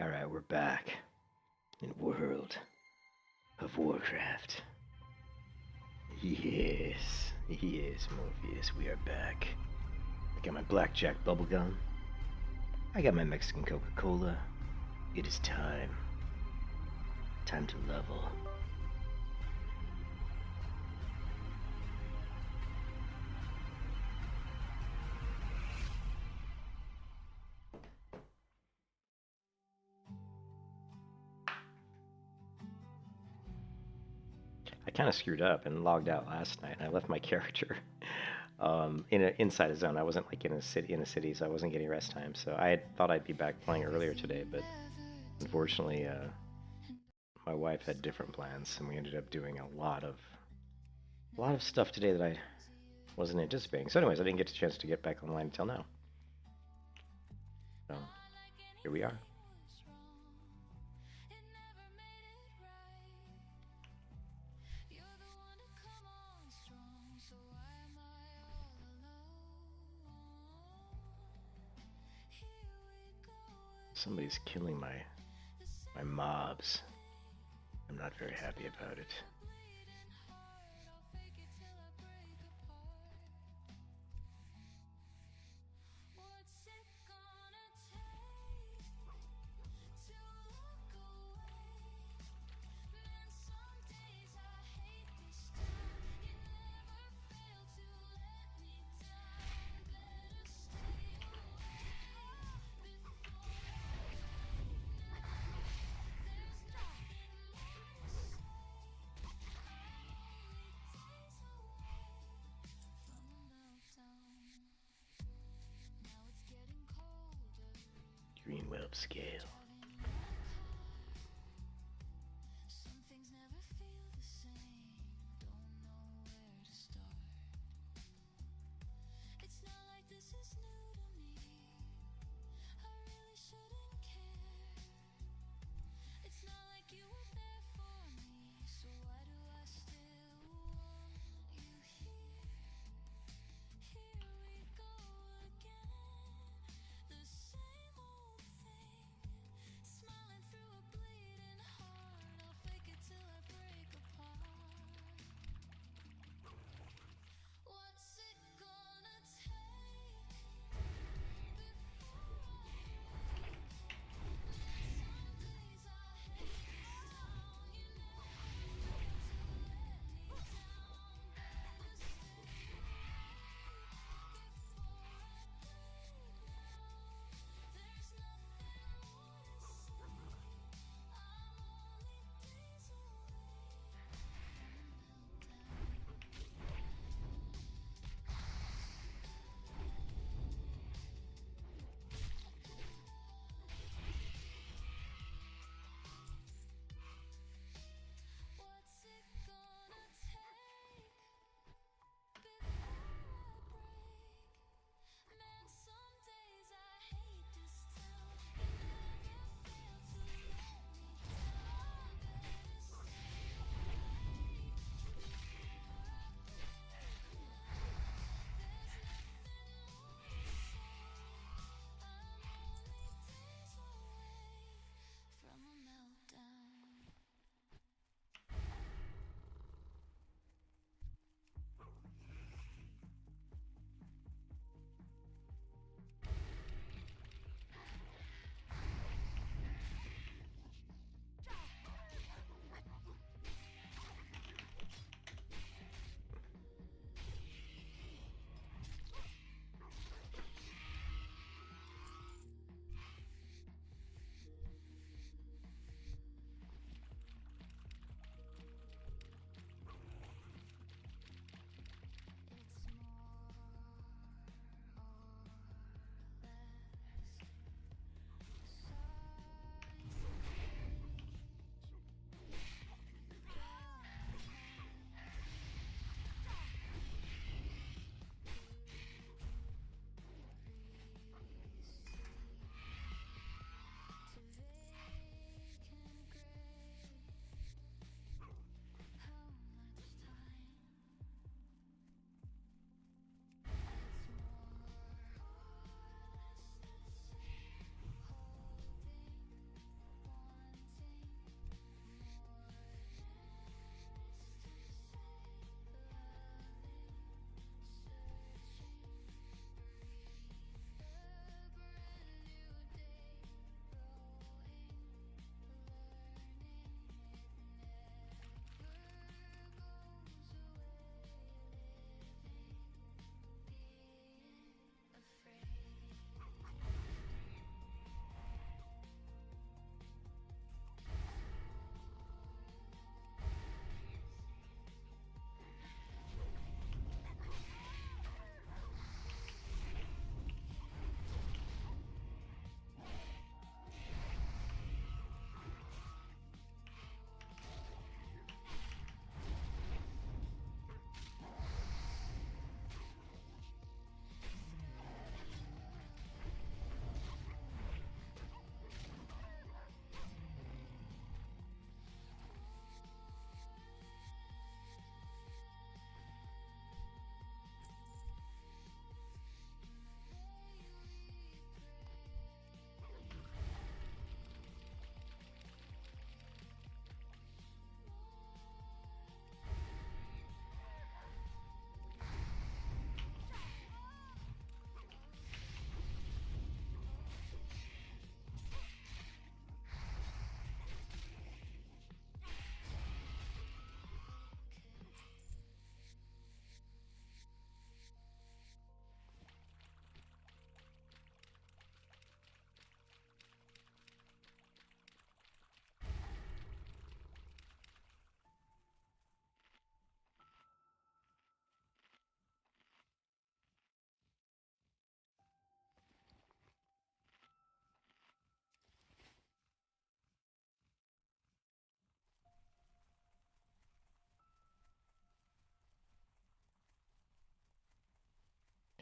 Alright, we're back in World of Warcraft. Yes, Morpheus, we are back. I got my blackjack bubblegum. I got my Mexican Coca-Cola. It is time. Time to level. I kind of screwed up and logged out last night. I left my character inside a zone. I wasn't like in a city, so I wasn't getting rest time. So I thought I'd be back playing earlier today, but unfortunately, my wife had different plans, and we ended up doing a lot of stuff today that I wasn't anticipating. So, anyways, I didn't get a chance to get back online until now. So here we are. Somebody's killing my mobs. I'm not very happy about it. Green web scale.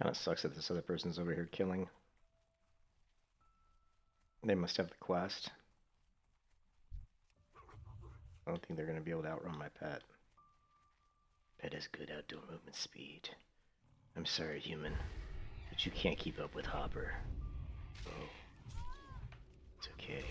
Kind of sucks that this other person's over here killing. They must have the quest. I don't think they're going to be able to outrun my pet. Pet has good outdoor movement speed. I'm sorry, human, but you can't keep up with Hopper. Oh. It's okay.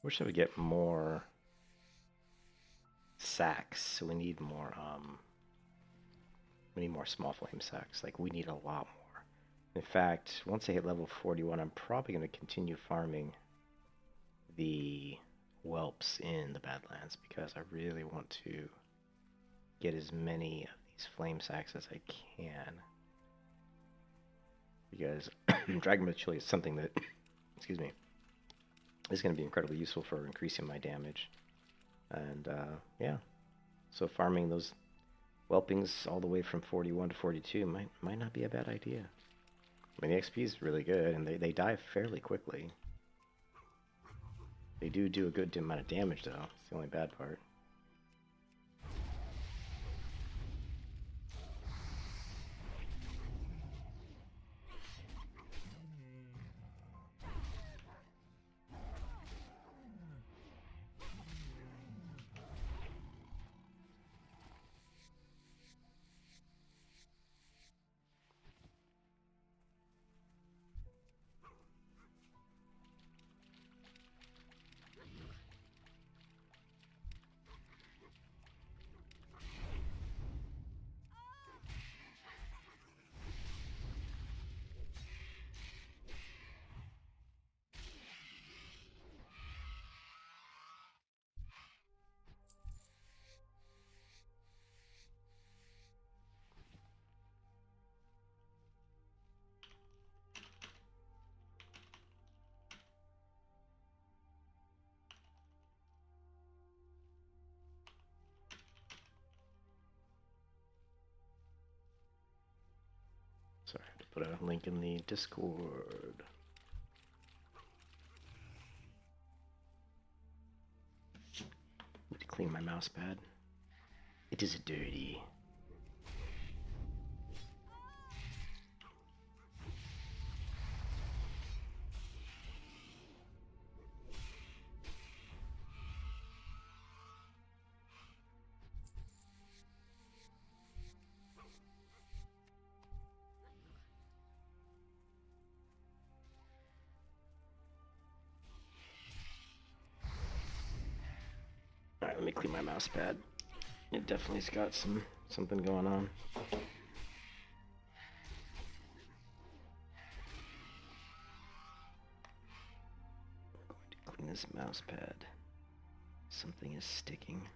Wish I would get more sacks. So we need more small flame sacks. Like, we need a lot more. In fact, once I hit level 41, I'm probably going to continue farming the whelps in the Badlands because I really want to get as many of these flame sacks as I can. Because Dragon Breath Chili is something that, excuse me, is going to be incredibly useful for increasing my damage. And yeah, so farming those whelpings all the way from 41 to 42 might not be a bad idea. I mean, the XP is really good, and they die fairly quickly. They do a good amount of damage, though. It's the only bad part. Sorry, I have to put a link in the Discord. Need to clean my mouse pad. It is dirty. Alright, let me clean my mouse pad. It definitely's got something going on. I'm going to clean this mouse pad. Something is sticking.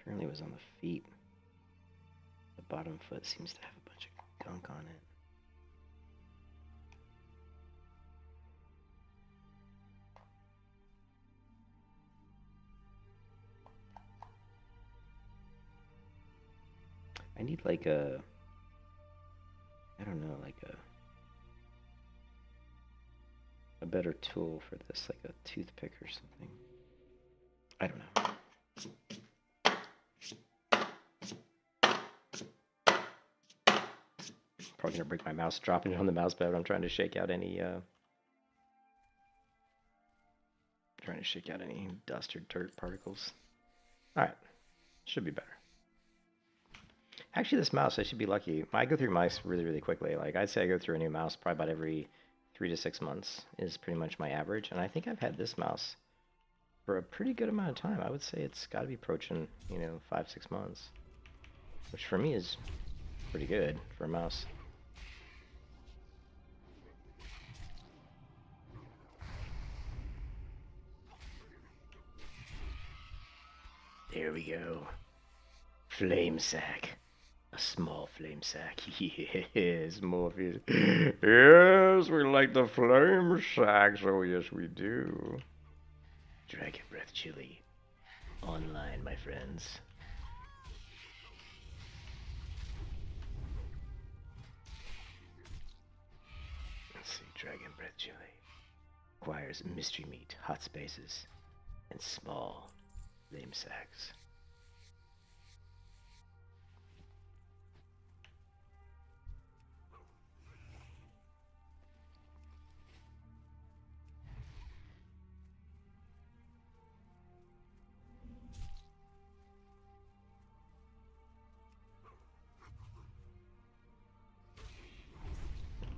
Apparently it was on the feet. The bottom foot seems to have a bunch of gunk on it. I need like a, I don't know, like a better tool for this, like a toothpick or something. I don't know. Probably gonna break my mouse dropping it on the mouse pad. I'm trying to shake out any dust or dirt particles. All right, should be better. Actually, this mouse, I should be lucky. I go through mice really quickly. Like, I'd say I go through a new mouse probably about every 3 to 6 months is pretty much my average. And I think I've had this mouse for a pretty good amount of time. I would say it's got to be approaching, 5, 6 months, which for me is pretty good for a mouse. There we go. Flame sack. A small flame sack. Yes, Morpheus. Yes, we like the flame sacks. Oh, yes, we do. Dragon Breath Chili. Online, my friends. Let's see. Dragon Breath Chili. Requires mystery meat, hot spaces, and small flame sacks.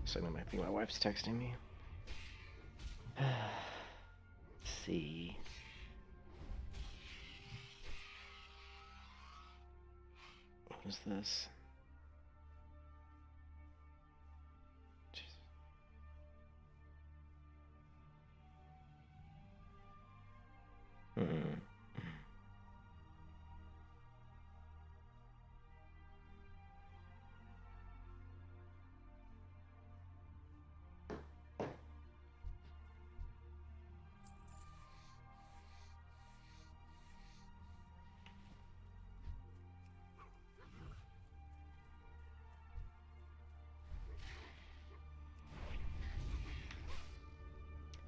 So I think my wife's texting me. Let's see. What is this? Hmm.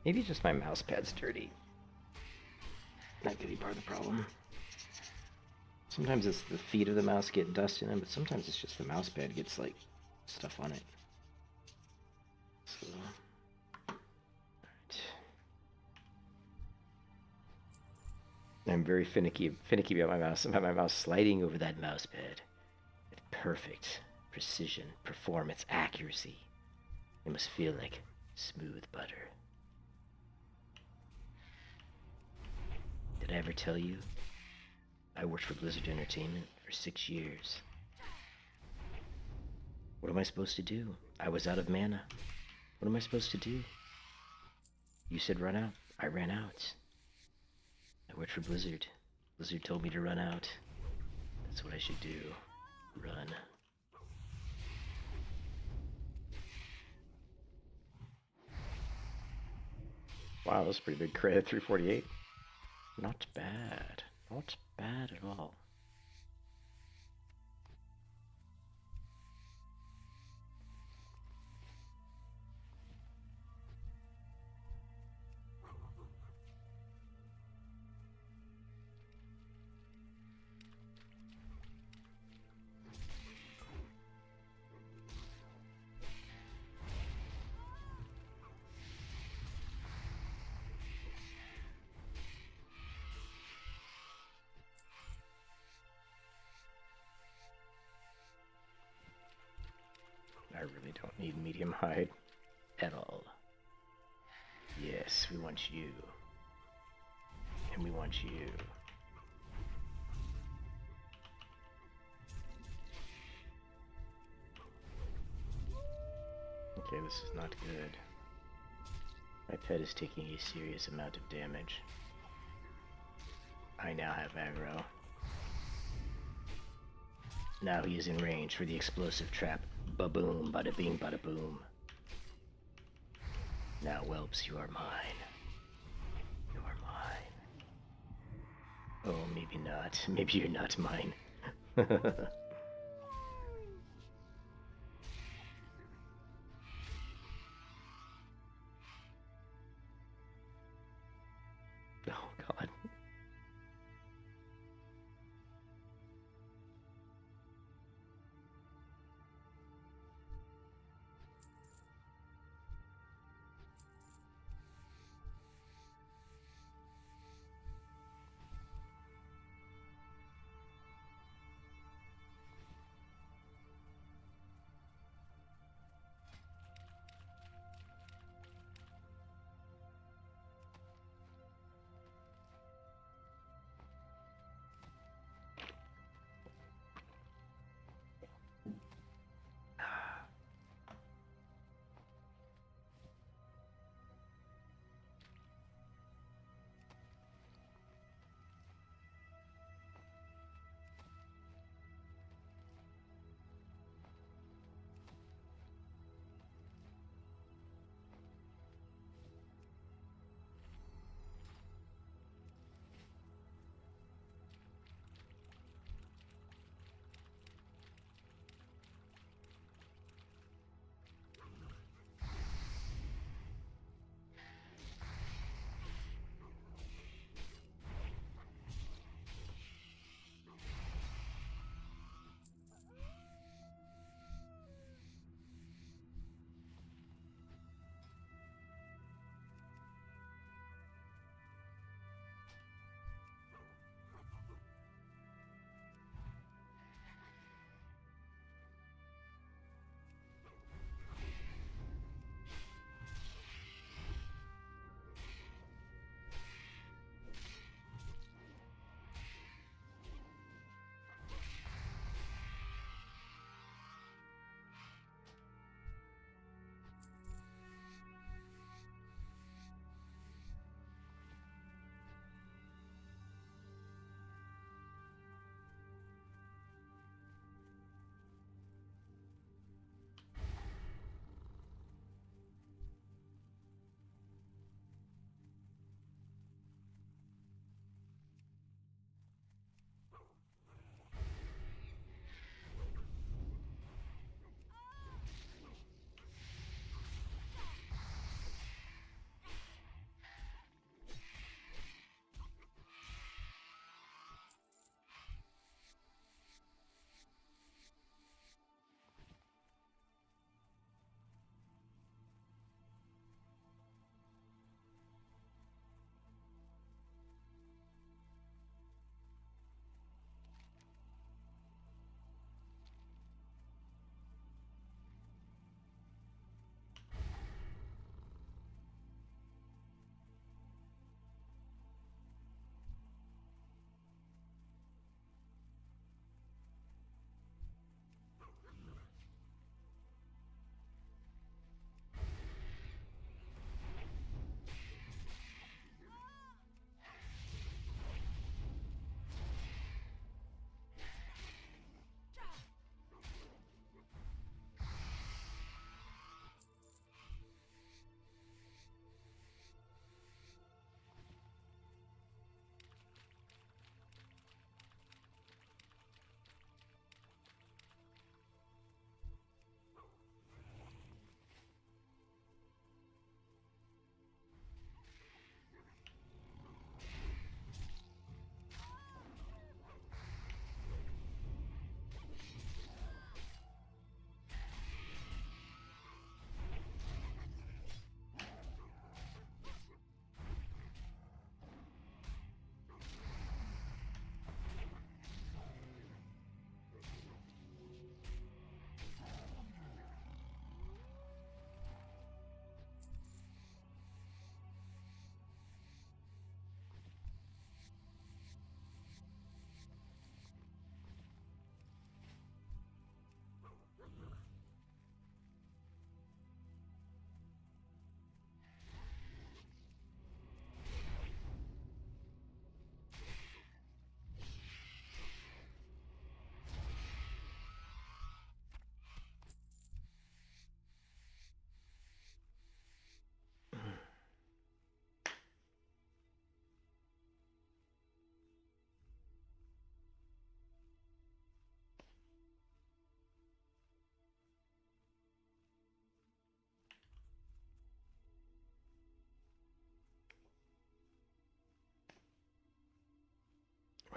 Maybe just my mouse pad's dirty. That could be part of the problem. Sometimes it's the feet of the mouse get dust in them, but sometimes it's just the mouse pad gets like stuff on it. So, alright. I'm very finicky about my mouse sliding over that mouse pad with perfect precision, performance, accuracy. It must feel like smooth butter. Did I ever tell you I worked for Blizzard Entertainment for 6 years? What am I supposed to do? I was out of mana. What am I supposed to do? You said run out. I ran out. I worked for Blizzard. Blizzard told me to run out. That's what I should do. Run. Wow, that's a pretty big crit. 348. Not bad. Not bad at all. I really don't need medium hide at all. Yes, we want you. And we want you. Okay, this is not good. My pet is taking a serious amount of damage. I now have aggro. Now he is in range for the explosive trap. Ba-boom, bada-bing, bada-boom. Now, whelps, you are mine. You are mine. Oh, maybe not. Maybe you're not mine. Oh, God.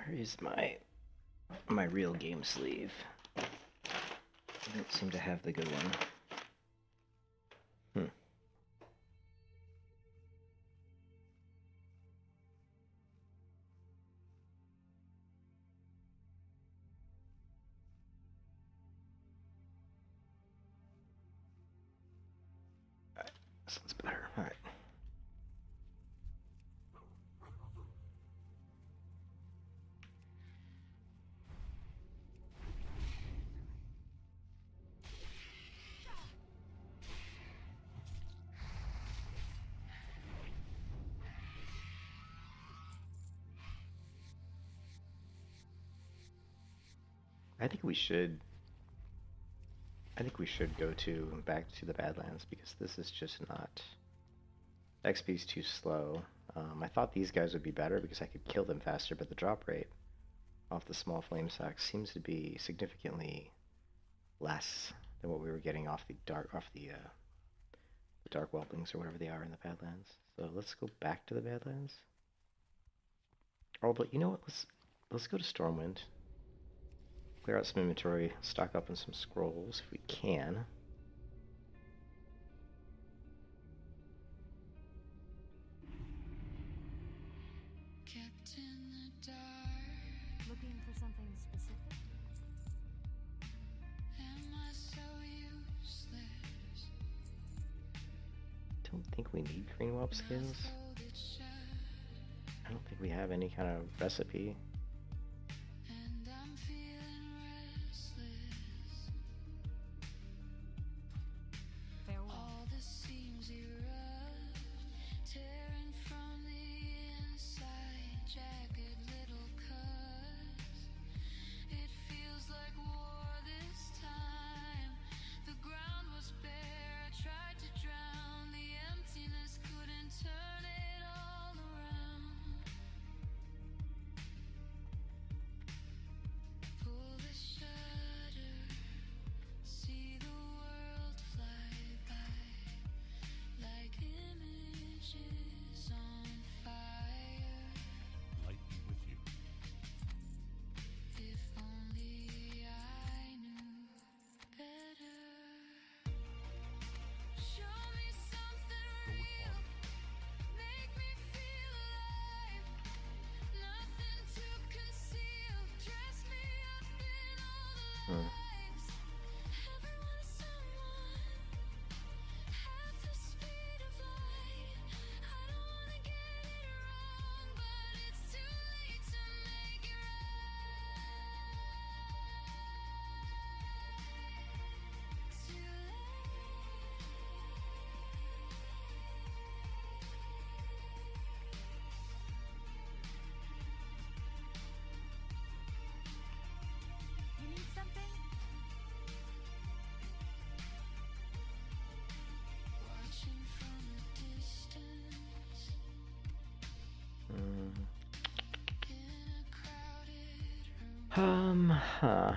Where is my real game sleeve? I don't seem to have the good one. Alright, this one's better. Alright. I think we should go back to the Badlands because this is just not. XP's too slow. I thought these guys would be better because I could kill them faster, but the drop rate off the small flame sacks seems to be significantly less than what we were getting off the dark whelplings or whatever they are in the Badlands. So let's go back to the Badlands. Oh, but you know what? Let's go to Stormwind. Clear out some inventory, stock up on some scrolls if we can. Kept in the dark. Looking for something specific? Am I so useless? Don't think we need green whelp skins. I don't think we have any kind of recipe. Huh.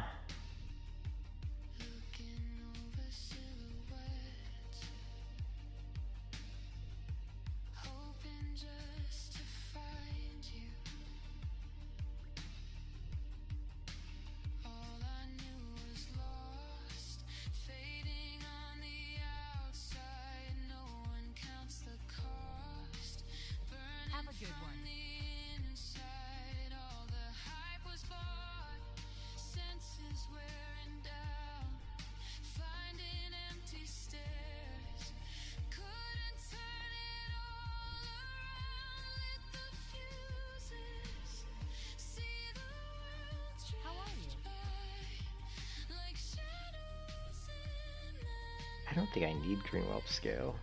I don't think I need green whelp scale.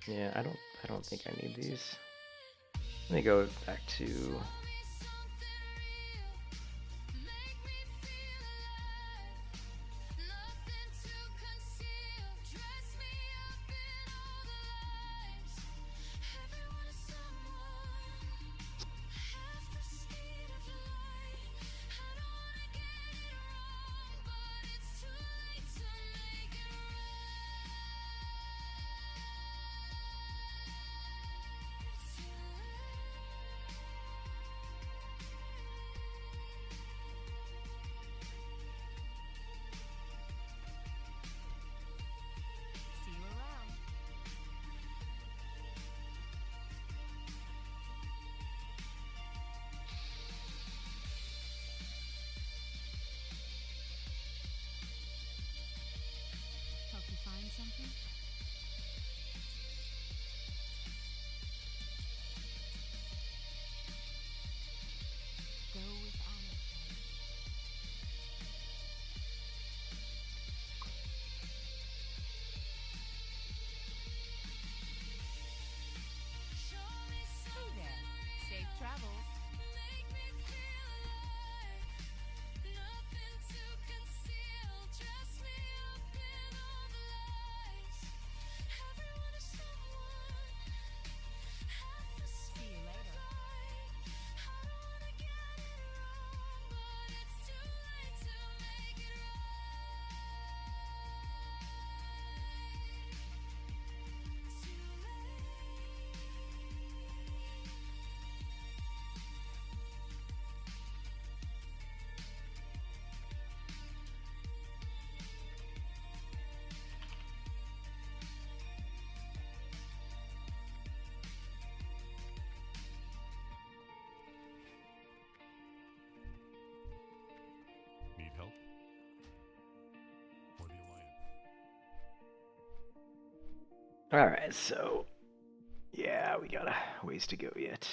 Yeah, I don't think I need these. Let me go back to Go with honor, friend. Hey there. Safe travels. See you later. Need help? Or the Alliance? Alright, so yeah, we got a ways to go yet.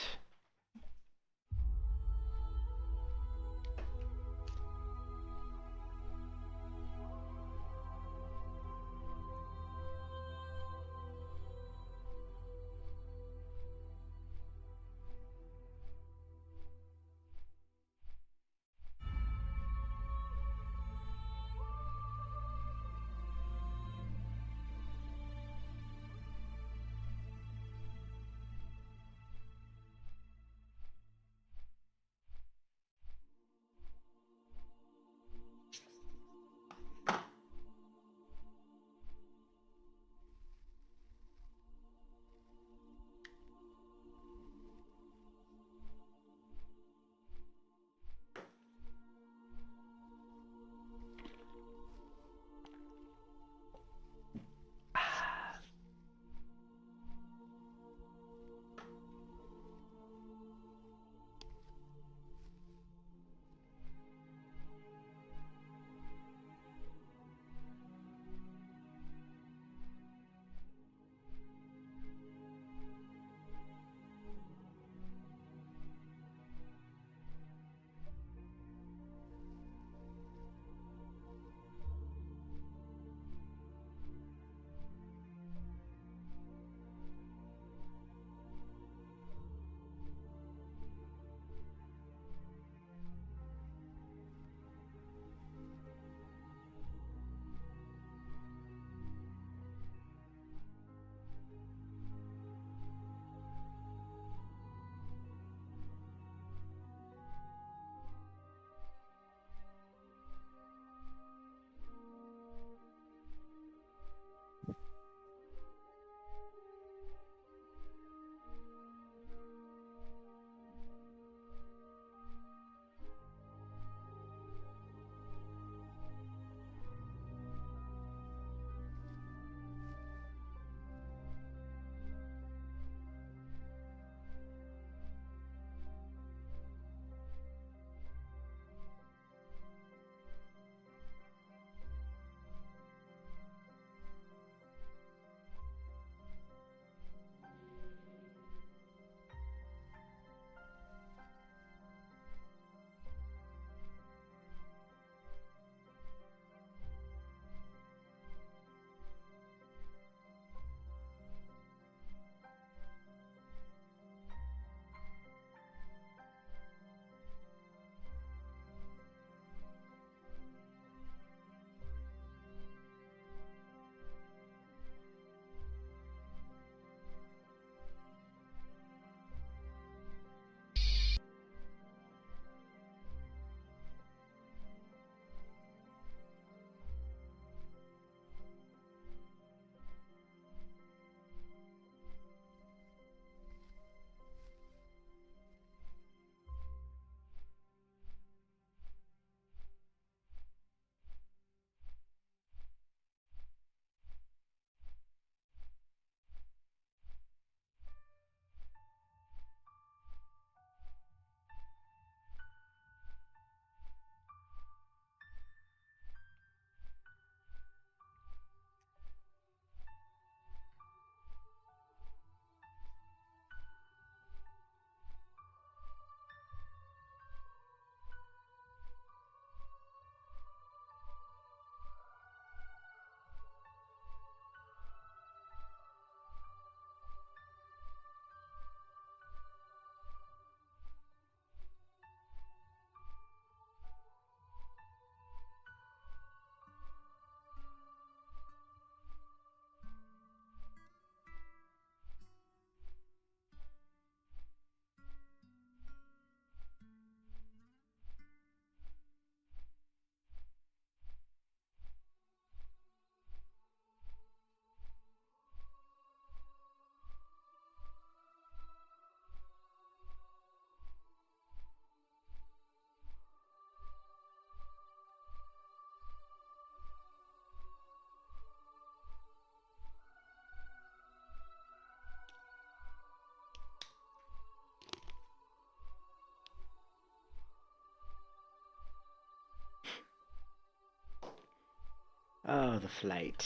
Oh, the flight.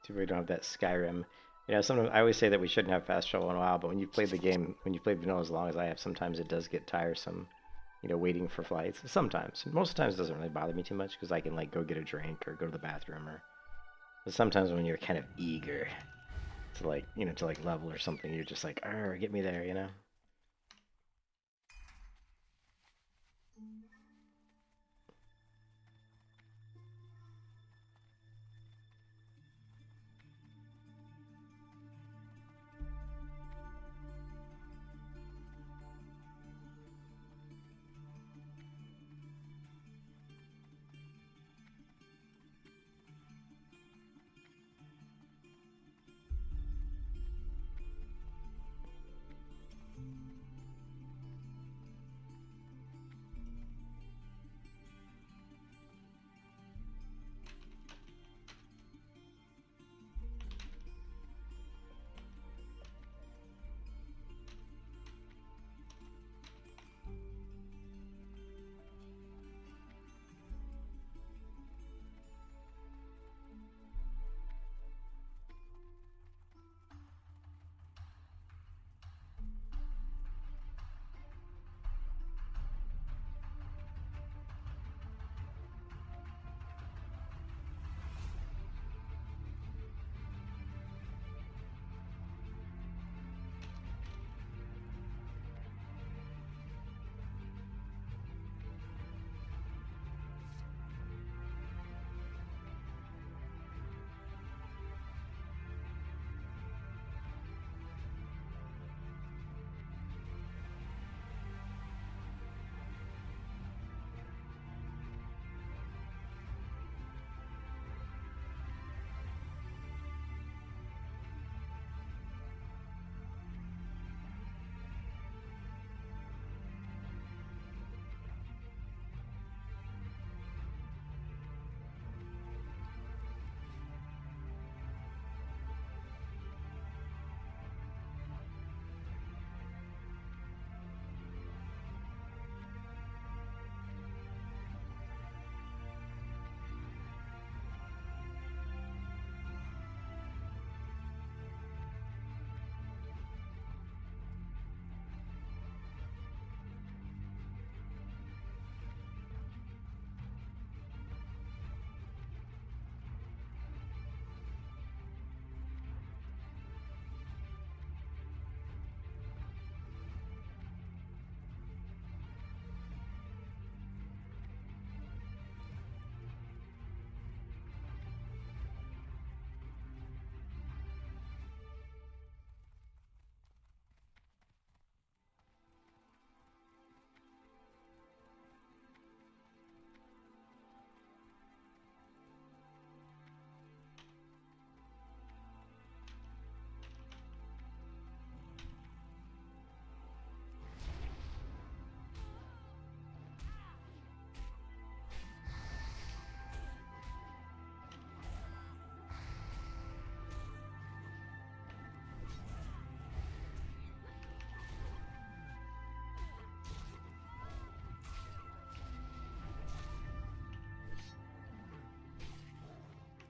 Too bad we don't have that Skyrim. You know, sometimes I always say that we shouldn't have fast travel in WoW, but when you play the game, when you play vanilla as long as I have, sometimes it does get tiresome. You know, waiting for flights. Sometimes, most of the times, it doesn't really bother me too much because I can like go get a drink or go to the bathroom or. But sometimes when you're kind of eager to like, you know, to like level or something, you're just like, get me there, you know.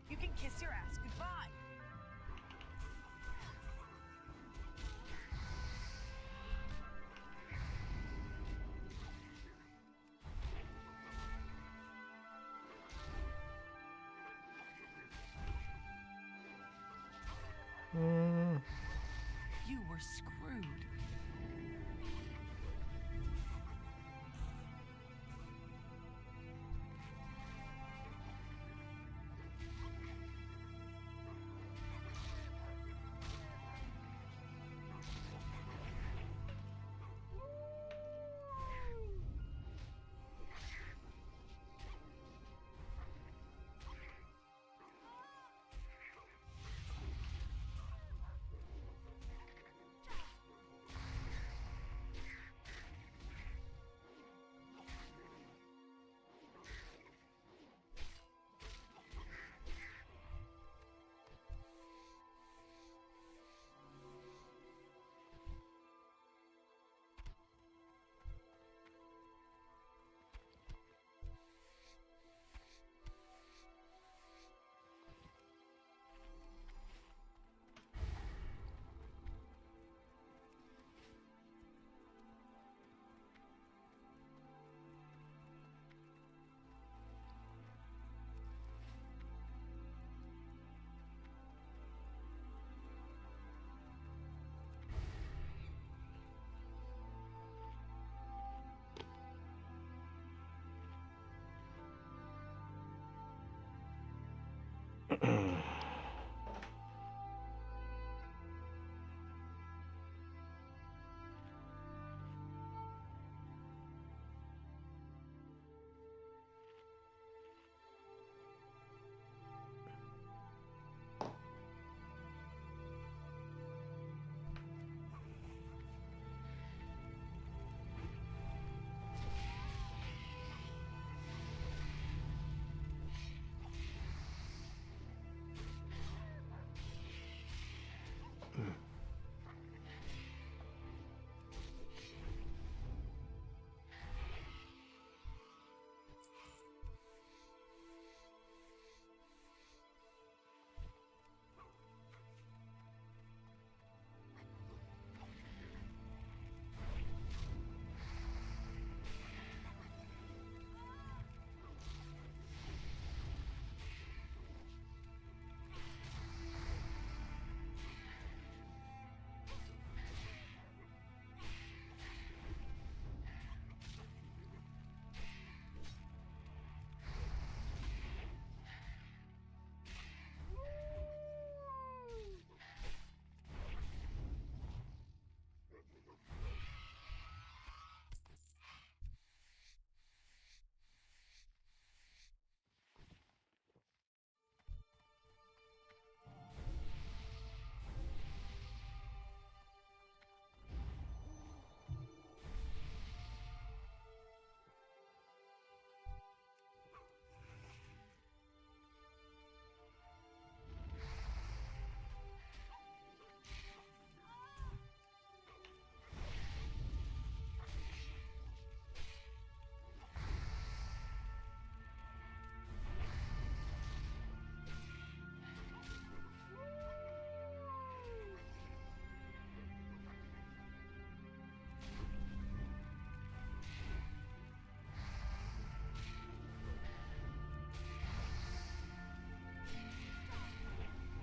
You can kiss your ass goodbye. You were screwed.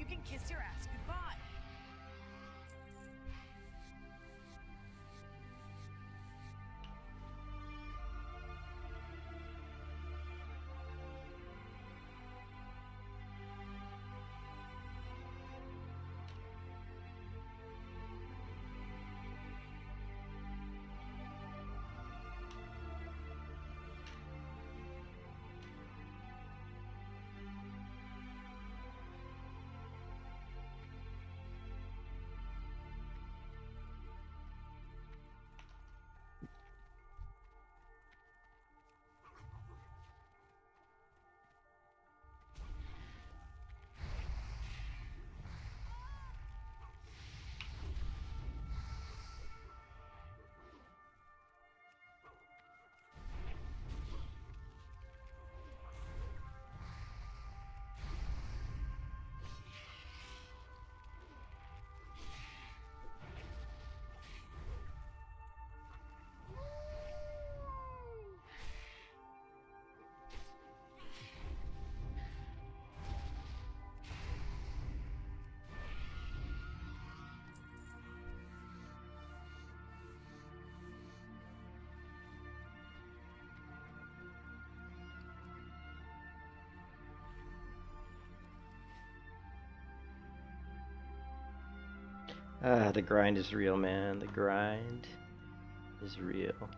You can kiss your ass goodbye. Ah, the grind is real, man. The grind is real.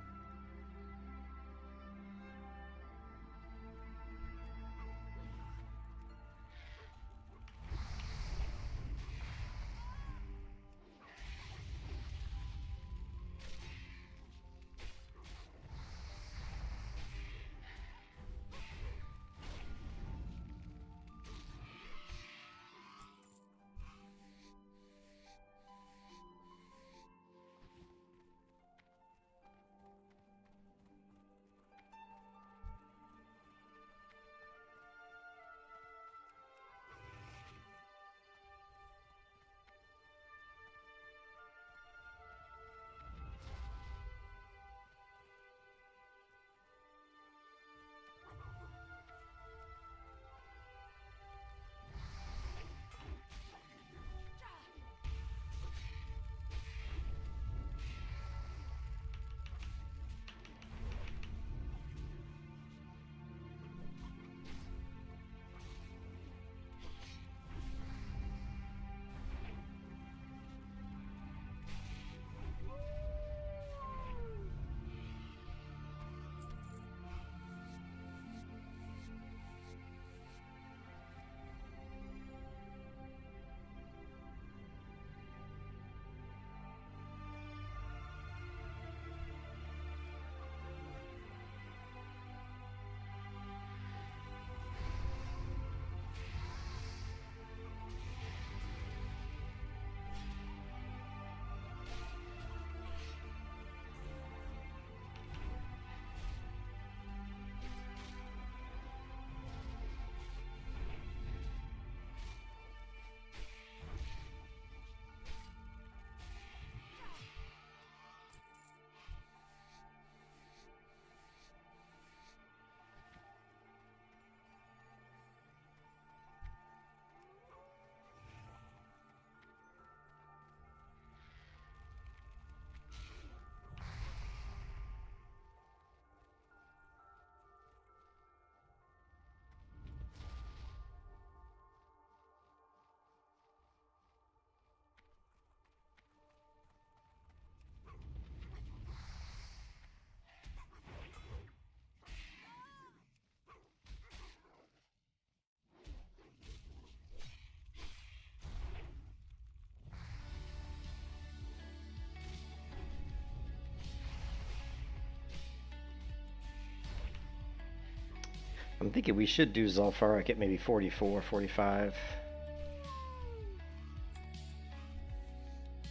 I'm thinking we should do Zulfarak at maybe 44, 45.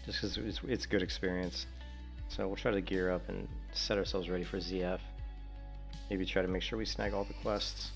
Just because it's good experience. So we'll try to gear up and set ourselves ready for ZF. Maybe try to make sure we snag all the quests.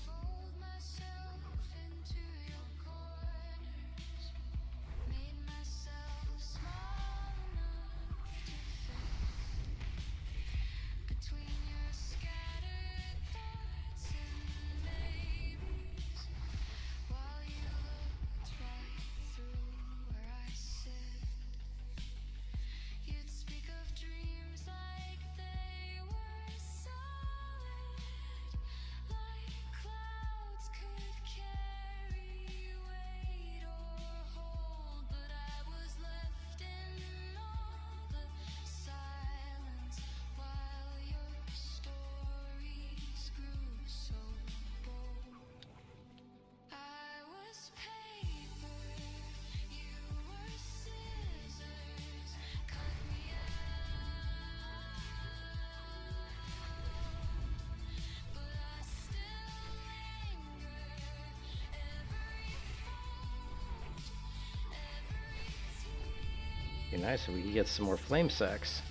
Be nice if we could get some more flame sacks.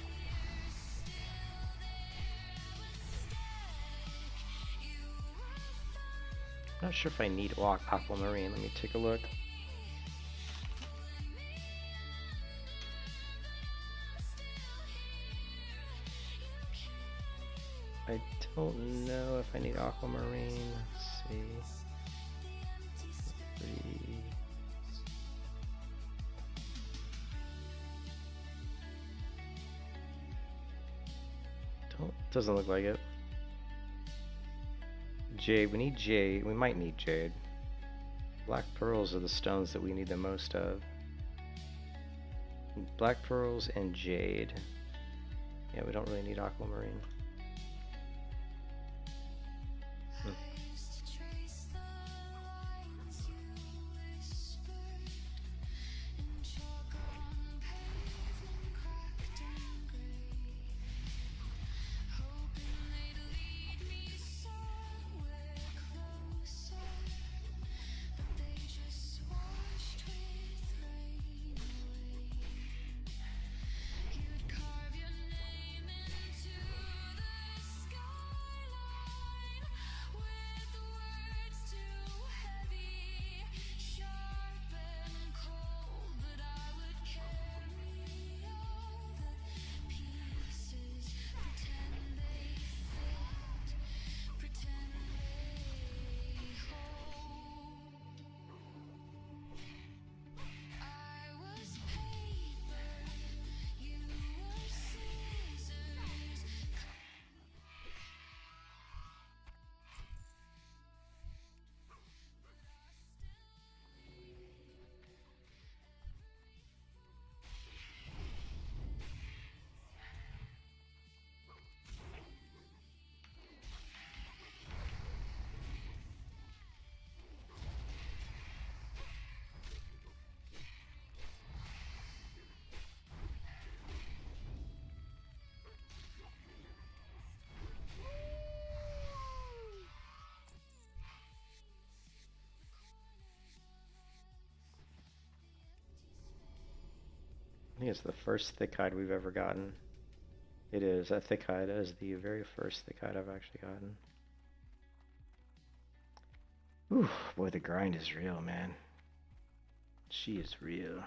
I'm not sure if I need aquamarine. Let me take a look. I don't know if I need aquamarine. Let's see. 3. Doesn't look like it. Jade, we need jade. We might need jade. Black pearls are the stones that we need the most of. Black pearls and jade. Yeah, we don't really need aquamarine. I think it's the first thick hide we've ever gotten. It is. That thick hide is the very first thick hide I've actually gotten. Ooh, boy, the grind is real, man. She is real.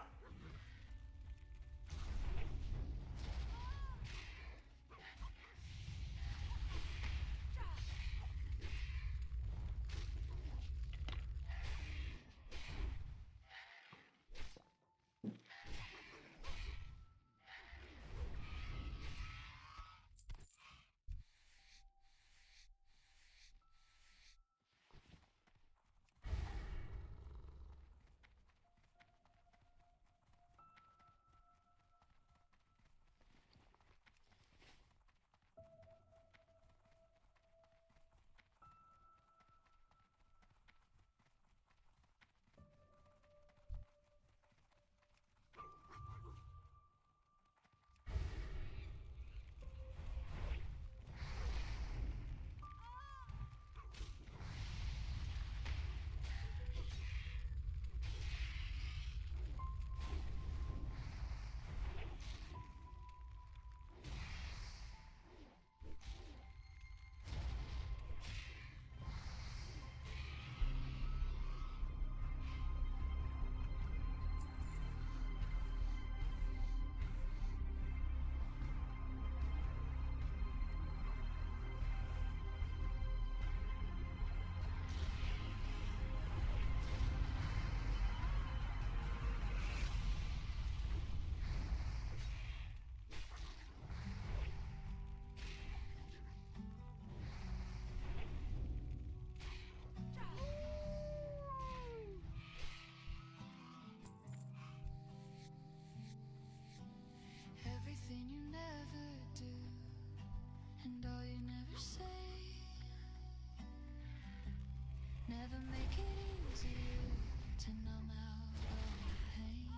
to numb out all the pain.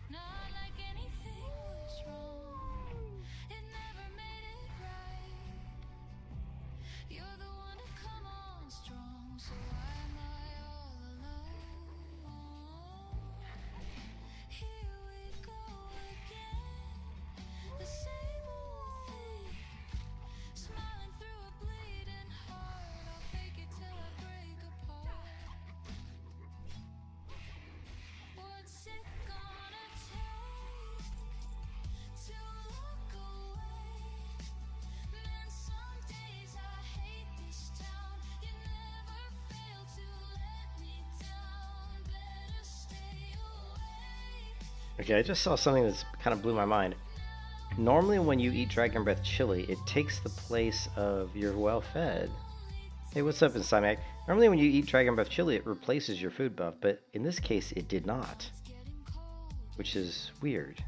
Not like anything was wrong. It never made it right. You're the one to come on strong, so why am I all alone? Here we go again, the same old thing. Smiling through a bleeding heart, I'll fake it till I break apart. What's it gonna take to look away? Man, some days I hate this town. You never fail to let me down. Better stay away. Okay, I just saw something that's kind of blew my mind. Normally when you eat Dragon Breath chili, it takes the place of your well fed. Hey, what's up, Insomniac? Normally when you eat Dragon Breath chili, it replaces your food buff, but in this case, it did not, which is weird.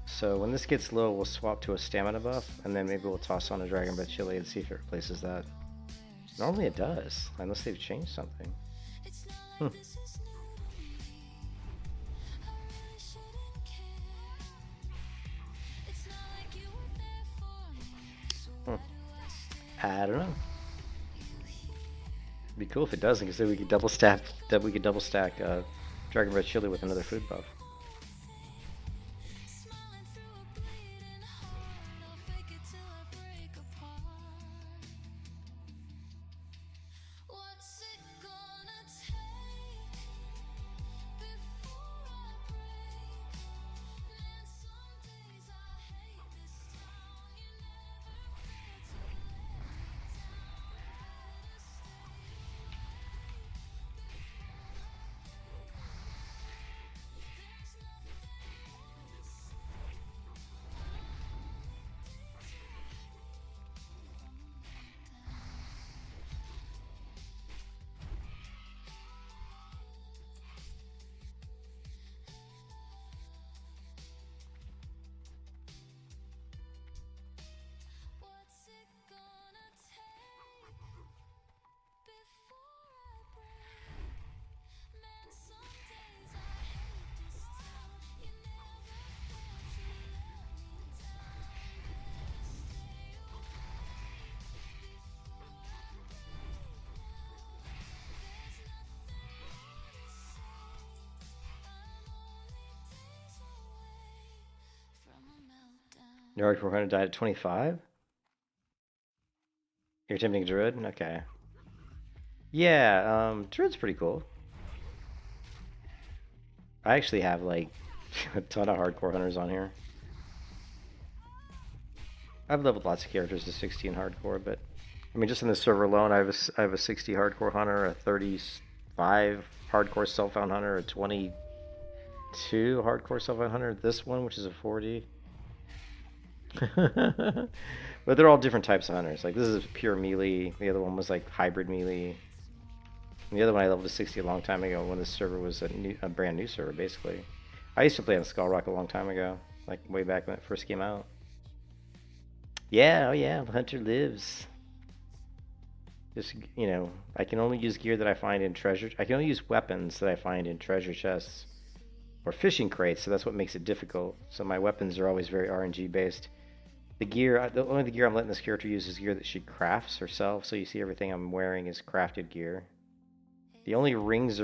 So when this gets low, we'll swap to a stamina buff, and then maybe we'll toss on a Dragon Breath chili and see if it replaces that. Normally it does, unless they've changed something. It's not like this is new to me. I really shouldn't care. It's not like you were there for me. So why do I stay I don't know. you here? It'd be cool if it doesn't, because then we could double stack Dragon Breath chili with another food buff. Smiling through a bleeding heart, I'll fake it till I break apart. What's it gonna take before I break? Man, some days I hate this town. You never fail to let me down. Better stay There's nothing more to say. I'm only days away from a meltdown. What's it gonna take before I break? Man, some days I hate this town. You never fail to let me down. Better stay away before I break now. There's nothing more to say. I'm only days away from a meltdown. Your hardcore hunter died at 25? You're attempting Druid? Okay. Yeah, Druid's pretty cool. I actually have like a ton of hardcore hunters on here. I've leveled lots of characters to 60 in hardcore, but I mean, just in the server alone, I have a 60 hardcore hunter, a 35 hardcore self-found hunter, a 22 hardcore self-found hunter. This one, which is a 40. But they're all different types of hunters. Like this is pure melee. The other one was like hybrid melee. And the other one I leveled to 60 a long time ago when this server was a brand new server, basically. I used to play on Skull Rock a long time ago, like way back when it first came out. Yeah, oh yeah, the hunter lives. Just, you know, I can only use gear that I find in treasure. I can only use weapons that I find in treasure chests or fishing crates, so that's what makes it difficult. So my weapons are always very RNG based. The gear, the gear I'm letting this character use is gear that she crafts herself, so you see everything I'm wearing is crafted gear. The only rings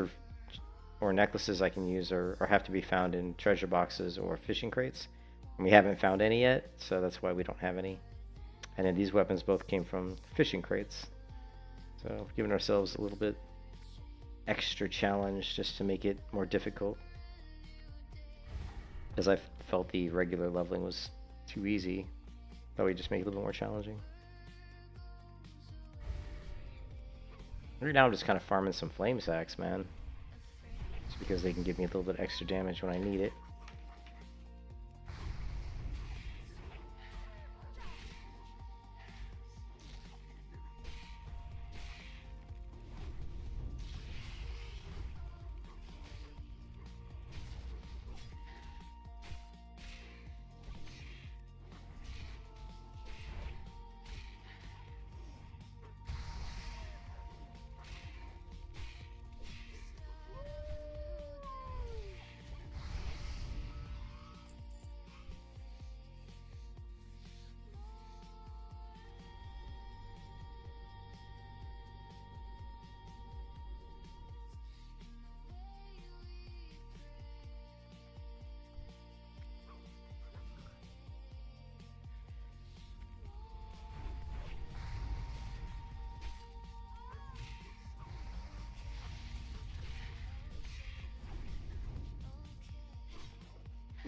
or necklaces I can use or have to be found in treasure boxes or fishing crates. And we haven't found any yet, so that's why we don't have any. And then these weapons both came from fishing crates. So we're giving ourselves a little bit extra challenge just to make it more difficult. Because I felt the regular leveling was too easy. Thought we'd just make it a little bit more challenging. Right now I'm just kind of farming some flame sacks, man. Just because they can give me a little bit extra damage when I need it.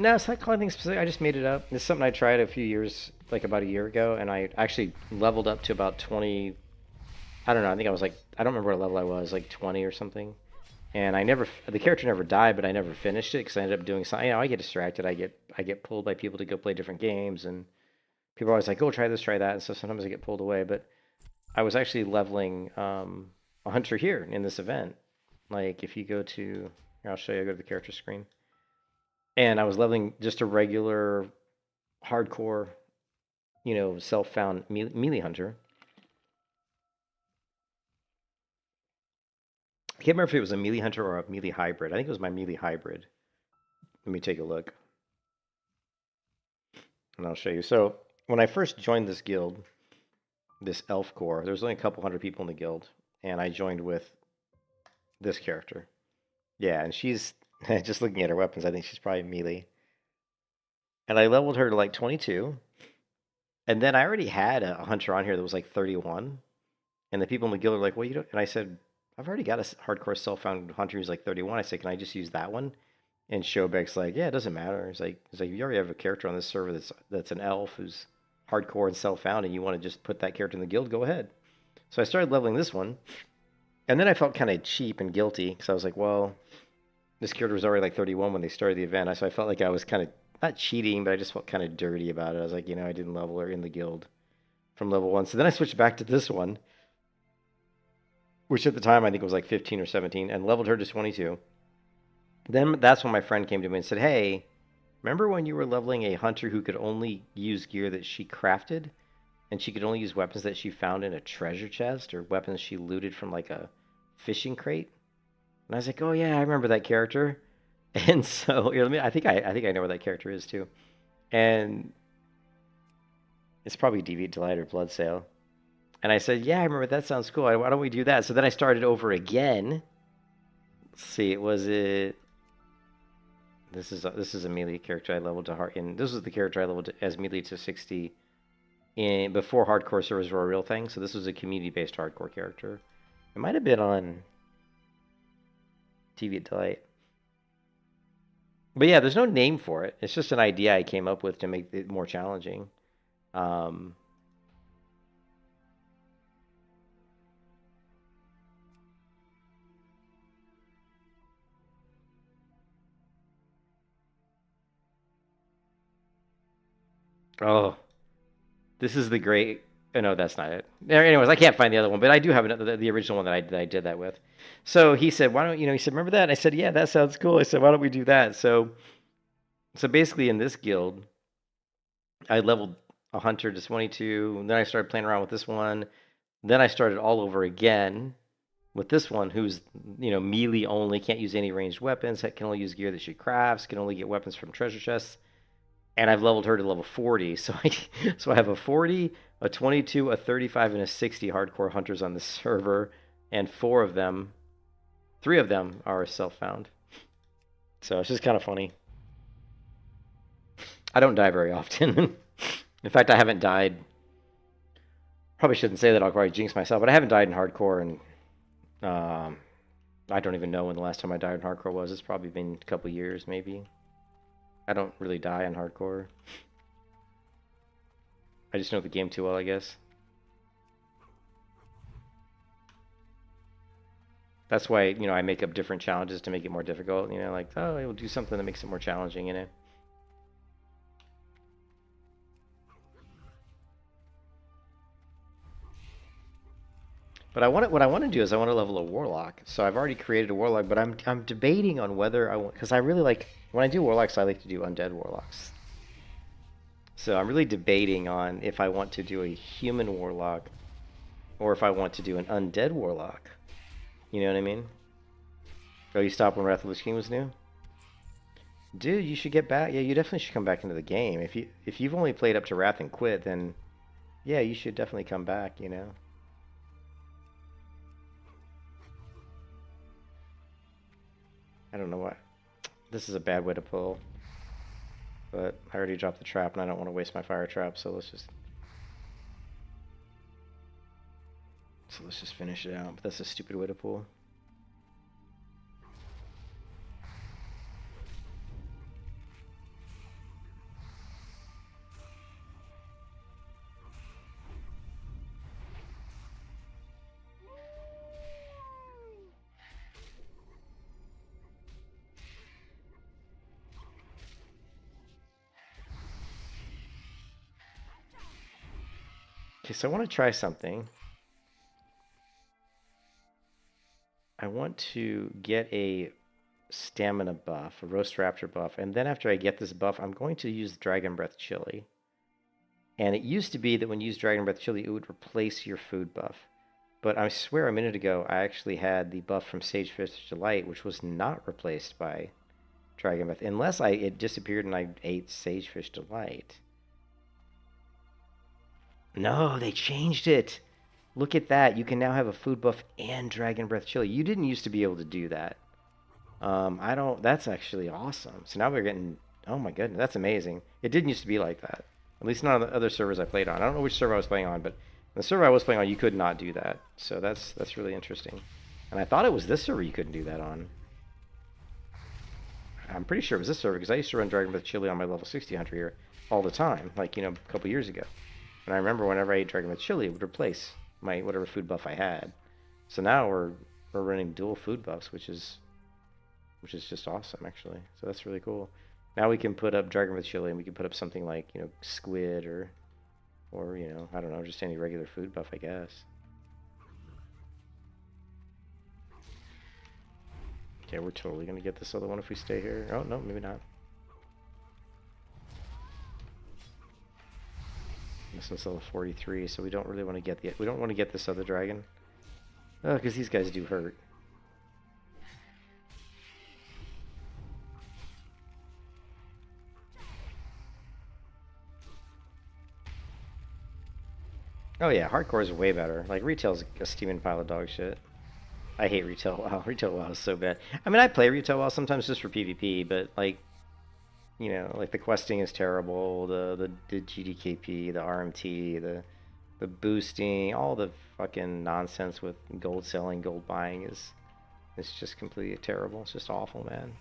No, it's not called anything specific. I just made it up. It's something I tried a few years, like about a year ago, and I actually leveled up to about 20. I don't know. I think I was like, I don't remember what level I was, like 20 or something. And I never, the character never died, but I never finished it because I ended up doing something. You know, I get distracted. I get pulled by people to go play different games, and people are always like, "Oh, try this, try that," and so sometimes I get pulled away. But I was actually leveling a hunter here in this event. Like if you go to, here, I'll show you. I go to the character screen, and I was leveling just a regular, hardcore, self-found melee hunter. I can't remember if it was a melee hunter or a melee hybrid. I think it was my melee hybrid. Let me take a look, and I'll show you. So when I first joined this guild, this elf corps, there was only a couple hundred people in the guild, and I joined with this character. Yeah, and she's just looking at her weapons. I think she's probably melee. And I leveled her to like 22, and then I already had a hunter on here that was like 31, and the people in the guild are like, "Well, you don't." And I said, "I've already got a hardcore self-found hunter who's like 31." I said, "Can I just use that one?" And Shobek's like, "Yeah, it doesn't matter." He's like, "You already have a character on this server that's an elf who's hardcore and self-found, and you want to just put that character in the guild? Go ahead." So I started leveling this one, and then I felt kind of cheap and guilty because I was like, "Well, this character was already like 31 when they started the event." So I felt like I was kind of not cheating, but I just felt kind of dirty about it. I was like, I didn't level her in the guild from level 1. So then I switched back to this one, which at the time I think was like 15 or 17, and leveled her to 22. Then that's when my friend came to me and said, "Hey, remember when you were leveling a hunter who could only use gear that she crafted? And she could only use weapons that she found in a treasure chest or weapons she looted from like a fishing crate?" And I was like, "Oh yeah, I remember that character." And so, I think I know where that character is too. And it's probably Deviant Delight or Blood Sale. And I said, "Yeah, I remember that. Sounds cool. Why don't we do that?" So then I started over again. Let's see, this is a melee character I leveled to heart in. This was the character I leveled as melee to 60 in before hardcore servers were a real thing. So this was a community-based hardcore character. It might have been on Deviant Delight. But yeah, there's no name for it. It's just an idea I came up with to make it more challenging. Um, oh, this is the great. Oh, no, that's not it. Anyways, I can't find the other one, but I do have another, the original one that I did that with. So he said, "Why don't he said, "Remember that?" And I said, "Yeah, that sounds cool." I said, "Why don't we do that?" So basically, in this guild, I leveled a hunter to 22. And then I started playing around with this one. Then I started all over again with this one, who's melee only, can't use any ranged weapons, can only use gear that she crafts, can only get weapons from treasure chests. And I've leveled her to level 40. So I have a 40, a 22, a 35, and a 60 hardcore hunters on the server, and 3 of them are self-found. So it's just kind of funny. I don't die very often. In fact, I haven't died. Probably shouldn't say that. I'll probably jinx myself, but I haven't died in hardcore, and I don't even know when the last time I died in hardcore was. It's probably been a couple years, maybe. I don't really die in hardcore. I just know the game too well, I guess. That's why, I make up different challenges to make it more difficult. Like, oh, I will do something that makes it more challenging, But what I want to do is I want to level a warlock. So I've already created a warlock, but I'm debating on whether I want, because I really like, when I do warlocks, I like to do undead warlocks. So I'm really debating on if I want to do a human warlock or if I want to do an undead warlock. You know what I mean? Oh, you stopped when Wrath of the King was new? Dude, you should get back. Yeah, you definitely should come back into the game. If you've only played up to Wrath and quit, then yeah, you should definitely come back, I don't know what. This is a bad way to pull. But I already dropped the trap and I don't want to waste my fire trap, so let's just finish it out. But that's a stupid way to pull. Okay, so I want to try something. I want to get a stamina buff, a roast raptor buff, and then after I get this buff, I'm going to use Dragon Breath Chili. And it used to be that when you use Dragon Breath Chili, it would replace your food buff. But I swear a minute ago, I actually had the buff from Sagefish Delight, which was not replaced by Dragon Breath, unless it disappeared and I ate Sagefish Delight. No, they changed it. Look at that. You can now have a food buff and Dragon Breath Chili. You didn't used to be able to do that. That's actually awesome. So now we're getting, oh my goodness, that's amazing. It didn't used to be like that. At least not on the other servers I played on. I don't know which server I was playing on, but the server I was playing on, you could not do that. So that's really interesting. And I thought it was this server you couldn't do that on. I'm pretty sure it was this server because I used to run Dragon Breath Chili on my level 60 hunter here all the time, like, you know, a couple years ago. And I remember whenever I ate Dragon Breath Chili, it would replace my whatever food buff I had. So now we're running dual food buffs, which is just awesome, actually. So that's really cool. Now we can put up Dragon Breath Chili, and we can put up something like, you know, squid or you know, I don't know, just any regular food buff, I guess. Okay, we're totally gonna get this other one if we stay here. Oh no, maybe not. This one's level 43, so we don't really want to get we don't want to get this other dragon. Oh, because these guys do hurt. Oh yeah, hardcore is way better. Like, retail's a steaming pile of dog shit. I hate retail WoW. Retail WoW is so bad. I mean, I play retail WoW sometimes just for PvP, but like, you know, like the questing is terrible, the GDKP, the RMT, the boosting, all the fucking nonsense with gold selling, gold buying is it's just completely terrible. It's just awful, man.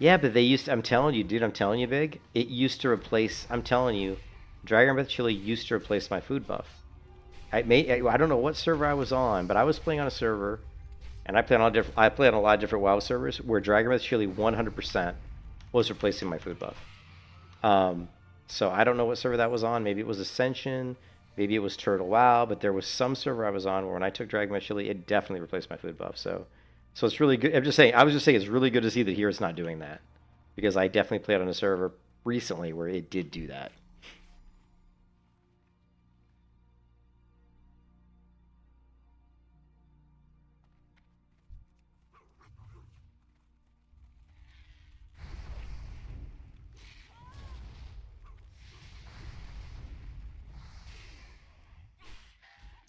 Yeah, but they used to, I'm telling you, dude, I'm telling you, Big, it used to replace, I'm telling you, Dragon Breath Chili used to replace my food buff. I don't know what server I was on, but I was playing on a server, and I played on a lot of different WoW servers where Dragon Breath Chili 100% was replacing my food buff. So I don't know what server that was on. Maybe it was Ascension, maybe it was Turtle WoW, but there was some server I was on where when I took Dragon Breath Chili, it definitely replaced my food buff. So it's really good. I was just saying it's really good to see that here it's not doing that, because I definitely played on a server recently where it did do that.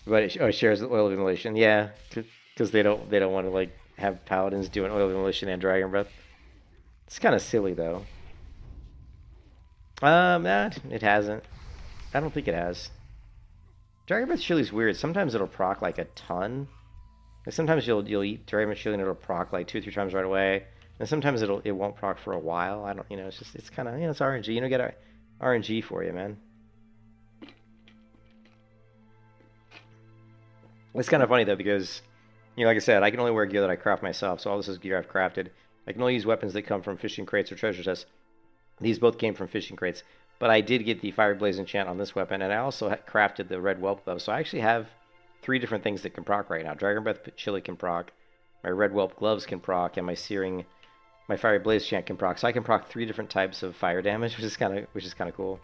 But it shares the oil of immolation, yeah, because they don't want to like have paladins doing oil of immolation and dragon breath. It's kind of silly though. Nah, it hasn't. I don't think it has. Dragon breath chili's weird. Sometimes it'll proc like a ton. Like sometimes you'll eat dragon breath chili and it'll proc like 2 or 3 times right away. And sometimes it won't proc for a while. I don't, you know, it's kind of, you know, it's RNG. You know, get RNG for you, man. It's kind of funny though, because, you know, like I said, I can only wear gear that I craft myself, so all this is gear I've crafted. I can only use weapons that come from fishing crates or treasure chests. These both came from fishing crates, but I did get the Fire Blaze enchant on this weapon, and I also crafted the Red Whelp Glove, so I actually have 3 different things that can proc right now. Dragon Breath Chili can proc, my Red Whelp Gloves can proc, and my Fire Blaze enchant can proc. So I can proc 3 different types of fire damage, which is kind of cool.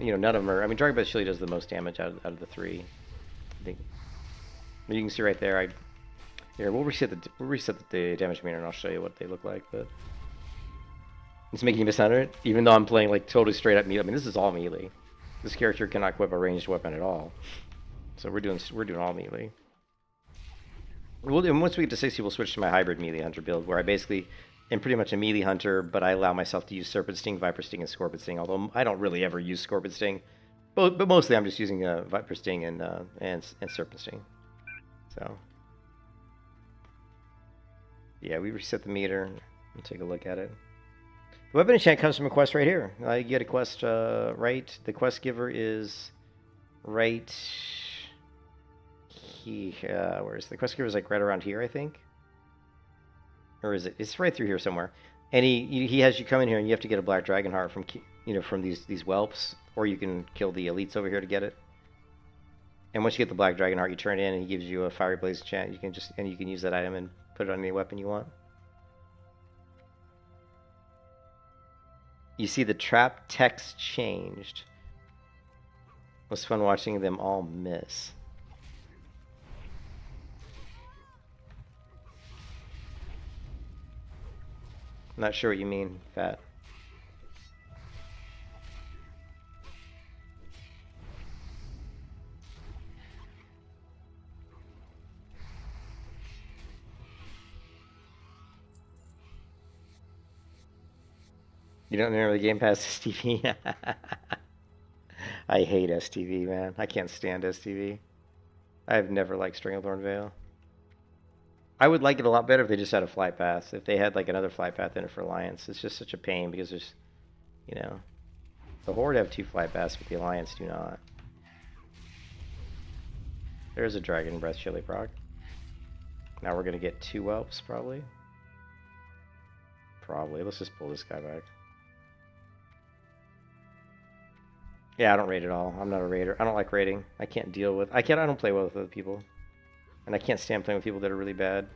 You know, none of them are. I mean, Dragon Breath Chili does the most damage out of the 3, I think. You can see right there. Here, we'll reset the damage meter, and I'll show you what they look like. But it's making me miss it, even though I'm playing like totally straight up melee. I mean, this is all melee. This character cannot equip a ranged weapon at all, so we're doing all melee. And once we get to 60, we'll switch to my hybrid melee hunter build, where I basically am pretty much a melee hunter, but I allow myself to use Serpent Sting, Viper Sting, and Scorpion Sting. Although I don't really ever use Scorpion Sting, but mostly I'm just using Viper Sting and Serpent Sting. So, yeah, we reset the meter and take a look at it. The weapon enchant comes from a quest right here. You get a quest right. The quest giver is right Where is the quest giver? Is like right around here, I think. Or is it? It's right through here somewhere. And he has you come in here, and you have to get a black dragon heart from from these whelps, or you can kill the elites over here to get it. And once you get the black dragon heart, you turn it in, and he gives you a fiery blaze enchant. You can use that item and put it on any weapon you want. You see the trap text changed. It was fun watching them all miss. Not sure what you mean, Fat. You don't remember the game past STV? I hate STV, man. I can't stand STV. I've never liked Stranglethorn Vale. I would like it a lot better if they just had a flight path. If they had like another flight path in it for Alliance. It's just such a pain because there's, the Horde have 2 flight paths, but the Alliance do not. There's a Dragon Breath Chili proc. Now we're gonna get 2 whelps, probably. Probably. Let's just pull this guy back. Yeah, I don't raid at all. I'm not a raider. I don't like raiding. I can't deal with... I don't play well with other people. And I can't stand playing with people that are really bad.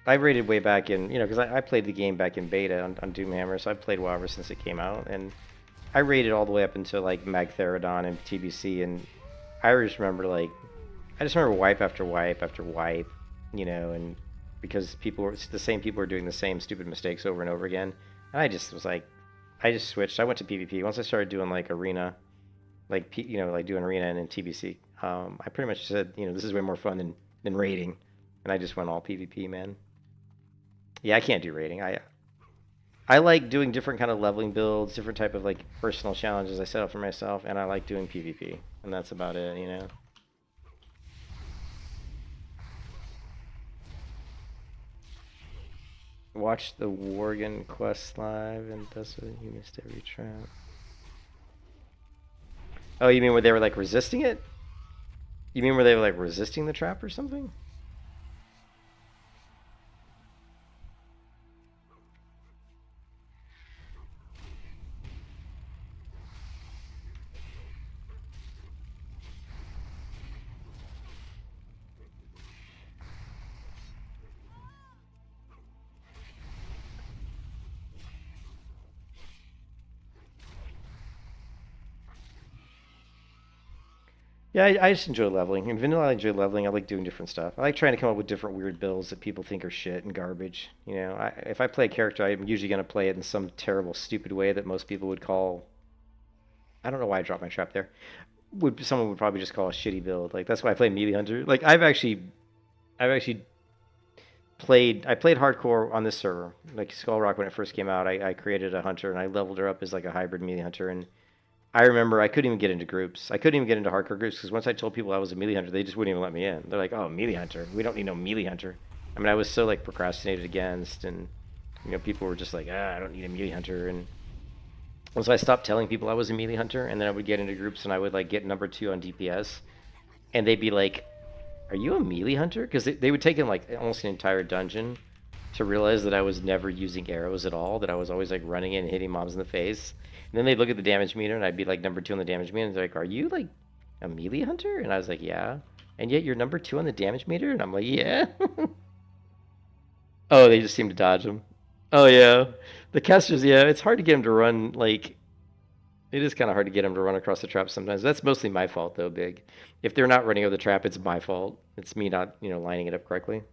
I raided way back in... because I played the game back in beta on Doomhammer, so I've played WoW ever since it came out. And I raided all the way up until, like, Magtheridon and TBC, and I just remember, like... I just remember wipe after wipe after wipe, and because the same people were doing the same stupid mistakes over and over again. And I just was like... I just switched. I went to PvP. Once I started doing like arena, like doing arena and in TBC, I pretty much said, this is way more fun than raiding, and I just went all PvP, man. Yeah, I can't do raiding. I like doing different kind of leveling builds, different type of like personal challenges I set up for myself, and I like doing PvP, and that's about it, Watch the Worgen quest live, and that's what you missed every trap. Oh, you mean where they were like resisting it? You mean where they were like resisting the trap or something? Yeah, I just enjoy leveling. In vanilla, I enjoy leveling. I like doing different stuff. I like trying to come up with different weird builds that people think are shit and garbage. If I play a character, I'm usually going to play it in some terrible, stupid way that most people would call... I don't know why I dropped my trap there. Someone would probably just call a shitty build. Like, that's why I play Melee Hunter. Like, I've actually played... I played hardcore on this server. Like, Skull Rock, when it first came out, I created a hunter, and I leveled her up as, like, a hybrid Melee Hunter, and... I remember I couldn't even get into groups. I couldn't even get into hardcore groups because once I told people I was a melee hunter, they just wouldn't even let me in. They're like, "Oh, melee hunter. We don't need no melee hunter." I mean, I was so like procrastinated against, and people were just like, "I don't need a melee hunter." And so I stopped telling people I was a melee hunter, and then I would get into groups and I would like get number 2 on DPS, and they'd be like, "Are you a melee hunter?" Because they would take in like almost an entire dungeon to realize that I was never using arrows at all. That I was always like running in and hitting mobs in the face. And then they'd look at the damage meter, and I'd be like number 2 on the damage meter, and they're like, "Are you like a melee hunter?" And I was like, "Yeah." "And yet you're number 2 on the damage meter?" And I'm like, "Yeah." Oh, they just seem to dodge them. Oh yeah, the casters. Yeah, it's hard to get them to run. Like, it is kind of hard to get them to run across the trap sometimes. That's mostly my fault though, Big. If they're not running over the trap, it's my fault. It's me not, lining it up correctly.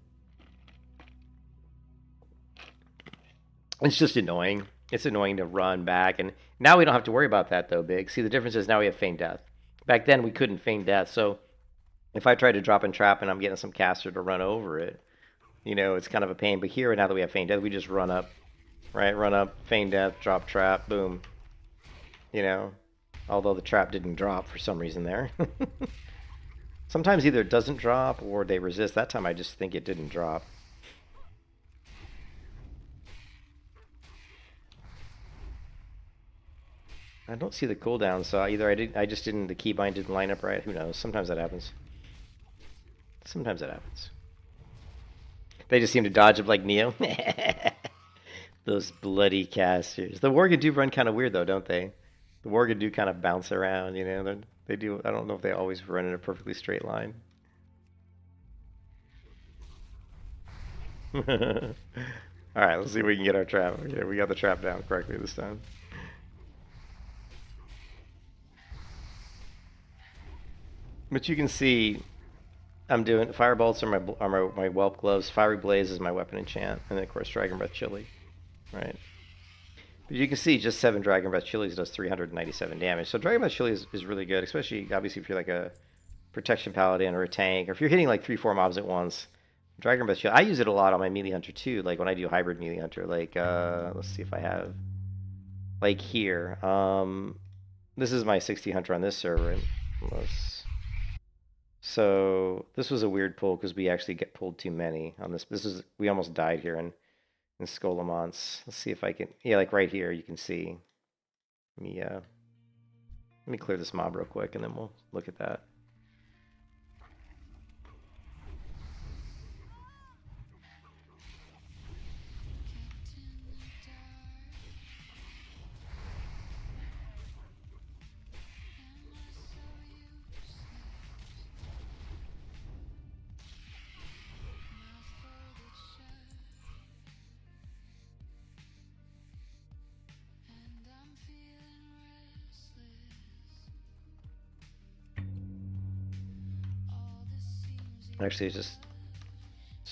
It's just annoying. It's annoying to run back, and now we don't have to worry about that though, Big. See, the difference is now we have feign death. Back then we couldn't feign death, so if I try to drop and trap and I'm getting some caster to run over it, it's kind of a pain. But here, now that we have feign death, we just run up, right? Run up, feign death, drop trap, boom. Although the trap didn't drop for some reason there. Sometimes either it doesn't drop or they resist. That time I just think it didn't drop. I don't see the cooldown, so either I just didn't, the keybind didn't line up right. Who knows? Sometimes that happens. Sometimes that happens. They just seem to dodge up like Neo. Those bloody casters. The Worgen do run kind of weird though, don't they? The Worgen do kind of bounce around, you know. They do. I don't know if they always run in a perfectly straight line. All right, let's see if we can get our trap. Yeah, we got the trap down correctly this time. But you can see I'm doing firebolts are my whelp gloves. Fiery blaze is my weapon enchant, and then of course dragon breath chili, right? But you can see just 7 dragon breath chilies does 397 damage. So dragon breath chili is really good, especially obviously if you're like a protection paladin or a tank, or if you're hitting like 3-4 mobs at once. Dragon breath chili. I use it a lot on my melee hunter too. Like when I do hybrid melee hunter. Like let's see if I have like here. This is my 60 hunter on this server. So this was a weird pull because we actually get pulled too many on this. We almost died here in Skolamons. Let's see if I can. Yeah, like right here you can see. Let me clear this mob real quick and then we'll look at that. Actually, it's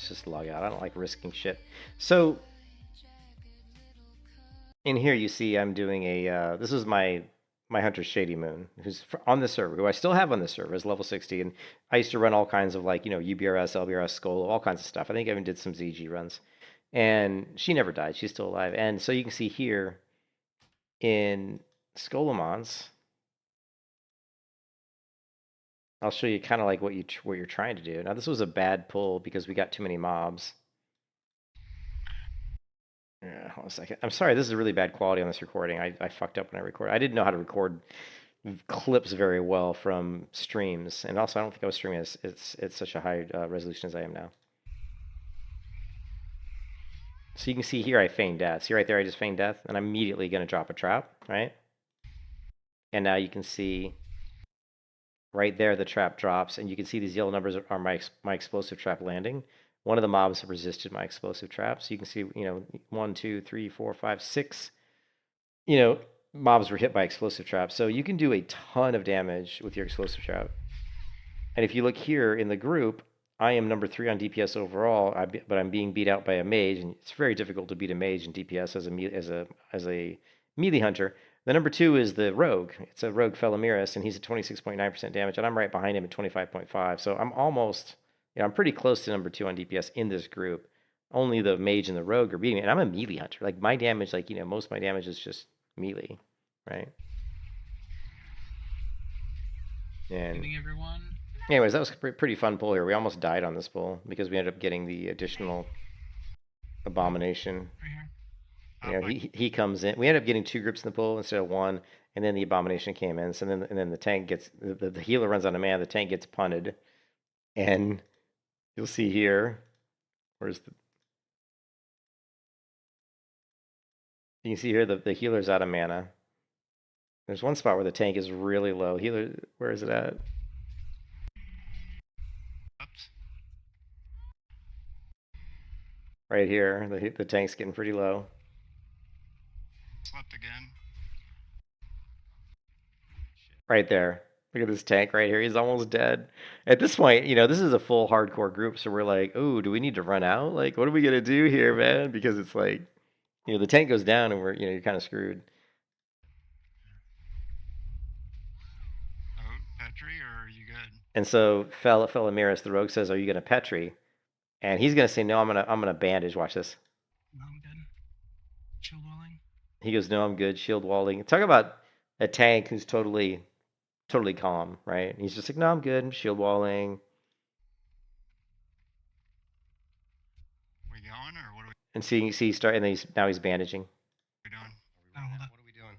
just log out. I don't like risking shit. So in here you see I'm doing a this is my hunter Shady Moon, who's on the server, who I still have on this server, is level 60, and I used to run all kinds of like, you know, UBRS, LBRS, Skull, all kinds of stuff. I think I even did some ZG runs, and she never died. She's still alive. And so you can see here in Skolamons, I'll show you kind of like what you're trying to do. Now this was a bad pull because we got too many mobs. Yeah, hold on a second. I'm sorry, this is really bad quality on this recording. I fucked up when I recorded. I didn't know how to record clips very well from streams, and also I don't think I was streaming it's such a high resolution as I am now. So you can see here I feigned death. See right there, I just feigned death, and I'm immediately going to drop a trap, right? And now you can see right there the trap drops, and you can see these yellow numbers are my explosive trap landing. One of the mobs have resisted my explosive trap, so you can see, you know, 1, 2, 3, 4, 5, 6, you know, mobs were hit by explosive traps. So you can do a ton of damage with your explosive trap. And if you look here in the group, I am number 3 on DPS overall, but I'm being beat out by a mage, and it's very difficult to beat a mage in DPS as a melee hunter. The number 2 is the rogue. It's a rogue Felamiris, and he's at 26.9% damage, and I'm right behind him at 25.5. So I'm almost, you know, I'm pretty close to number 2 on DPS in this group. Only the mage and the rogue are beating me, and I'm a melee hunter. Like my damage, like, you know, most of my damage is just melee, right? And Evening, everyone. anyways, that was a pretty fun pull here. We almost died on this pull because we ended up getting the additional abomination. Right here. You know, he comes in. We ended up getting 2 groups in the pull instead of 1, and then the abomination came in. So then the tank gets the healer runs out of mana. The tank gets punted, and you'll see here. Where's the? You can see here the healer's out of mana. There's one spot where the tank is really low. Healer, where is it at? Oops. Right here. The tank's getting pretty low. Slept again. Right there. Look at this tank right here. He's almost dead. At this point, you know, this is a full hardcore group, so we're like, oh, do we need to run out? Like, what are we gonna do here, man? Because it's like, you know, the tank goes down and you're kind of screwed. Oh, Petri, or are you good? And so Felamiris, the rogue, says, are you gonna Petri? And he's gonna say, no, I'm gonna bandage. Watch this. No, I'm good. Shield walling. He goes, no, I'm good. Shield walling. Talk about a tank who's totally calm, right? He's just like, no, I'm good. Shield walling. We going, or what are we And see, and then now he's bandaging. doing? What are we doing?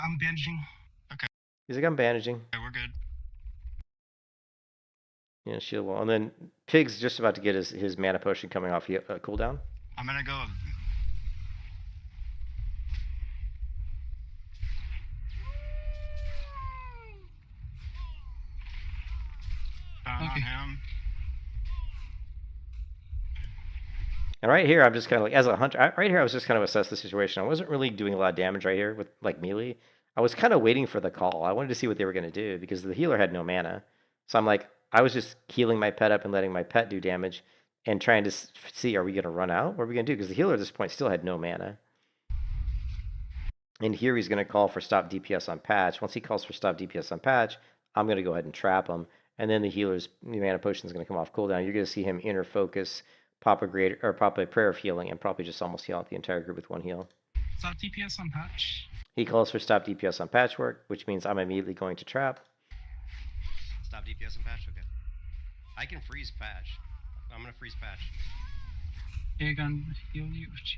I'm bandaging. He's like, I'm bandaging. Okay, we're good. Yeah, shield wall. And then Pig's just about to get his mana potion coming off cooldown. I'm gonna go. Down on Okay. him. And right here, I'm just kind of like, as a hunter, right here, I was just kind of assess the situation. I wasn't really doing a lot of damage right here with like melee. I was kind of waiting for the call. I wanted to see what they were going to do because the healer had no mana. So I'm like, I was just healing my pet up and letting my pet do damage and trying to see, are we going to run out? What are we going to do? Because the healer at this point still had no mana. And here he's going to call for stop DPS on patch. Once he calls for stop DPS on patch, I'm going to go ahead and trap him. And then the healer's mana potion is going to come off cooldown. You're going to see him inner focus, pop a prayer of healing, and probably just almost heal out the entire group with one heal. Stop DPS on patch. He calls for stop DPS on patchwork, which means I'm immediately going to trap. Stop DPS and patch? Okay. I can freeze patch. I'm gonna freeze patch. Okay, gonna heal you. Jeez.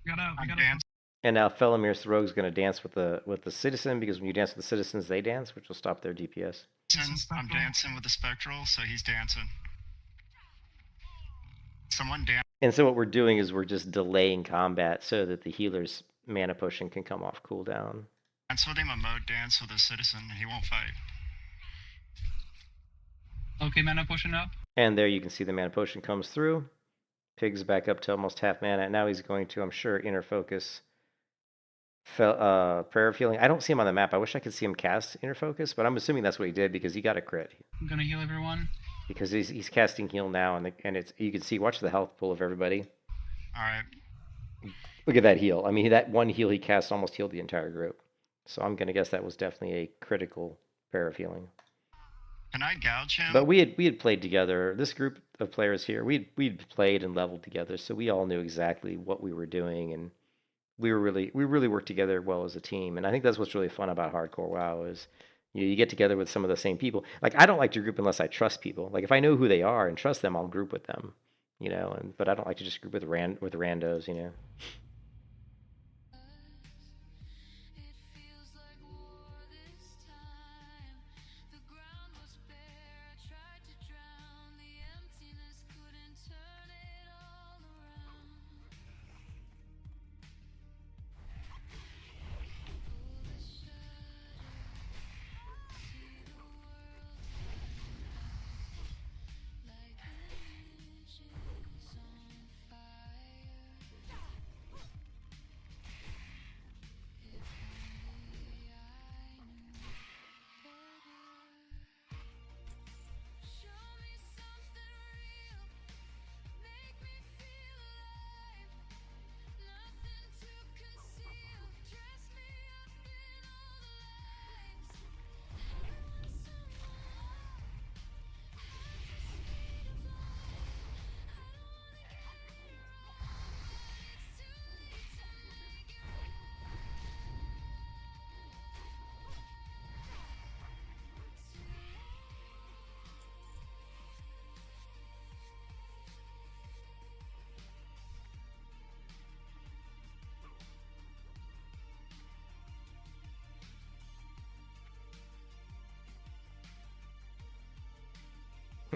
We got out. We I'm got out. dancing. And now Felamir's the rogue's going to dance with the citizen, because when you dance with the citizens, they dance, which will stop their DPS. I'm dancing with the spectral, so he's dancing. Someone dance. And so what we're doing is we're just delaying combat so that the healer's mana potion can come off cooldown. Dance with him, a mode dance with a citizen. He won't fight. Okay, mana potion up. And there you can see the mana potion comes through. Pig's back up to almost half mana. And now he's going to, I'm sure, inner focus. Prayer of healing. I don't see him on the map. I wish I could see him cast inner focus, but I'm assuming that's what he did because he got a crit. I'm gonna heal everyone. Because he's casting heal now, and it's, you can see, watch the health pool of everybody. All right. Look at that heal. I mean, that one heal he cast almost healed the entire group. So I'm gonna guess that was definitely a critical prayer of healing. Can I gouge him? But we had played together. This group of players here, we'd played and leveled together, so we all knew exactly what we were doing, and we really worked together well as a team. And I think that's what's really fun about hardcore WoW is you get together with some of the same people. Like, I don't like to group unless I trust people. Like, if I know who they are and trust them, I'll group with them, you know. But I don't like to just group with randos, you know. It feels like war this time. The ground was bare. I tried to drown. The emptiness couldn't turn it all around. Pull the shutter. See the world like images on fire. If only I knew better. Show me something real, make me feel alive. Nothing to conceal, dress me up in all the lights. I want someone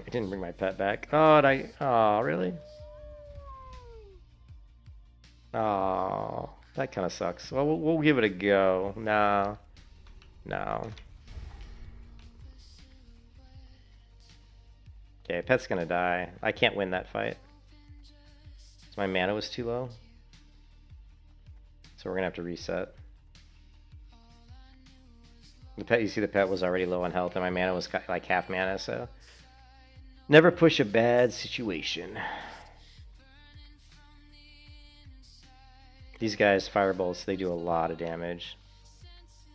I didn't bring my pet back. Oh, really? Oh, that kind of sucks. Well, we'll give it a go. No. Okay, pet's gonna die. I can't win that fight. My mana was too low. So we're gonna have to reset. The pet, you see the pet was already low on health and my mana was like half mana, so never push a bad situation. These guys, firebolts, they do a lot of damage.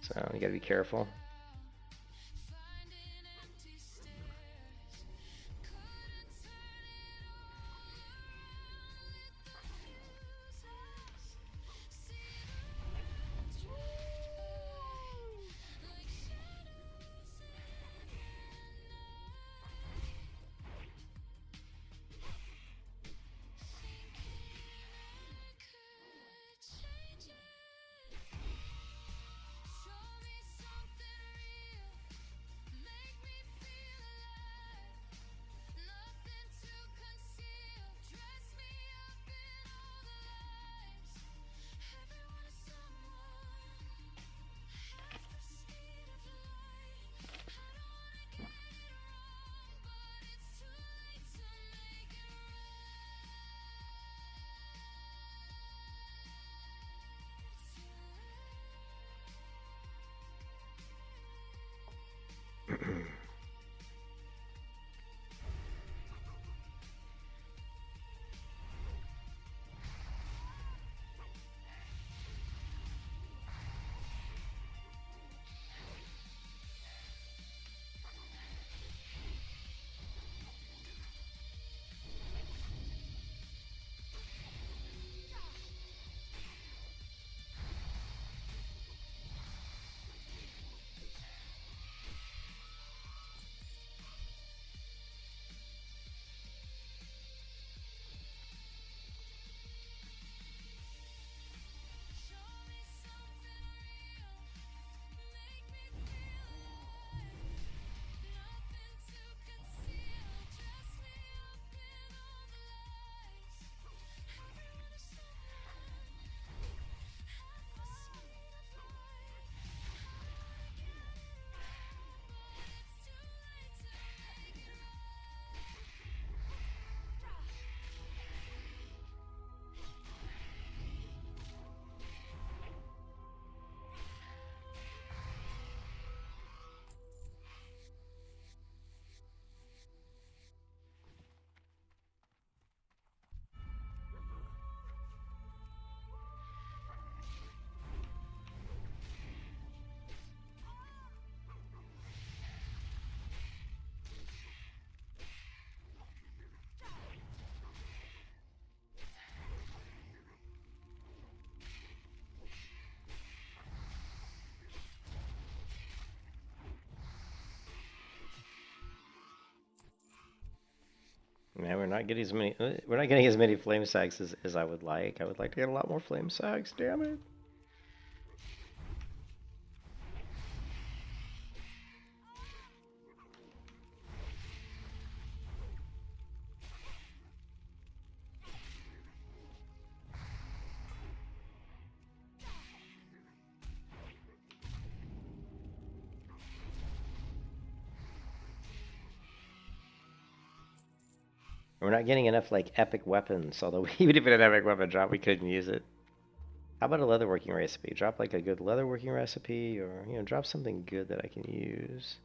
So you gotta be careful. man. We're not getting as many flame sacks as I would like. I would like to get a lot more flame sacks. Damn it. We're not getting enough like epic weapons. Although even if it had an epic weapon drop, we couldn't use it. How about a leatherworking recipe? Drop like a good leatherworking recipe, or drop something good that I can use.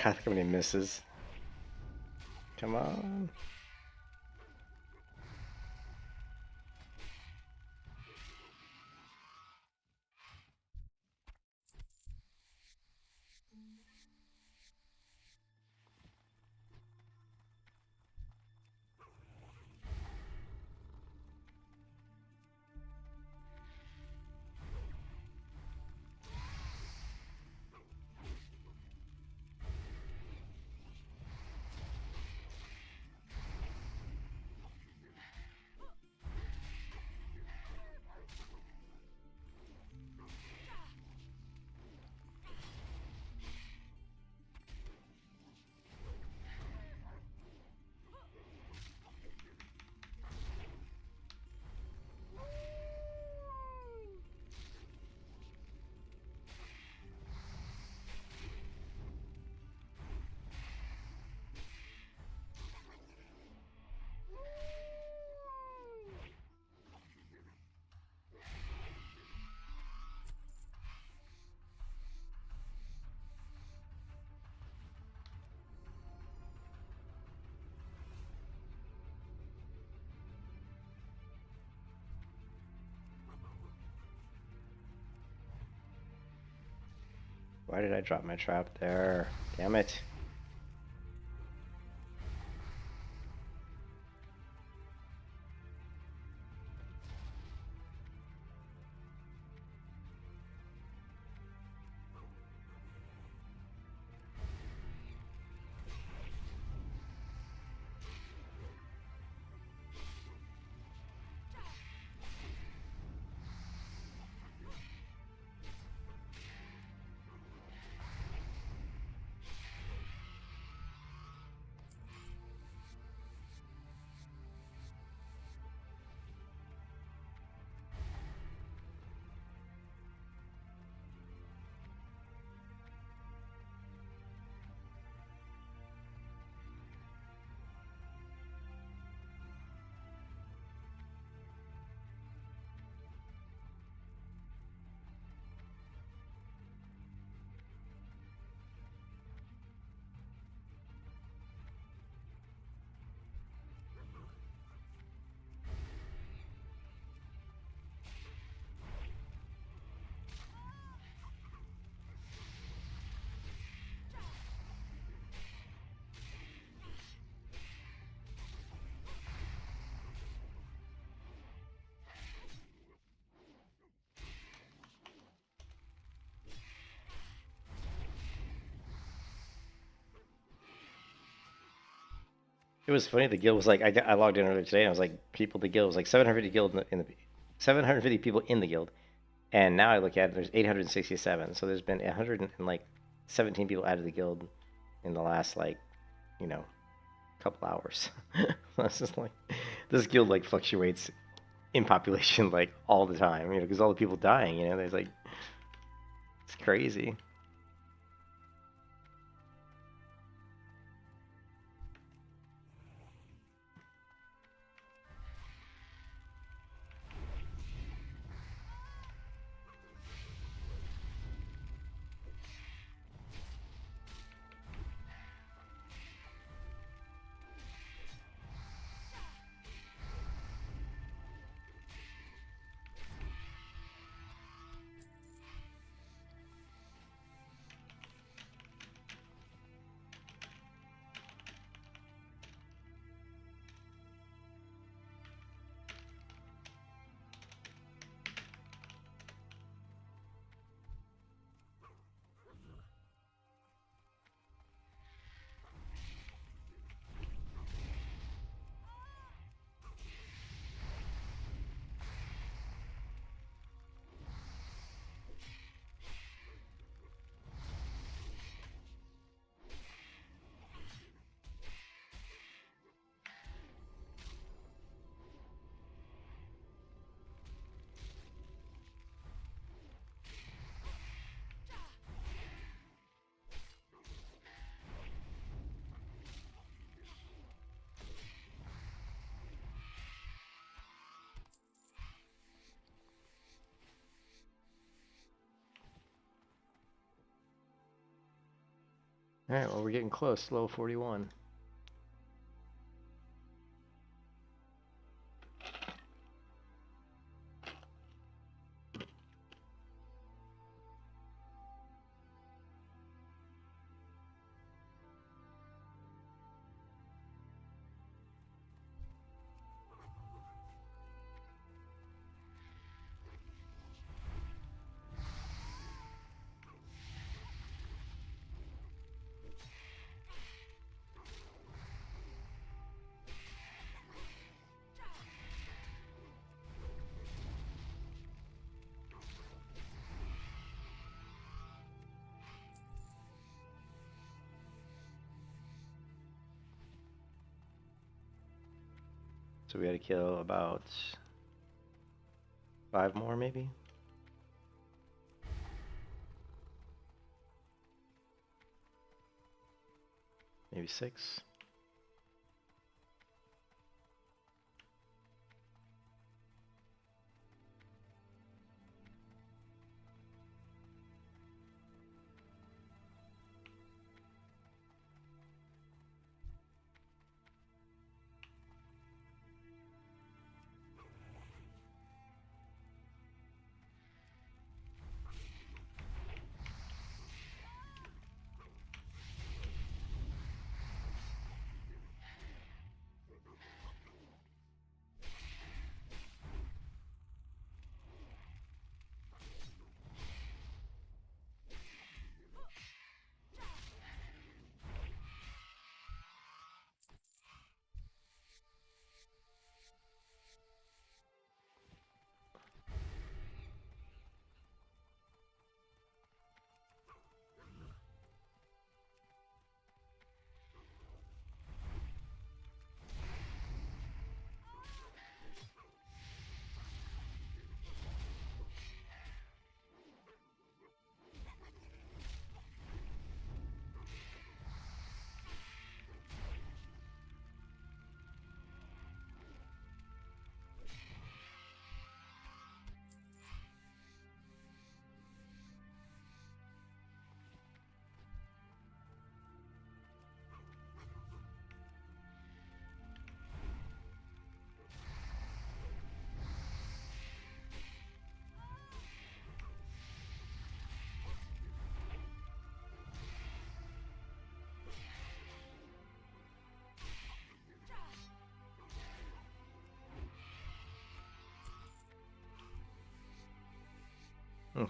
God, look how many misses. Come on. Why did I drop my trap there? Damn it. It was funny. The guild was like, I logged in earlier today, and I was like, the guild was like 750 guild in the 750 people in the guild, and now I look at it, there's 867. So there's been 117 people added to the guild in the last couple hours. It's just like this guild like fluctuates in population like all the time, because all the people dying, there's like it's crazy. All right, well, we're getting close. Level 41. So we had to kill about 5 more, maybe? Maybe 6?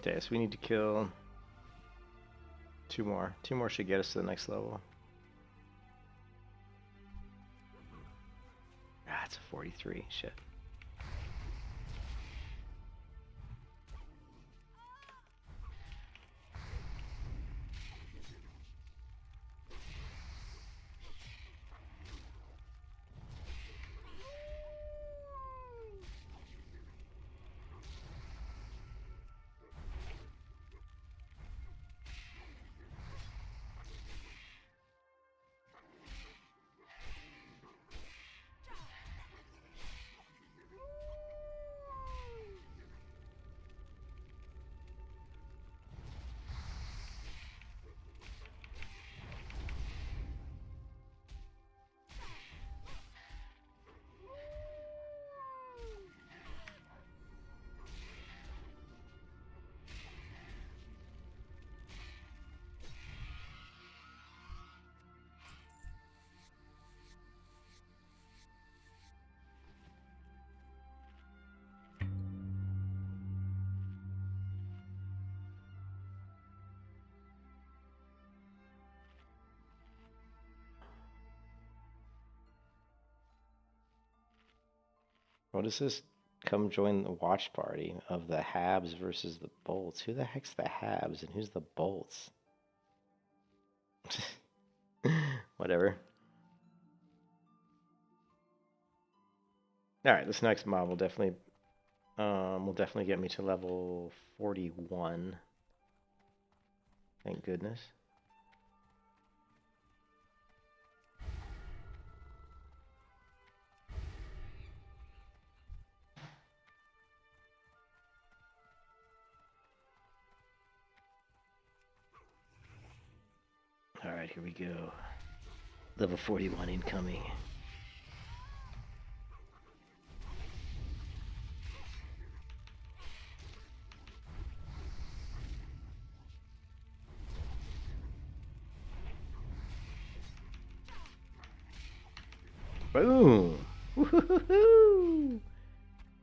Okay, so we need to kill 2 more. 2 more should get us to the next level. Ah, it's a 43. Shit. What is this? Come join the watch party of the Habs versus the Bolts. Who the heck's the Habs and who's the Bolts? Whatever. All right, this next mob will definitely get me to level 41. Thank goodness. All right, here we go. Level 41 incoming. Boom! Woohoo!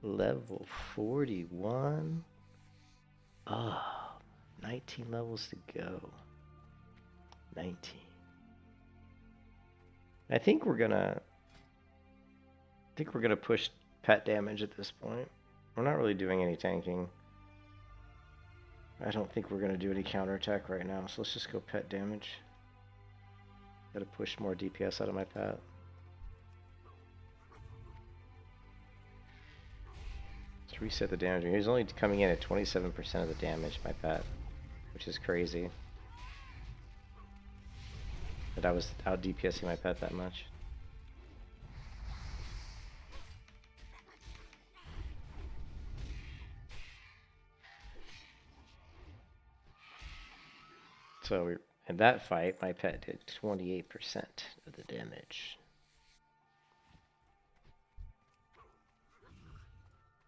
Level 41. Ah, 19 levels to go. 19. I think we're gonna push pet damage at this point. We're not really doing any tanking. I don't think we're gonna do any counterattack right now, so let's just go pet damage. Gotta push more DPS out of my pet. Let's reset the damage. He's only coming in at 27% of the damage, my pet, which is crazy. That I was out DPSing my pet that much. So in that fight, my pet did 28% of the damage.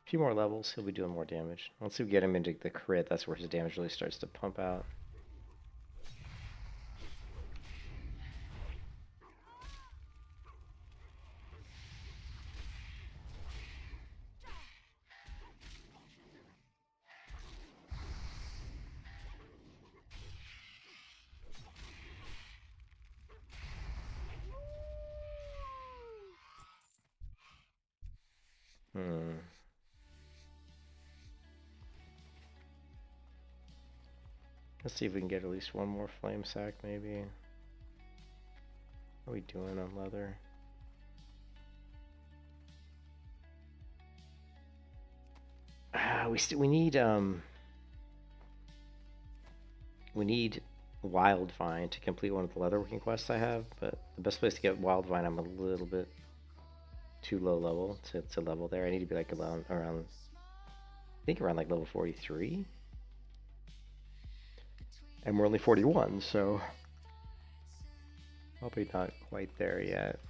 A few more levels, he'll be doing more damage. Once we get him into the crit, that's where his damage really starts to pump out. Let's see if we can get at least one more flame sack, maybe. How are we doing on leather? We need Wildvine to complete one of the leatherworking quests I have, but the best place to get Wildvine, I'm a little bit too low level to level there. I need to be like around I think around like level 43. And we're only 41, so probably not quite there yet.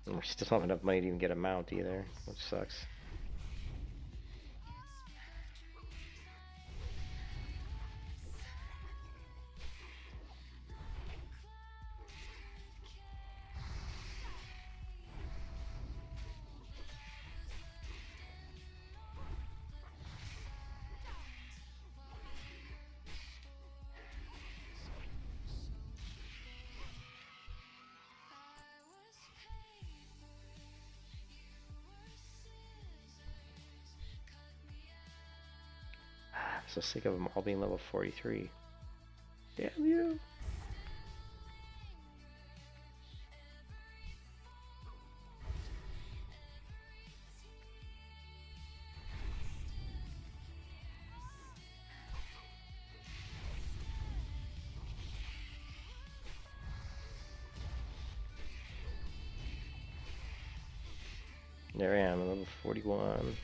And we still don't have enough money to even get a mount either, which sucks. so sick of them all being level 43. Damn you! There I am, level 41.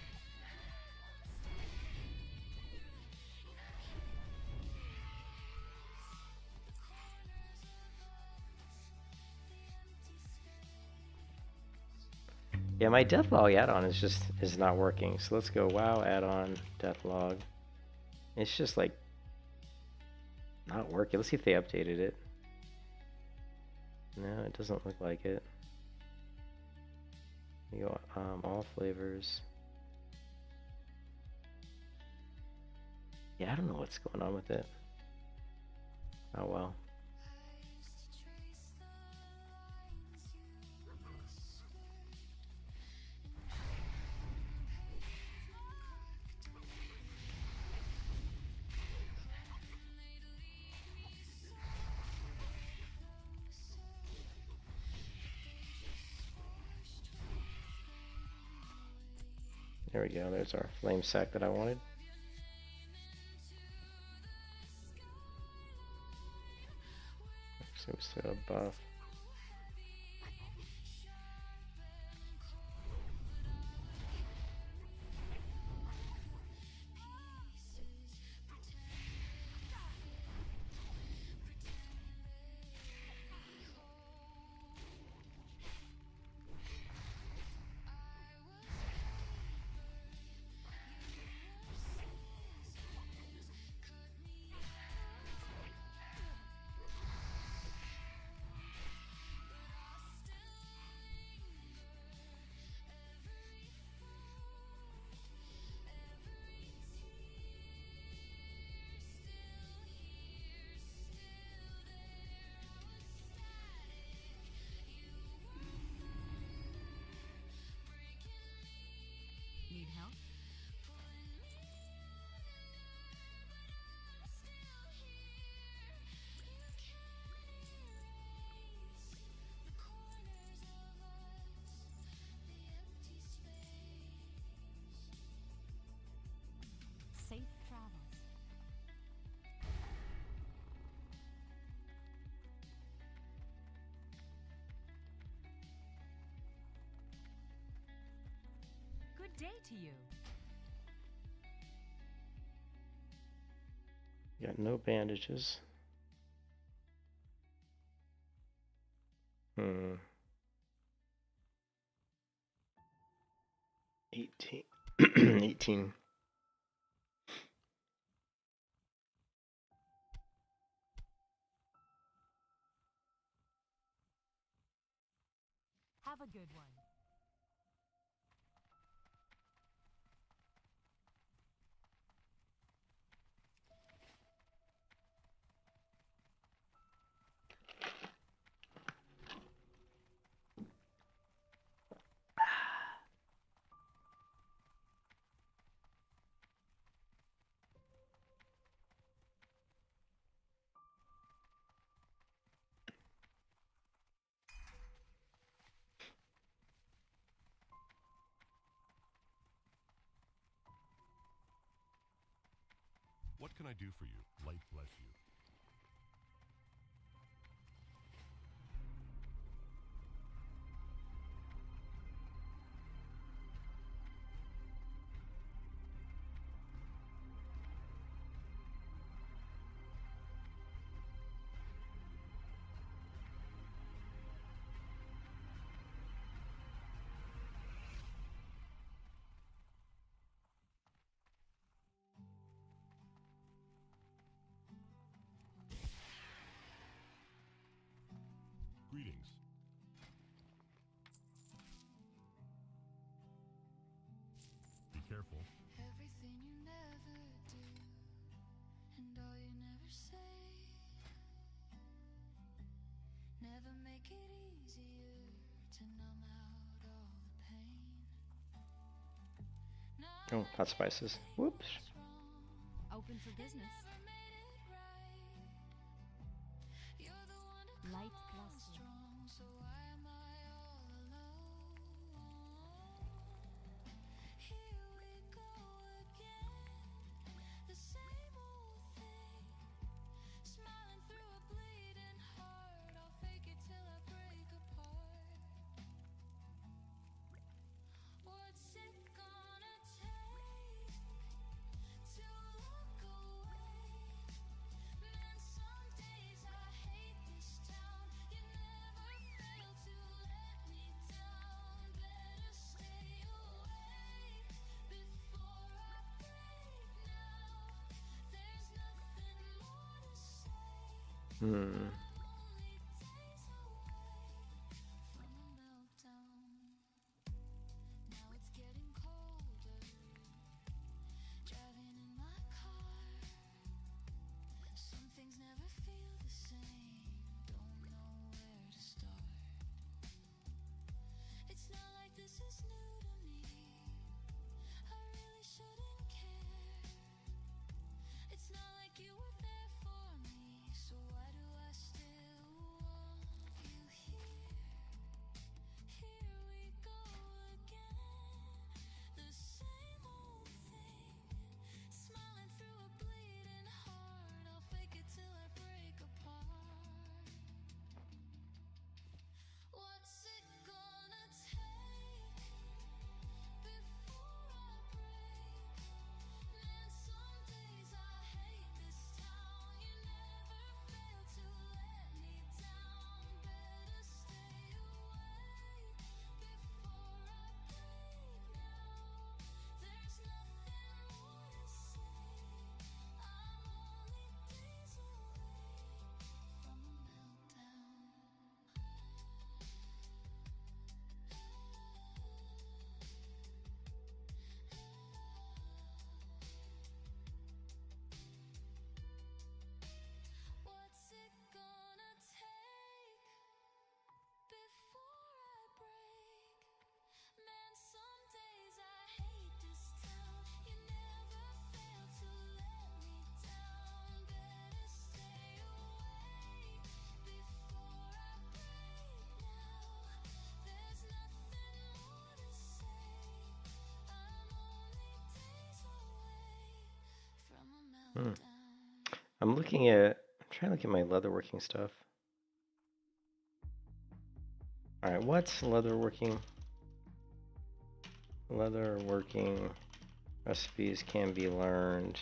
Yeah, my Deathlog add-on is not working. So let's go WoW add-on Deathlog. It's just like not working. Let's see if they updated it. No, it doesn't look like it. You go all flavors. Yeah, I don't know what's going on with it. Oh well. There we go, there's our flame sack that I wanted. So we still have buff. Need help? Safe travels. Good day to you. Got no bandages. 18. 18. Have a good one. What can I do for you? Light bless you. Greetings. Be careful. Everything you never do, and all you never say. Never make it easier to numb out all the pain. Oh, hot spices. Whoops. Open open for business. Light cluster. So why am I all alone? Here we go again, the same old thing. Smiling through a bleeding heart, I'll fake it till I break apart. What's it gonna take to look away? Man, some days I hate this town. You never fail to let me down. Better stay away before I break now. There's nothing more to say. Hmm. Only days away from a meltdown. Now it's getting colder. Driving in my car. Some things never feel the same. Don't know where to start. It's not like this is new to me. I really shouldn't care. It's not like you were there for me. So why do I still want you here? Here we go again. The same old thing. Smiling through a bleeding heart. I'll fake it till I break apart. What's it gonna take before I break? Man, some days I hate this town. You never fail to let me down. Better stay away before I break now. There's nothing more to say. I'm only days away from a meltdown. What's it gonna take before I break? Man, some days I hate this town. You never fail to let me down. Better stay away before I break now. There's nothing more to say. I'm only days away from a meltdown. I'm trying to look at my leatherworking stuff. Alright, what's leatherworking? Leatherworking recipes can be learned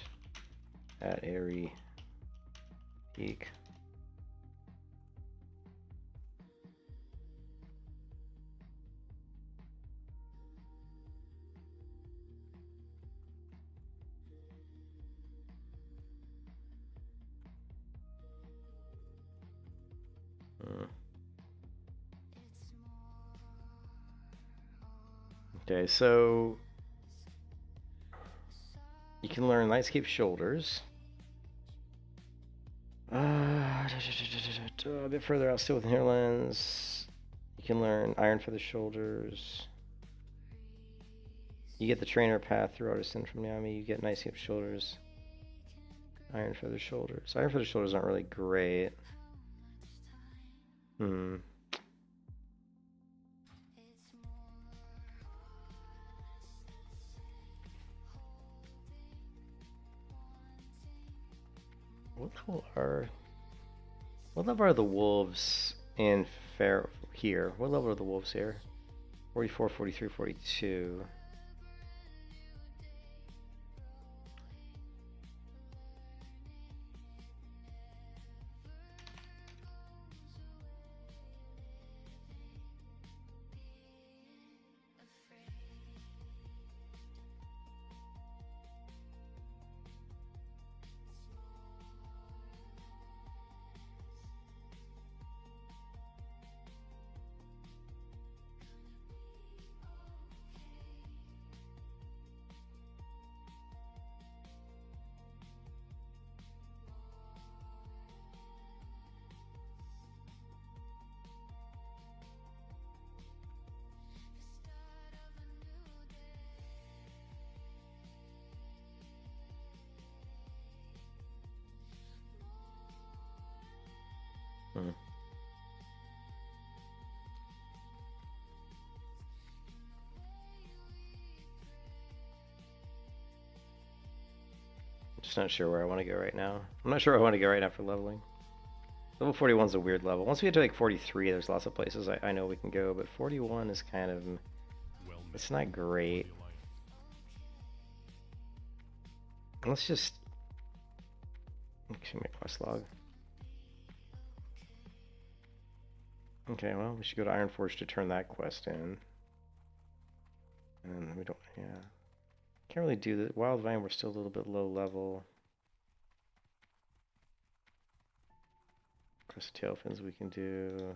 at Airy Peak. Okay, so you can learn Nightscape Shoulders. A bit further out, still with Hinterlands. You can learn Iron for the Shoulders. You get the trainer path through Artisan from Yami. You get Nightscape Shoulders. Iron for the Shoulders. Iron for the Shoulders aren't really great. What level are the wolves in Fair here? What level are the wolves here? 44, 43, 42. Just not sure where I want to go right now. I'm not sure where I want to go right now for leveling. Level 41 is a weird level. Once we get to like 43, there's lots of places I know we can go, but 41 is kind of, Well met. it's not great. The Alliance. Let's just, see my quest log. Okay, well, we should go to Ironforge to turn that quest in. And we don't, yeah. Can't really do the Wild Vine, we're still a little bit low level. Crest of Tailfins we can do.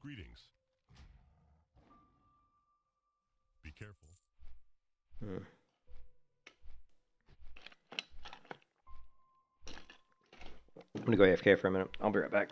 Greetings. Be careful. Hmm. I'm gonna go AFK for a minute. I'll be right back.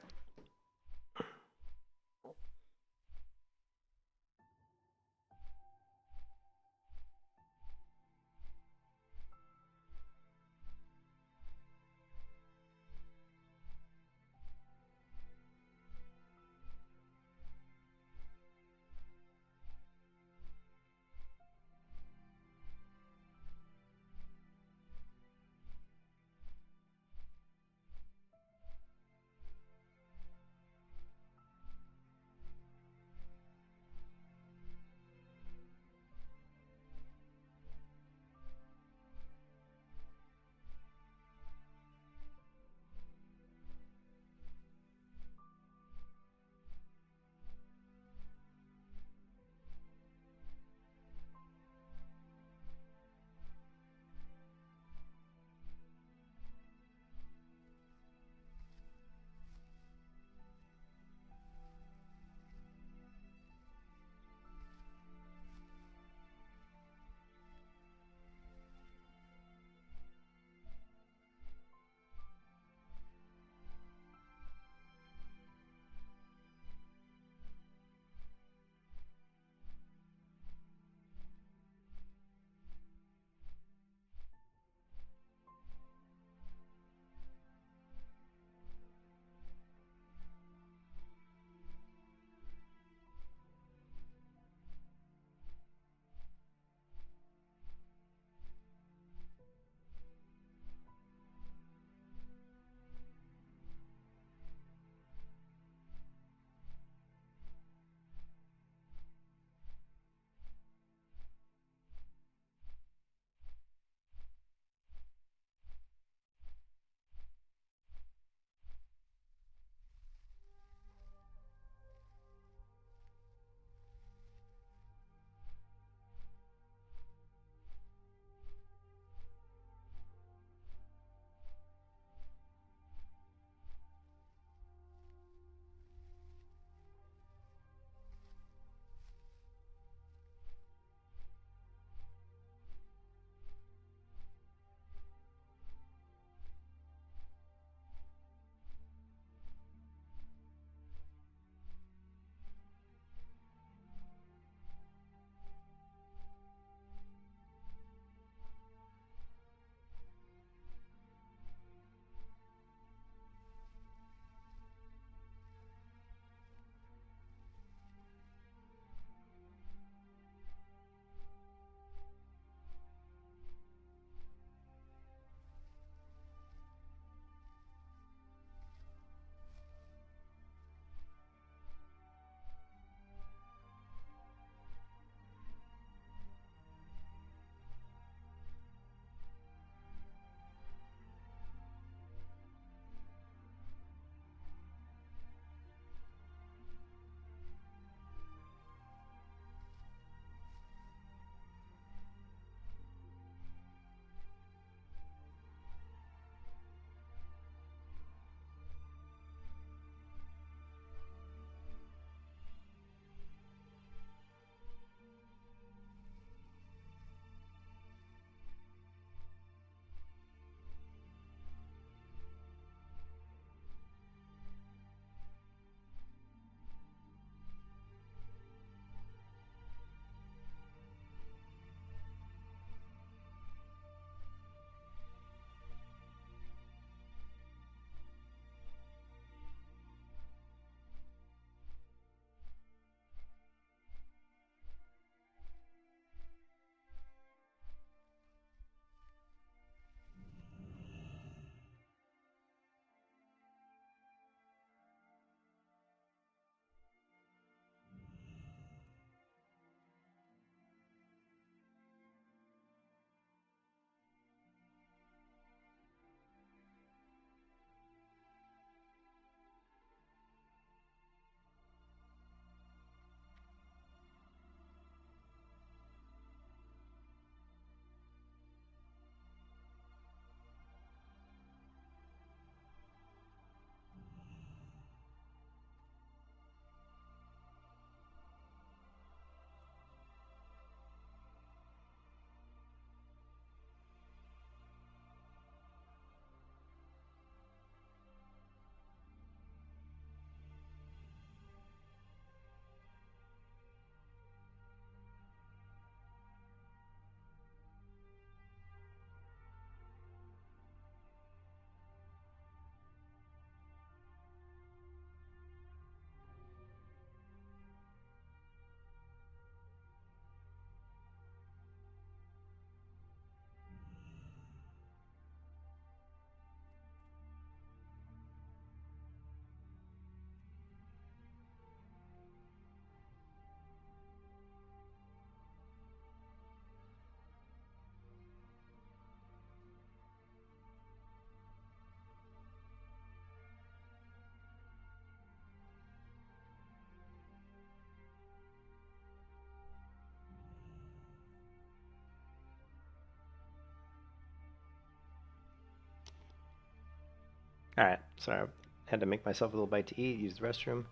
Alright, sorry. Had to make myself a little bite to eat, use the restroom.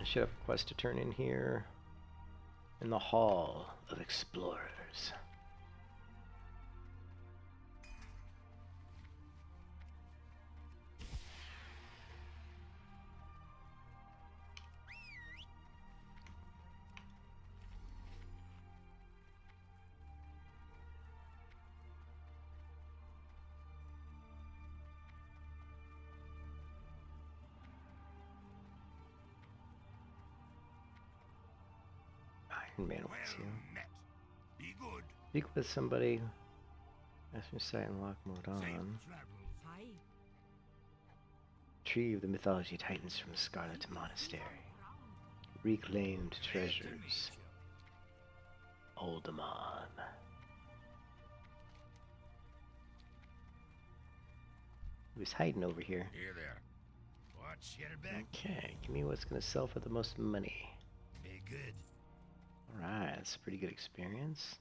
I should have a quest to turn in here. In the Hall of Explorers. Iron Man wants you. met. Be good. Speak with somebody. Ask your sight and lock mode on. Travels. Hi. Retrieve the mythology titans from the Scarlet Monastery. Reclaimed treasures. Oldemon. He was hiding over here. Here there. Watch your back. Okay, give me what's gonna sell for the most money. Be good. Alright, that's a pretty good experience.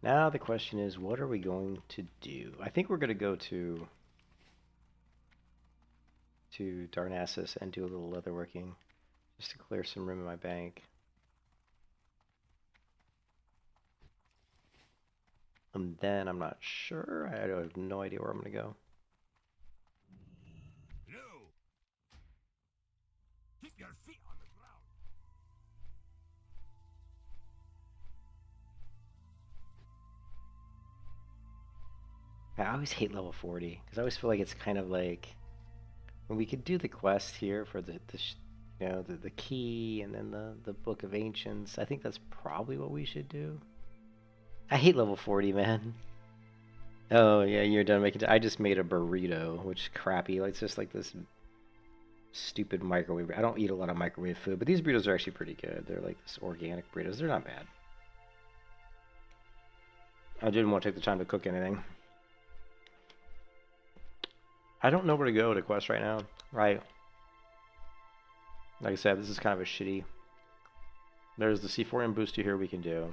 Now the question is, what are we going to do? I think we're gonna go to Darnassus and do a little leatherworking, just to clear some room in my bank. And then I'm not sure. I have no idea where I'm gonna go. No. Keep your feet on the ground. I always hate level 40 because I always feel like it's kind of like when we could do the quest here for the key and then the Book of Ancients. I think that's probably what we should do. I hate level 40, man. Oh yeah, you're done making. I just made a burrito, which is crappy. Like, it's just like this stupid microwave. I don't eat a lot of microwave food, but these burritos are actually pretty good. They're like this organic burritos. They're not bad. I didn't want to take the time to cook anything. I don't know where to go to quest right now. Right. Like I said, this is kind of a shitty. There's the C4M booster here we can do.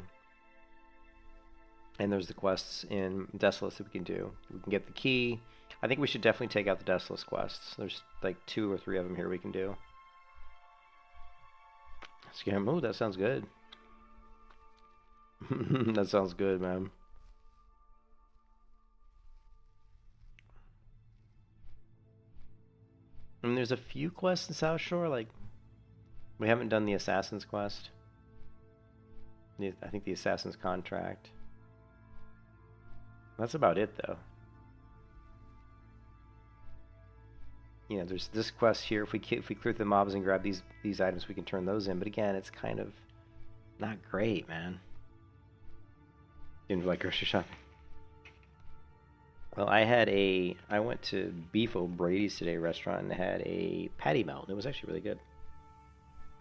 And there's the quests in Desolate that we can do. We can get the key. I think we should definitely take out the Desolate quests. There's like 2 or 3 of them here we can do. Scam move, that sounds good. That sounds good, man. And there's a few quests in South Shore, like we haven't done the Assassin's quest. I think the Assassin's contract. That's about it, though. You know, there's this quest here. If we clear the mobs and grab these items, we can turn those in. But again, it's kind of not great, man. Didn't like grocery shopping. Well, I went to Beef O'Brady's today restaurant and had a patty melt. It was actually really good.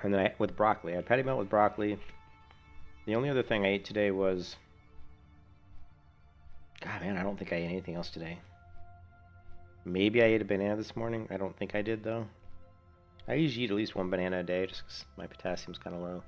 And then with broccoli. I had patty melt with broccoli. The only other thing I ate today was... God, man, I don't think I ate anything else today. Maybe I ate a banana this morning. I don't think I did, though. I usually eat at least 1 banana a day just because my potassium's kind of low.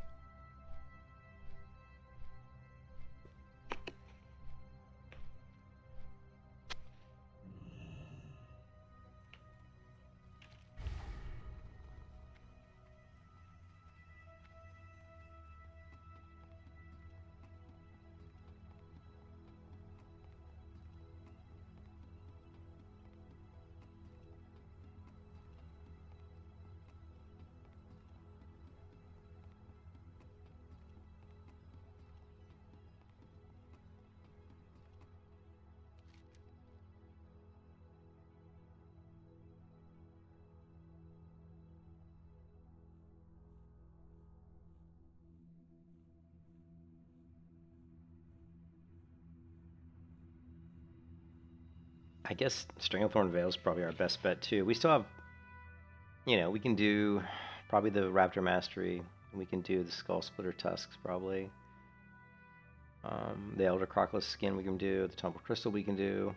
I guess Stranglethorn Veil is probably our best bet too. We still have, you know, we can do probably the Raptor Mastery. We can do the Skull Splitter Tusks probably. The Elder Crocodile Skin we can do. The Tumble Crystal we can do.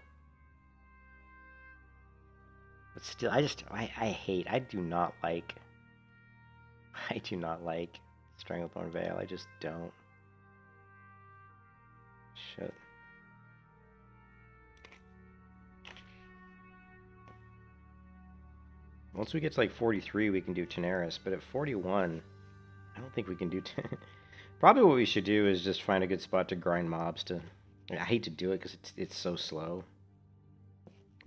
But still, I do not like Stranglethorn Veil. I just don't. Shit. Once we get to like 43, we can do Tenaris, but at 41, I don't think we can do. Probably what we should do is just find a good spot to grind mobs to. I hate to do it because it's so slow.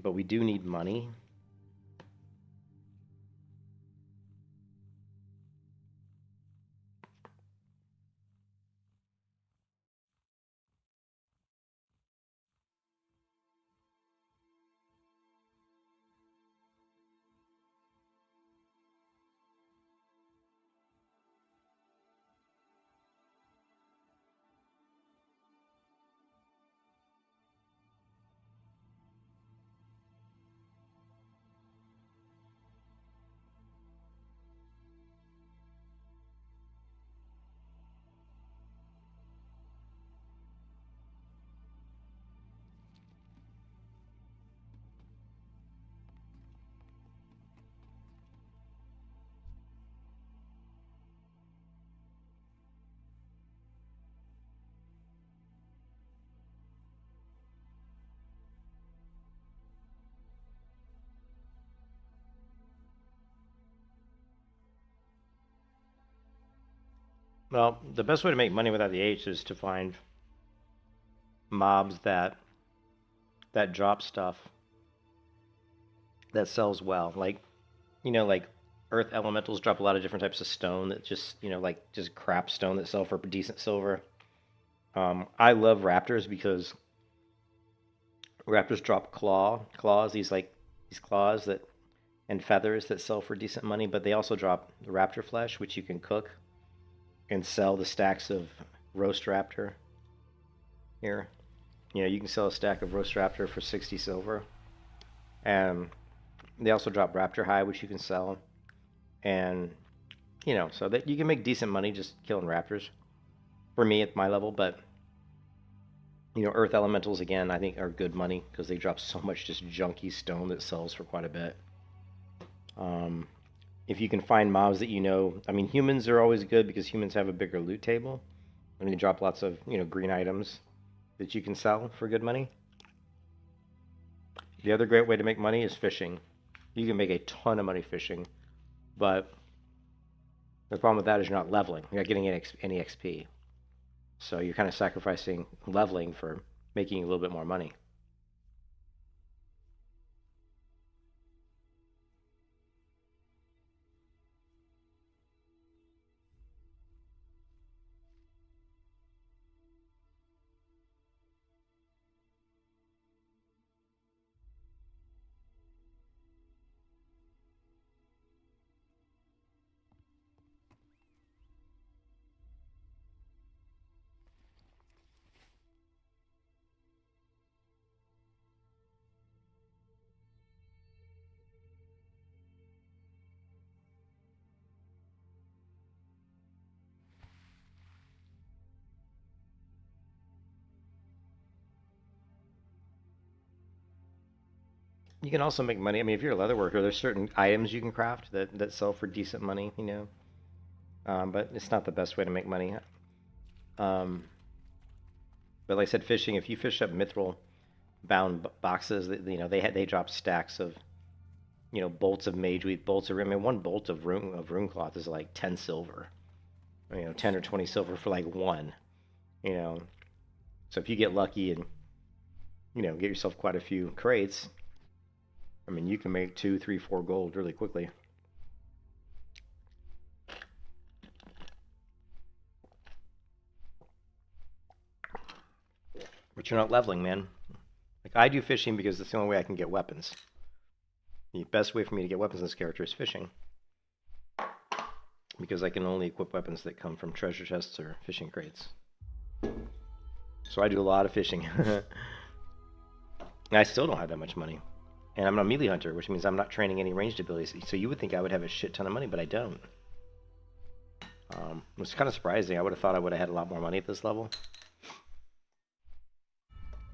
But we do need money. Well, the best way to make money without the H is to find mobs that drop stuff that sells well. Like, like earth elementals drop a lot of different types of stone that just, like just crap stone that sell for decent silver. I love raptors because raptors drop claws, these claws that and feathers that sell for decent money, but they also drop raptor flesh, which you can cook and sell the stacks of roast raptor here. You can sell a stack of roast raptor for 60 silver. And they also drop raptor hide, which you can sell. And, so that you can make decent money just killing raptors. For me, at my level, but, earth elementals, again, I think are good money because they drop so much just junky stone that sells for quite a bit. If you can find mobs that humans are always good because humans have a bigger loot table. They drop lots of, green items that you can sell for good money. The other great way to make money is fishing. You can make a ton of money fishing, but the problem with that is you're not leveling. You're not getting any XP. So you're kind of sacrificing leveling for making a little bit more money. You can also make money. If you're a leather worker, there's certain items you can craft that sell for decent money, but it's not the best way to make money. But like I said, fishing, if you fish up mithril bound boxes, they drop stacks of, bolts of mage wheat, bolts of, one bolt of rune cloth is like 10 silver, 10 or 20 silver for like one, So if you get lucky and, get yourself quite a few crates, you can make 2, 3, 4 gold really quickly. But you're not leveling, man. Like, I do fishing because it's the only way I can get weapons. The best way for me to get weapons in this character is fishing. Because I can only equip weapons that come from treasure chests or fishing crates. So I do a lot of fishing. I still don't have that much money. And I'm a melee hunter, which means I'm not training any ranged abilities. So you would think I would have a shit ton of money, but I don't. It's kind of surprising. I would have thought I would have had a lot more money at this level.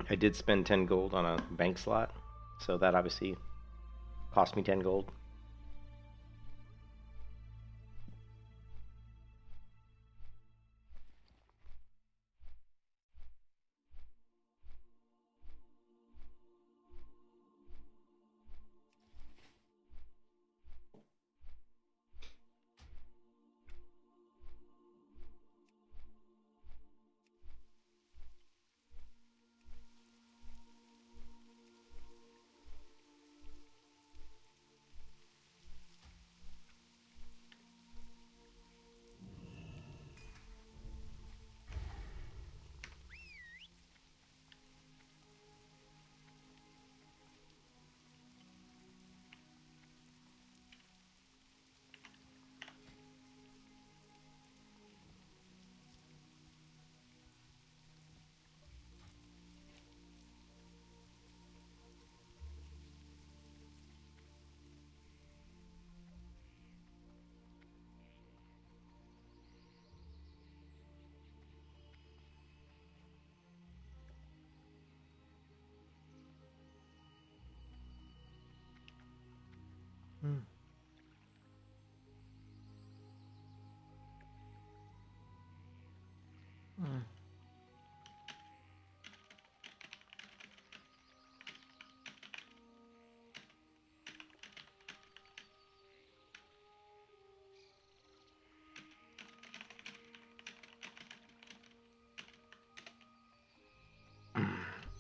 I did spend 10 gold on a bank slot, so that obviously cost me 10 gold. Hmm. Hmm.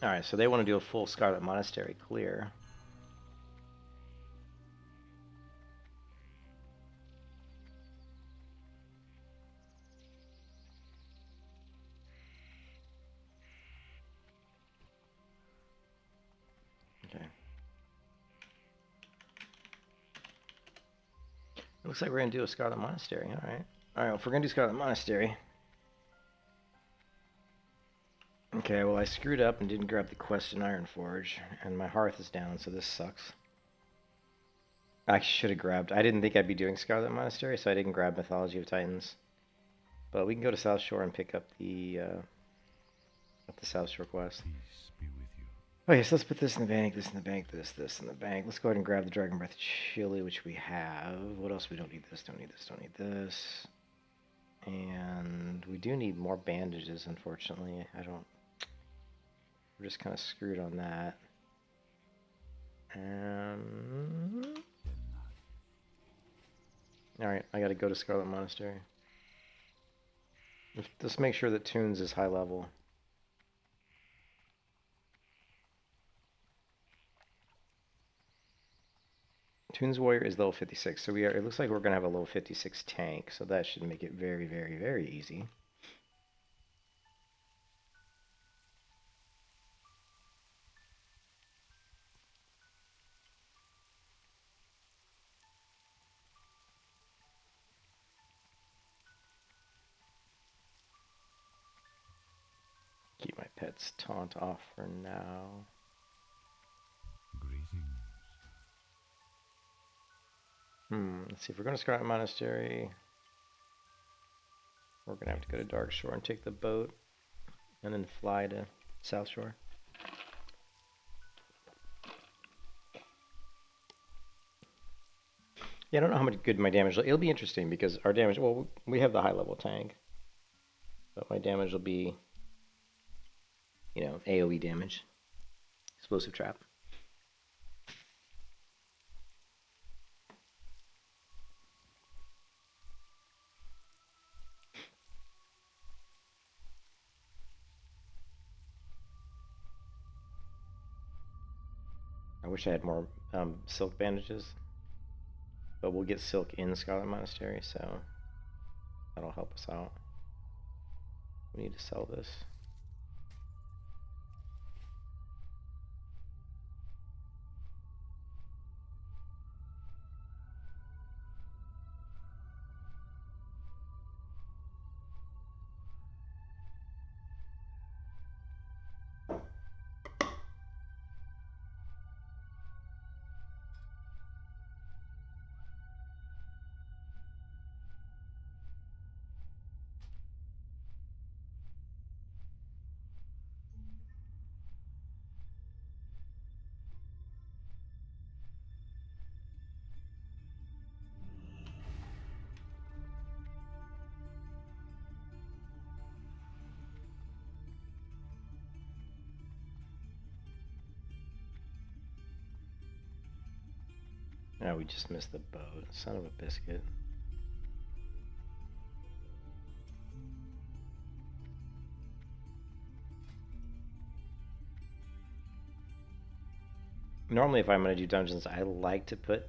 All right, so they want to do a full Scarlet Monastery clear. Okay. It looks like we're gonna do a Scarlet Monastery. All right. All right. Well, if we're gonna do Scarlet Monastery. Okay. Well, I screwed up and didn't grab the quest in Ironforge, and my hearth is down, so this sucks. I should have grabbed. I didn't think I'd be doing Scarlet Monastery, so I didn't grab Mythology of Titans. But we can go to South Shore and pick up the South Shore quest. Peace be with you. Okay, so let's put this in the bank, this in the bank, this in the bank. Let's go ahead and grab the Dragon Breath Chili, which we have. What else? We don't need this, don't need this, don't need this. And we do need more bandages, unfortunately. We're just kind of screwed on that. Alright, I gotta go to Scarlet Monastery. Just make sure that Tunes is high level. Tunes Warrior is level 56, so it looks like we're gonna have a level 56 tank, so that should make it very, very, very easy. Keep my pet's taunt off for now. Greetings. Let's see, if we're going to Scarlet Monastery, we're going to have to go to Dark Shore and take the boat, and then fly to South Shore. Yeah, I don't know how much good my damage will. It'll be interesting because our damage, well, we have the high level tank, but my damage will be, you know, AoE damage. Explosive trap. I wish I had more silk bandages, but we'll get silk in Scarlet Monastery, so that'll help us out. We need to sell this. Oh, we just missed the boat. Son of a biscuit. Normally, if I'm going to do dungeons, I like to put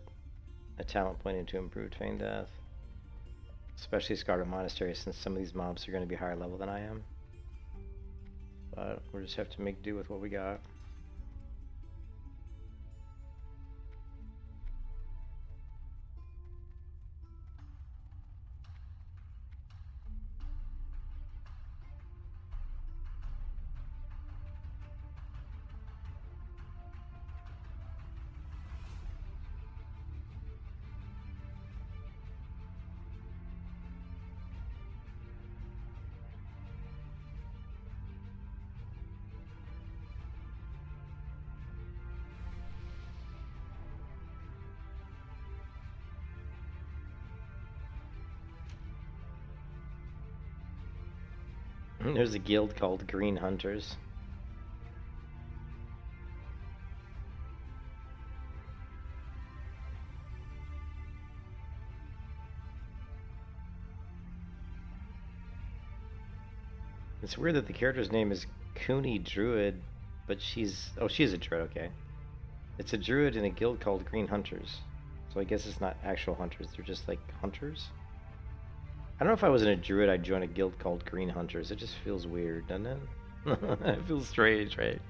a talent point into Improved Feign Death. Especially Scarlet Monastery, since some of these mobs are going to be higher level than I am. But we'll just have to make do with what we got. There's a guild called Green Hunters. It's weird that the character's name is Cooney Druid, but she's a druid, okay. It's a druid in a guild called Green Hunters. So I guess it's not actual hunters, they're just like hunters. I don't know if I wasn't a druid I'd join a guild called Green Hunters. It just feels weird, doesn't it? It feels strange, right?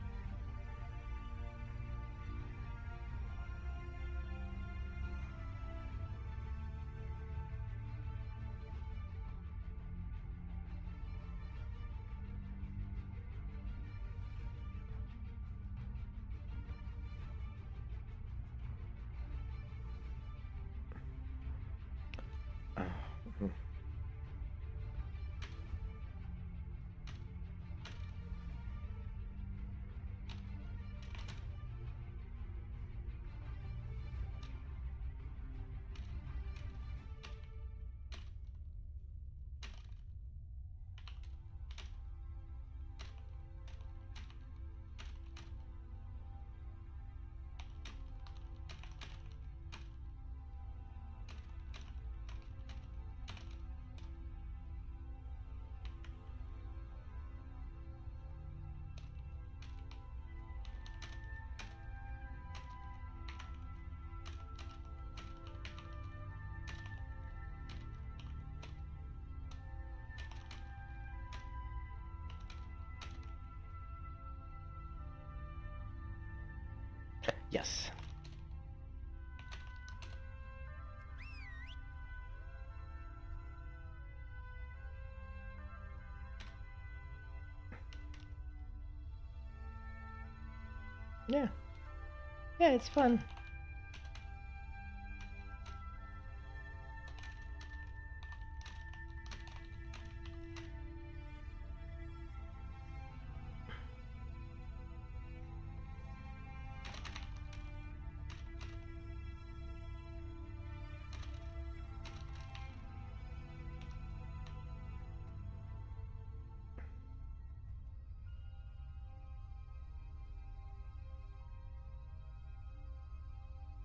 Yes. Yeah. Yeah, it's fun.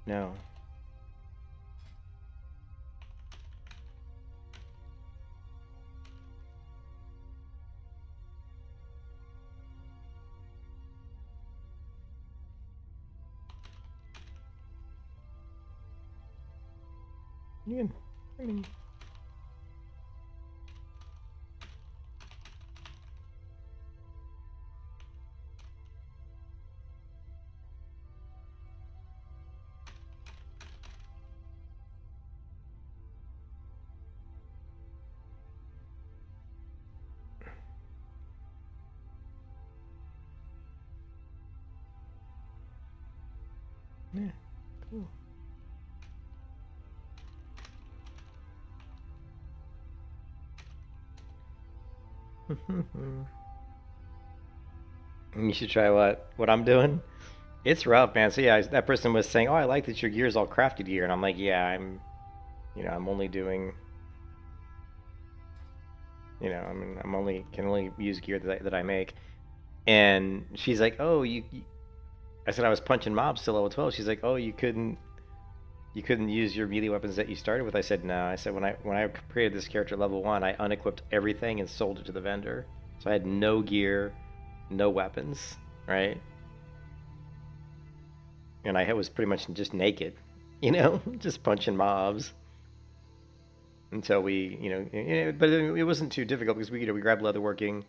No. You can, I mean, yeah, cool. You should try what I'm doing. It's rough, man. So yeah, that person was saying, "Oh, I like that your gear's all crafted gear," and I'm like, "Yeah, I'm only doing, I'm only can only use gear that I make." And she's like, "Oh, I said I was punching mobs till level 12. She's like, "Oh, you couldn't use your melee weapons that you started with." I said, "No." I said when I created this character at level 1, I unequipped everything and sold it to the vendor. So I had no gear, no weapons, right? And I was pretty much just naked, just punching mobs until but it wasn't too difficult because we grabbed leatherworking,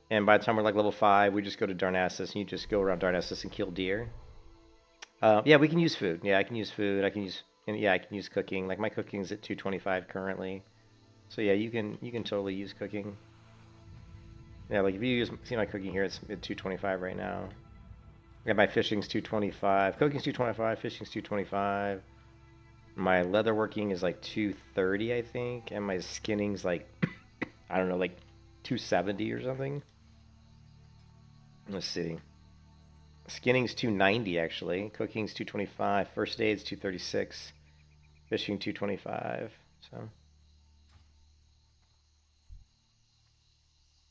and by the time we're like level 5, we just go to Darnassus, and you just go around Darnassus and kill deer. Yeah, we can use food. Yeah, I can use food. I can use cooking. Like my cooking's at 225 currently. So yeah, you can totally use cooking. Yeah, like if you see my cooking here, it's at 225 right now. Yeah, my fishing's 225, cooking's 225, fishing's 225. My leatherworking is like 230, I think, and my skinning's like I don't know, like 270 or something. Let's see. Skinning's 290 actually. Cooking's 225. First aid's 236. Fishing 225. So.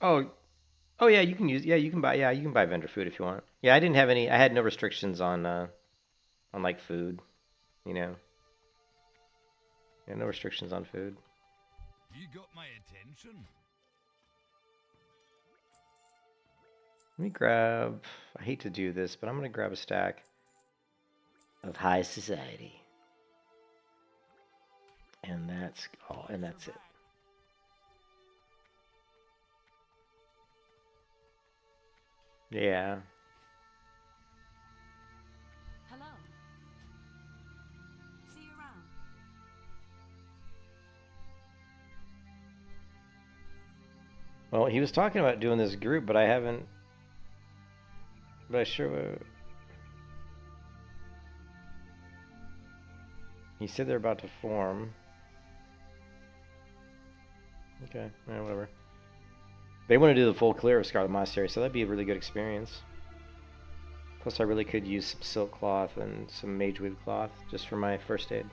Oh, Oh yeah, you can use. Yeah, you can buy. Yeah, you can buy vendor food if you want. Yeah, I didn't have any. I had no restrictions on like food. You know, yeah, no restrictions on food. You got my attention. Let me grab. I hate to do this, but I'm gonna grab a stack of high society, and that's all. And that's it. Yeah. Hello. See you around. Well, he was talking about doing this group, but I haven't. But I sure. He said they're about to form. Okay, yeah, whatever. They want to do the full clear of Scarlet Monastery, so that'd be a really good experience. Plus, I really could use some silk cloth and some mage weave cloth just for my first aid.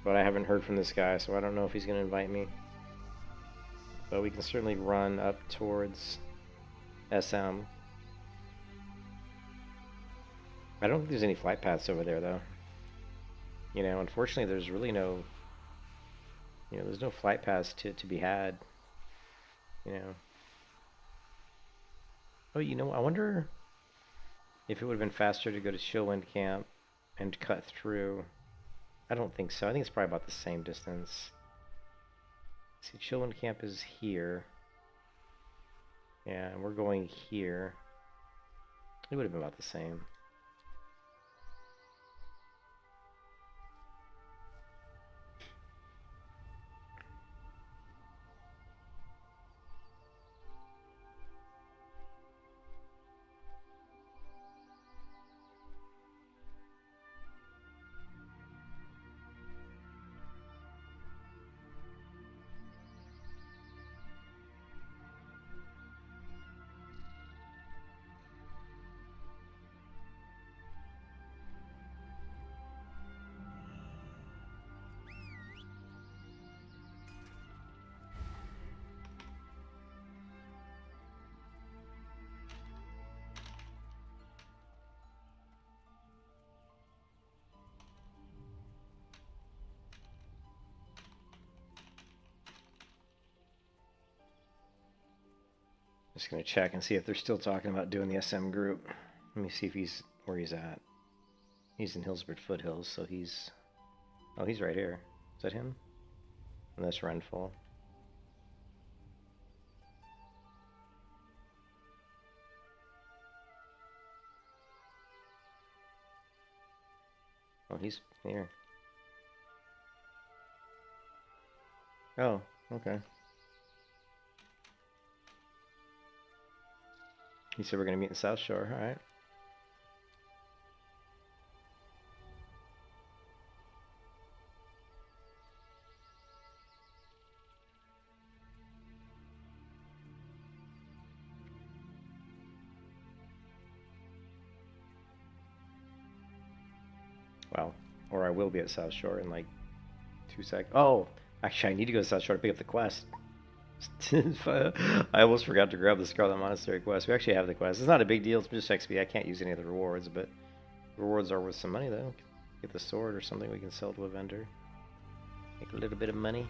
But I haven't heard from this guy, so I don't know if he's going to invite me. But we can certainly run up towards SM. I don't think there's any flight paths over there, though. You know, unfortunately, there's really no... You know, there's no flight paths to be had. You know. Oh, you know, I wonder if it would have been faster to go to Chillwind Camp and cut through. I don't think so. I think it's probably about the same distance. See, Chillwind Camp is here. Yeah, and we're going here. It would have been about the same. Just gonna check and see if they're still talking about doing the SM group. Let me see if he's where he's at. He's in Hillsborough Foothills, so he's... Oh, he's right here. Is that him? And that's Renfall. Oh, he's here. Oh, okay. He said we're gonna meet in South Shore, alright. Well, or I will be at South Shore in like 2 seconds. Oh, actually, I need to go to South Shore to pick up the quest. I almost forgot to grab the Scarlet Monastery quest. We actually have the quest. It's not a big deal. It's just XP. I can't use any of the rewards, but rewards are worth some money, though. Get the sword or something we can sell to a vendor. Make a little bit of money.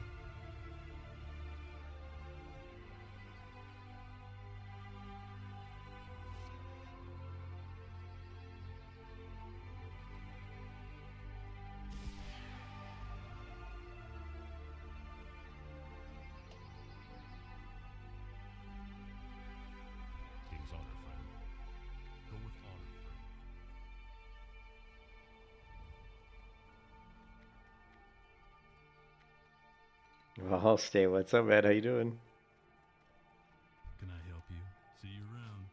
King's honor, friend. Go with honor, friend. Well, I'll stay. What's up, man? How you doing? Can I help you? See you around.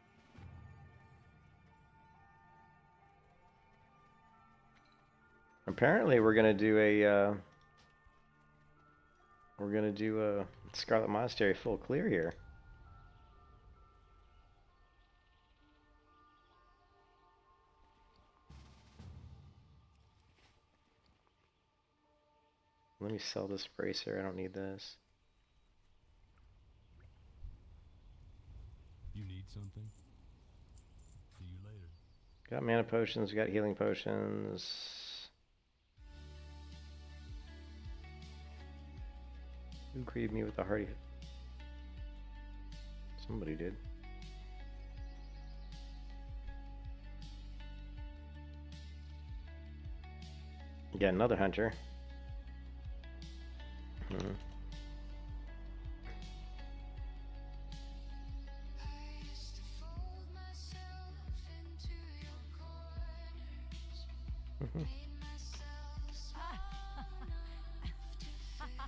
Apparently, we're gonna do a Scarlet Monastery full clear here. Let me sell this bracer. I don't need this. Need something? See you later. Got mana potions, got healing potions. Who grieved me with the hearty? Somebody did. Got another hunter. Hmm. I used to fold myself into your corners, made myself small enough to fit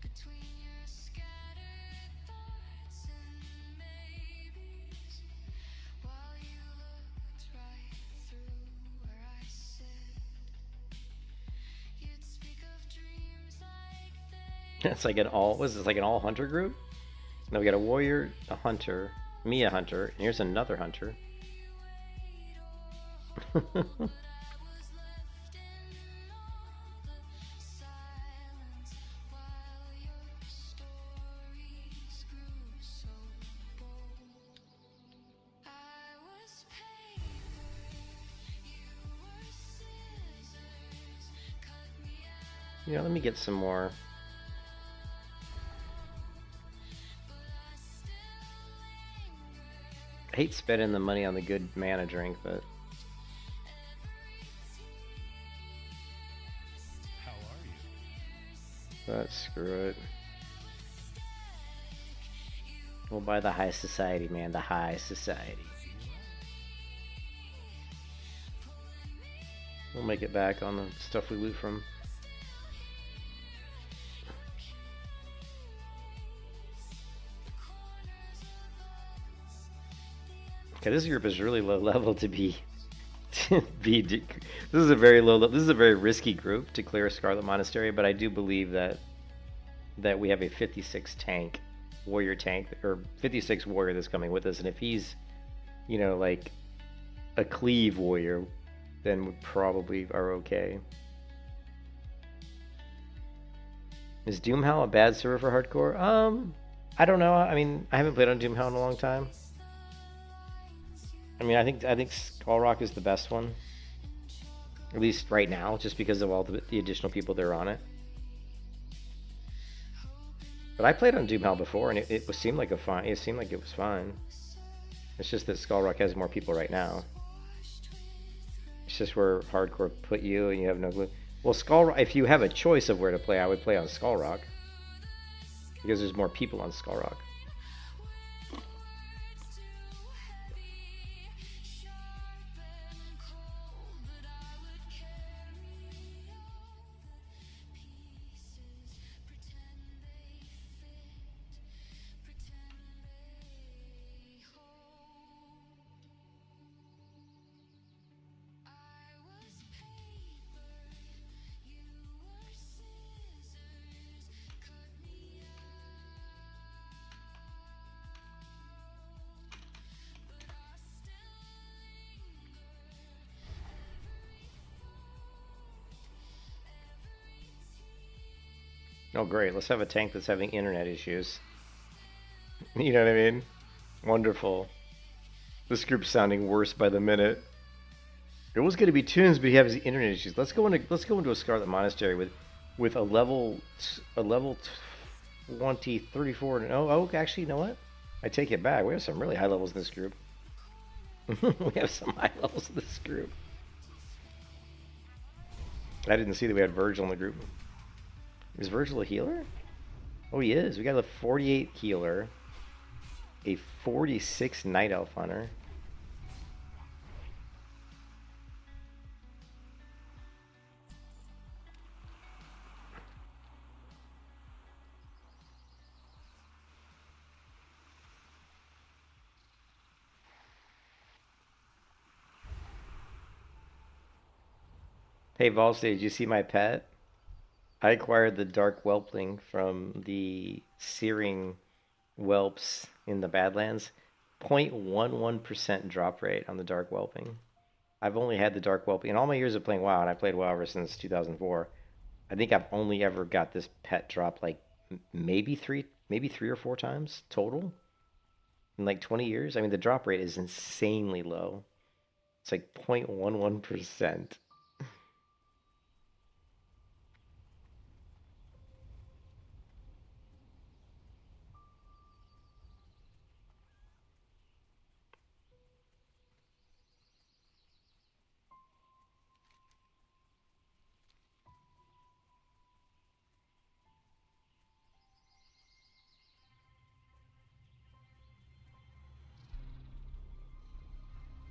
between your scattered thoughts and maybes, while you looked right through where I sit. You'd speak of dreams like they It's like an all. Was this like an all hunter group? No, we got a warrior, a hunter, me a hunter, and here's another hunter. was left in all the silence while your stories grew so bold. I was paper, you were scissors, cut me out, Yeah, let me get some more. but I still linger. I hate spending the money on the good mana drink, but How are you? but screw it. We'll buy the high society, man. The high society. We'll make it back on the stuff we loot from. Okay, this group is really low level to be this is a very low this is a very risky group to clear Scarlet Monastery, but I do believe that we have a 56 tank warrior tank, or 56 warrior that's coming with us, and if he's, you know, like a cleave warrior, then we probably are okay. Is Doomhowl a bad server for hardcore? I don't know. I mean, I haven't played on Doomhowl in a long time. I mean, I think Skullrock is the best one, at least right now, just because of all the additional people that are on it. But I played on Doomhowl before, and it seemed like it seemed like it was fine. It's just that Skullrock has more people right now. It's just where hardcore put you, and you have no clue. Well, Skullrock, if you have a choice of where to play, I would play on Skullrock, because there's more people on Skullrock. Oh, great. Let's have a tank that's having internet issues. You know what I mean? Wonderful. This group's sounding worse by the minute. It was going to be Tunes, but he has internet issues. Let's go into a Scarlet Monastery with a level 20, 34. Oh, actually, you know what? I take it back. We have some really high levels in this group. We have some high levels in this group. I didn't see that we had Virgil in the group. Is Virgil a healer? Oh, he is. We got a 48 healer, a 46 Night Elf Hunter. Hey, Volstage, did you see my pet? I acquired the Dark Whelpling from the Searing Whelps in the Badlands. 0.11% drop rate on the Dark Whelping. I've only had the Dark Whelping in all my years of playing WoW, and I played WoW ever since 2004. I think I've only ever got this pet drop like maybe three or four times total. in like 20 years. I mean, the drop rate is insanely low. It's like 0.11%.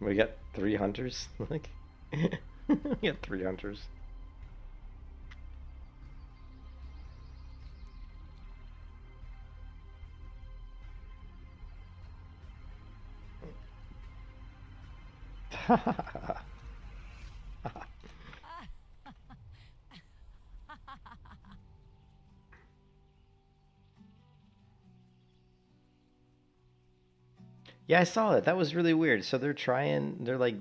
We got 3 hunters. Like, we got 3 hunters. Yeah, I saw it. That was really weird. So they're like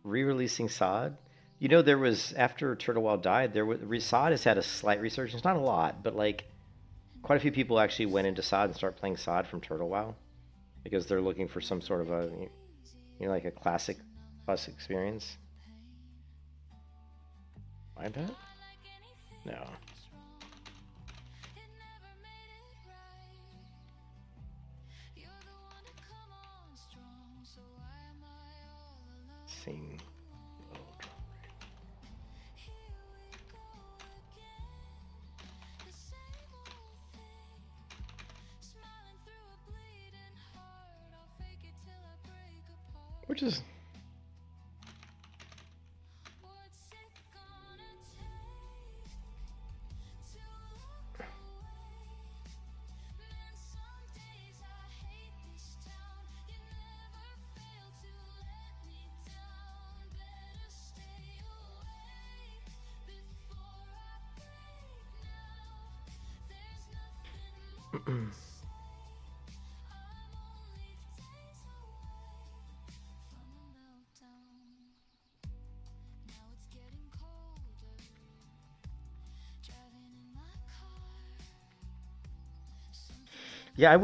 re-releasing Sod. You know, there was after Turtle Wild died, Sod has had a slight resurgence, not a lot, but like quite a few people actually went into Sod and start playing Sod from Turtle Wow because they're looking for some sort of a, like a classic plus experience. I bet. No. Sing. Which is yeah,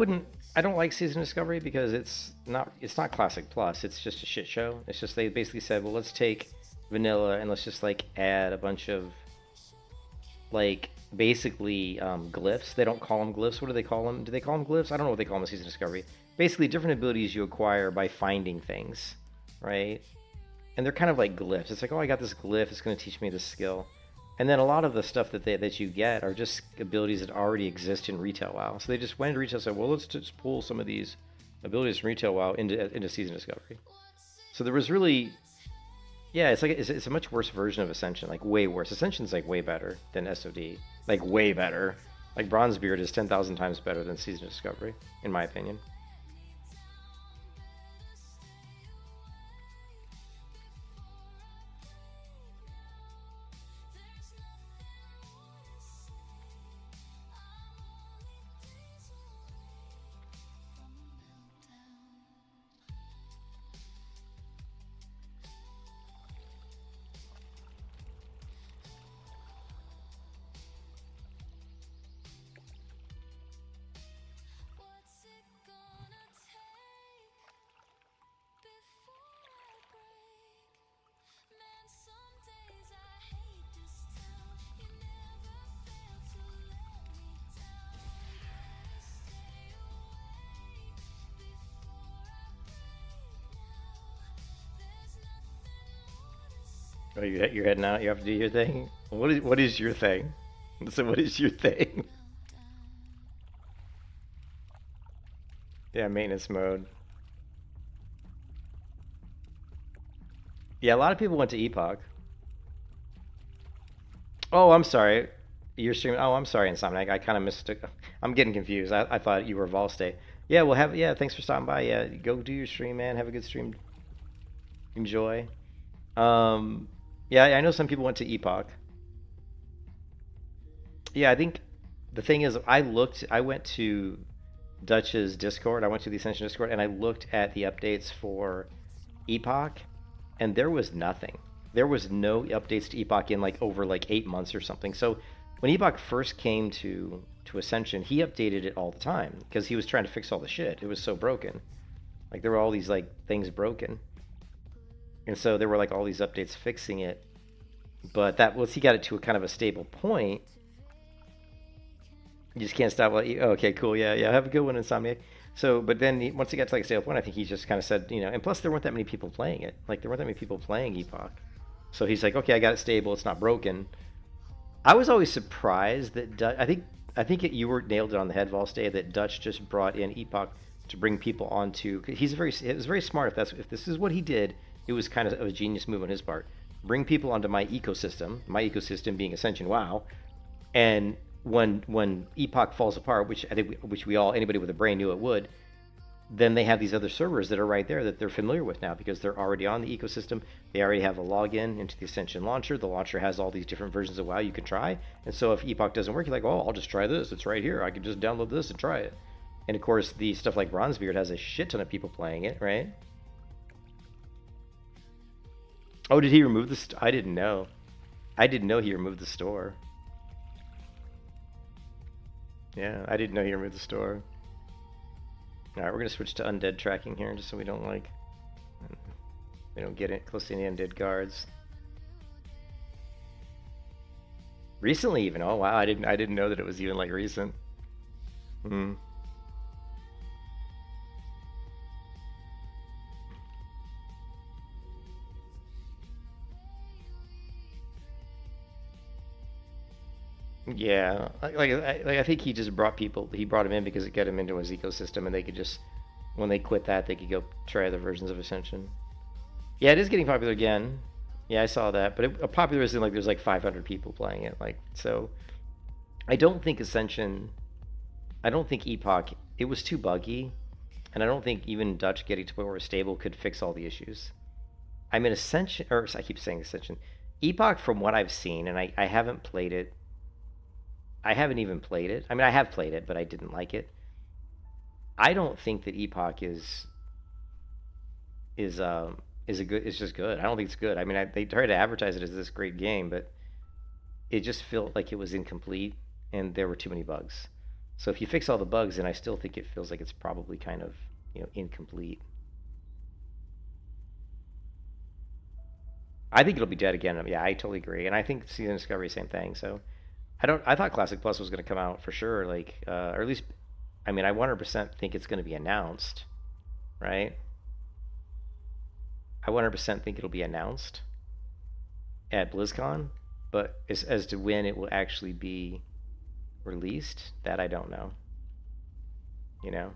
I don't like Season Discovery because it's not Classic Plus. It's just a shit show. It's just they basically said, well, let's take vanilla and let's just like add a bunch of like basically glyphs. They don't call them glyphs. What do they call them? Do they call them glyphs? I don't know what they call them in Season Discovery. Basically, different abilities you acquire by finding things, right? And they're kind of like glyphs. It's like, oh, I got this glyph. It's going to teach me this skill. And then a lot of the stuff that you get are just abilities that already exist in Retail WoW. So they just went into Retail and said, well, let's just pull some of these abilities from Retail WoW into Season Discovery. So there was really, yeah, it's a much worse version of Ascension, like way worse. Ascension's like way better than SOD, like way better. Like Bronzebeard is 10,000 times better than Season Discovery, in my opinion. Oh, you're heading out. You have to do your thing. What is your thing? So what is your thing? Yeah, maintenance mode. Yeah, a lot of people went to Epoch. Oh, I'm sorry. You're streaming. Oh, I'm sorry, Insomniac. I kind of mistook. I'm getting confused. I thought you were Volstay. Yeah, well, yeah. Thanks for stopping by. Yeah, go do your stream, man. Have a good stream. Enjoy. Yeah, I know some people went to Epoch. Yeah, I think the thing is, I went to Dutch's Discord. I went to the Ascension Discord, and I looked at the updates for Epoch, and there was nothing. There was no updates to Epoch in like over like 8 months or something. So when Epoch first came to Ascension, he updated it all the time because he was trying to fix all the shit. It was so broken. Like there were all these like things broken, and so there were like all these updates fixing it. But that once he got it to a kind of a stable point, you just can't stop. Like, oh, okay, cool, yeah, yeah, have a good one, Insomniac. So, but then once he got to like a stable point, I think he just kind of said, you know, and plus there weren't that many people playing it. Like there weren't that many people playing Epoch, so he's like, okay, I got it stable. It's not broken. I was always surprised that I think you were nailed it on the head, Volstay, that Dutch just brought in Epoch to bring people onto. It was very smart. If this is what he did, it was kind of a genius move on his part. Bring people onto my ecosystem being Ascension WoW, and when Epoch falls apart, which I think anybody with a brain knew it would, then they have these other servers that are right there that they're familiar with now because they're already on the ecosystem. They already have a login into the Ascension launcher. The launcher has all these different versions of WoW you can try. And so if Epoch doesn't work, you're like, oh, I'll just try this. It's right here. I can just download this and try it. And of course, the stuff like Bronzebeard has a shit ton of people playing it, right? Oh, did he remove the I didn't know. I didn't know he removed the store. Yeah, I didn't know he removed the store. Alright, we're going to switch to undead tracking here, just so we don't get it close to any undead guards. Recently even, oh wow, I didn't know that it was even like recent. Yeah, I think he just brought people. He brought him in because it got him into his ecosystem, and they could just, when they quit that, they could go try other versions of Ascension. Yeah, it is getting popular again. Yeah, I saw that, but popular is in like there's like 500 people playing it. Like so, I don't think Ascension. I don't think Epoch. It was too buggy, and I don't think even Dutch getting to a point where it's stable could fix all the issues. I mean, Ascension, or I keep saying Ascension. Epoch, from what I've seen, and I haven't played it. I haven't even played it. I mean, I have played it, but I didn't like it. I don't think that Epoch is a good. It's just good. I don't think it's good. I mean, they tried to advertise it as this great game, but it just felt like it was incomplete, and there were too many bugs. So if you fix all the bugs, then I still think it feels like it's probably kind of incomplete. I think it'll be dead again. Yeah, I totally agree, and I think Season Discovery, same thing. So. I thought Classic Plus was going to come out for sure, like, or at least, I mean, I 100% think it's going to be announced, right? I 100% think it'll be announced at BlizzCon, but as to when it will actually be released, that I don't know. You know?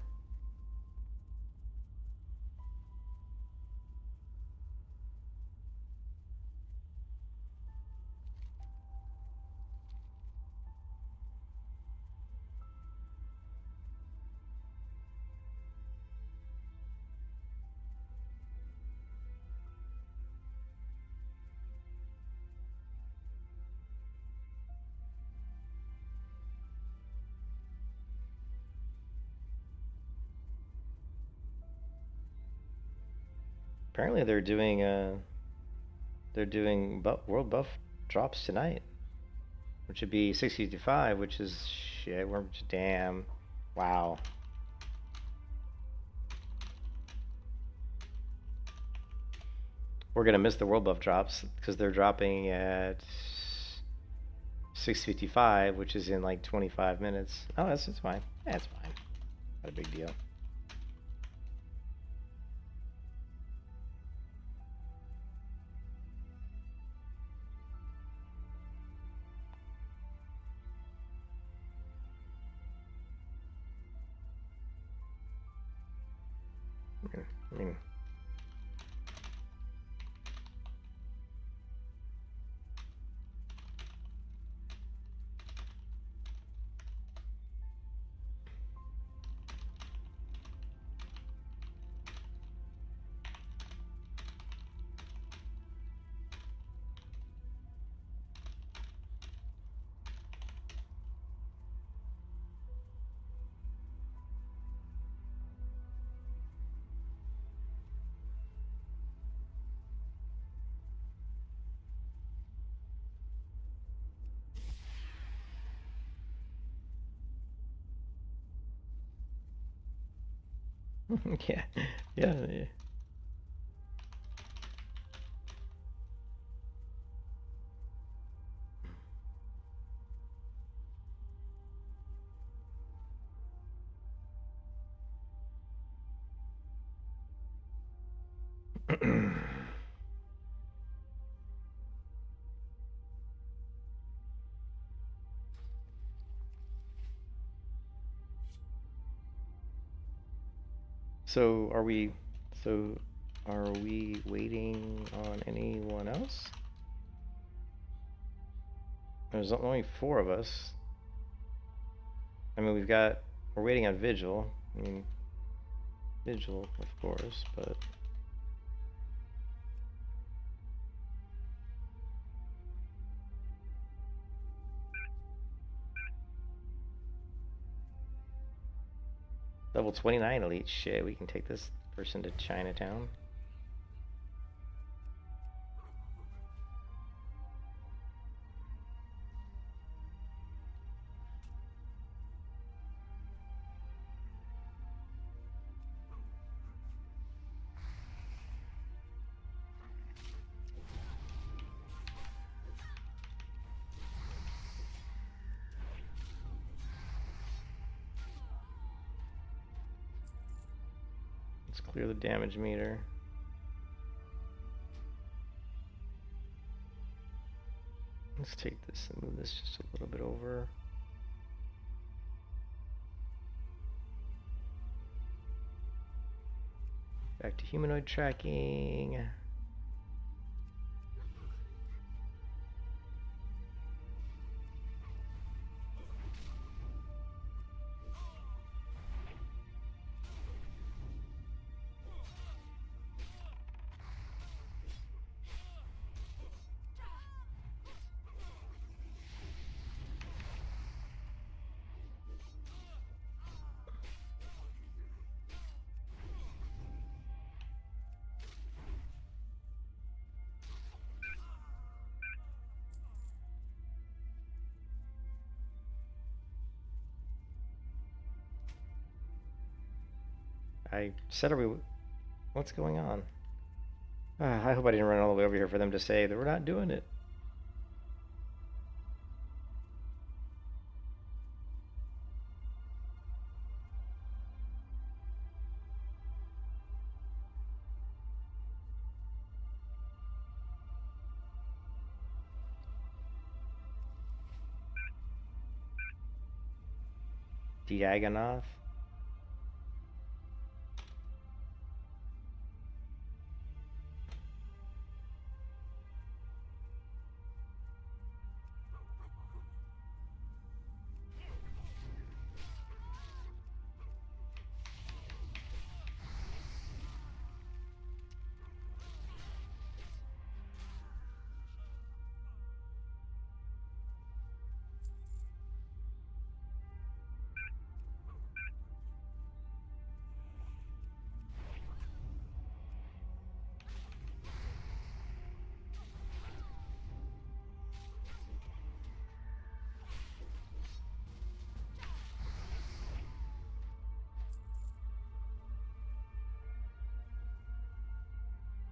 Apparently they're doing world buff drops tonight, which would be 655, which is shit. We're damn, wow. We're gonna miss the world buff drops because they're dropping at 6:55, which is in like 25 minutes. Oh, that's fine. That's fine. Not a big deal. I mean, Yeah, yeah, yeah. So are we? So are we waiting on anyone else? There's only 4 of us. I mean, we're waiting on Vigil. I mean, Vigil, of course, but. Level 29 elite. Shit, we can take this person to Chinatown. Let's clear the damage meter. Let's take this and move this just a little bit over. Back to humanoid tracking. I said, what's going on? I hope I didn't run all the way over here for them to say that we're not doing it. Diagonoth.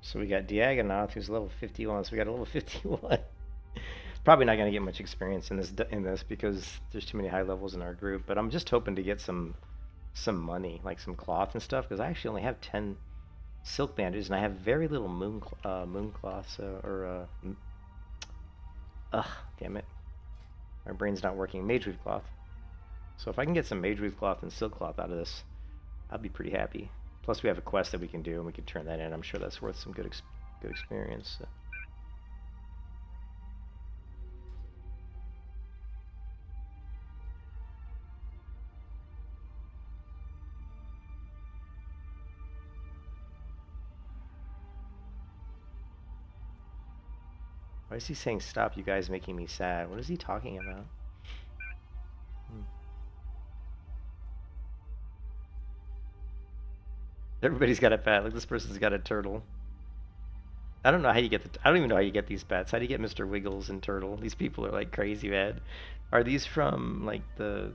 So we got Diagonoth, who's level 51. So we got a level 51. Probably not gonna get much experience in this because there's too many high levels in our group. But I'm just hoping to get some money, like some cloth and stuff, because I actually only have 10 silk bandages and I have very little moon cloth. Damn it, my brain's not working. Mage Weave cloth. So if I can get some Mage Weave cloth and silk cloth out of this, I'll be pretty happy. Plus, we have a quest that we can do, and we can turn that in. I'm sure that's worth some good experience. So. Why is he saying stop, you guys making me sad? What is he talking about? Everybody's got a pet. Like, this person's got a turtle. I don't know how you get I don't even know how you get these pets. How do you get Mr. Wiggles and Turtle? These people are like crazy mad. Are these from like I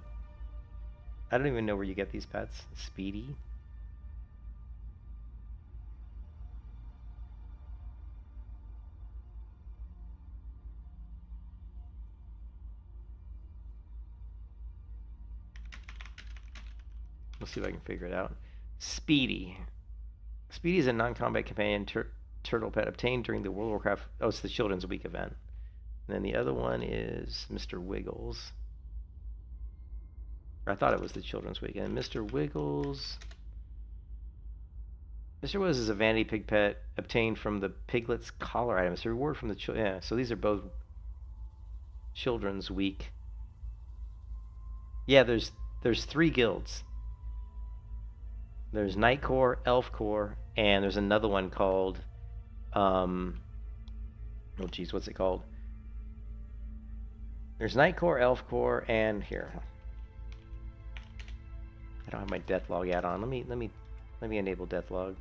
don't even know where you get these pets. Speedy? Let's see if I can figure it out. Speedy. Speedy is a non-combat companion turtle pet obtained during the World of Warcraft. Oh, it's the Children's Week event. And then the other one is Mr. Wiggles. I thought it was the Children's Week. And Mr. Wiggles. Mr. Wiggles is a vanity pig pet obtained from the piglet's collar item. It's a reward from the yeah. So these are both Children's Week. Yeah, there's 3 guilds. There's Night Corps, Elf Corps, and there's another one called oh geez, what's it called? There's Night Corps, Elf Corps, and here. I don't have my death log add on. Let me enable death log.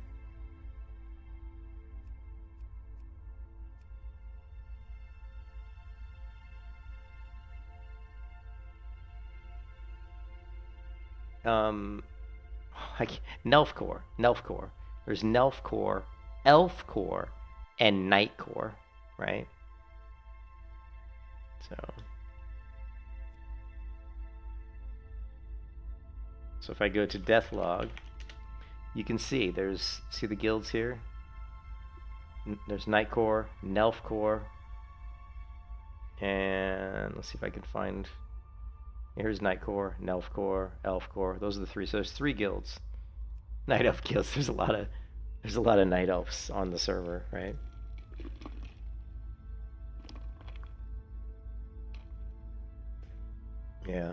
Nelf Corps. There's Nelf Corps, Elf Corps, and Night Corps, right? So if I go to death log, you can see see the guilds here. There's Night Corps, Nelf Corps, and let's see if I can find. Here's Night Corps, Nelf Corps, Elf Corps. Those are the 3. So there's 3 guilds. Night Elf guilds. There's a lot of Night Elves on the server, right? Yeah.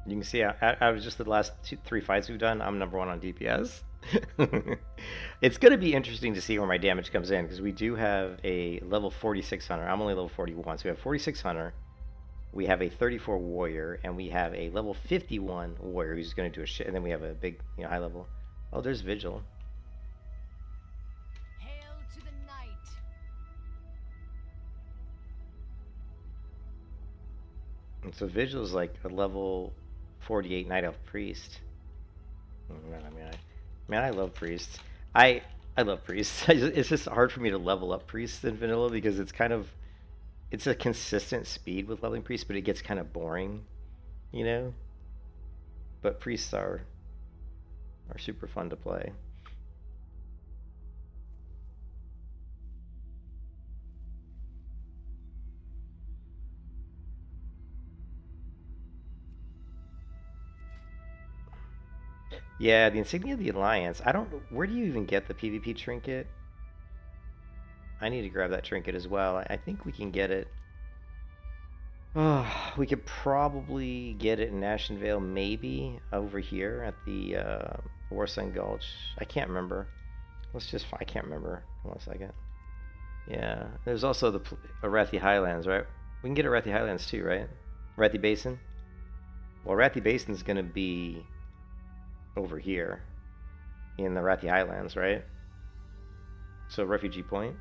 You can see out of just the last 3 fights we've done, I'm number 1 on DPS. It's going to be interesting to see where my damage comes in, because we do have a level 46 hunter. I'm only level 41, so we have 46 hunter. We have a 34 warrior, and we have a level 51 warrior who's going to do a shit, and then we have a big, high level. Oh, there's Vigil. Hail to the night. And so Vigil is like a level 48 Night Elf Priest. I love priests. I love priests. It's just hard for me to level up priests in vanilla because it's a consistent speed with leveling priests, but it gets kind of boring, But priests are super fun to play. Yeah, the Insignia of the Alliance. Where do you even get the PvP trinket? I need to grab that trinket as well. I think we can get it. Oh, we could probably get it in Ashenvale, maybe over here at the Warsun Gulch. I can't remember. I can't remember. Hold on a second. Yeah, there's also the Arathi Highlands, right? We can get Arathi Highlands too, right? Arathi Basin. Well, Arathi Basin's gonna be over here in the Arathi Highlands, right? So Refugee Point.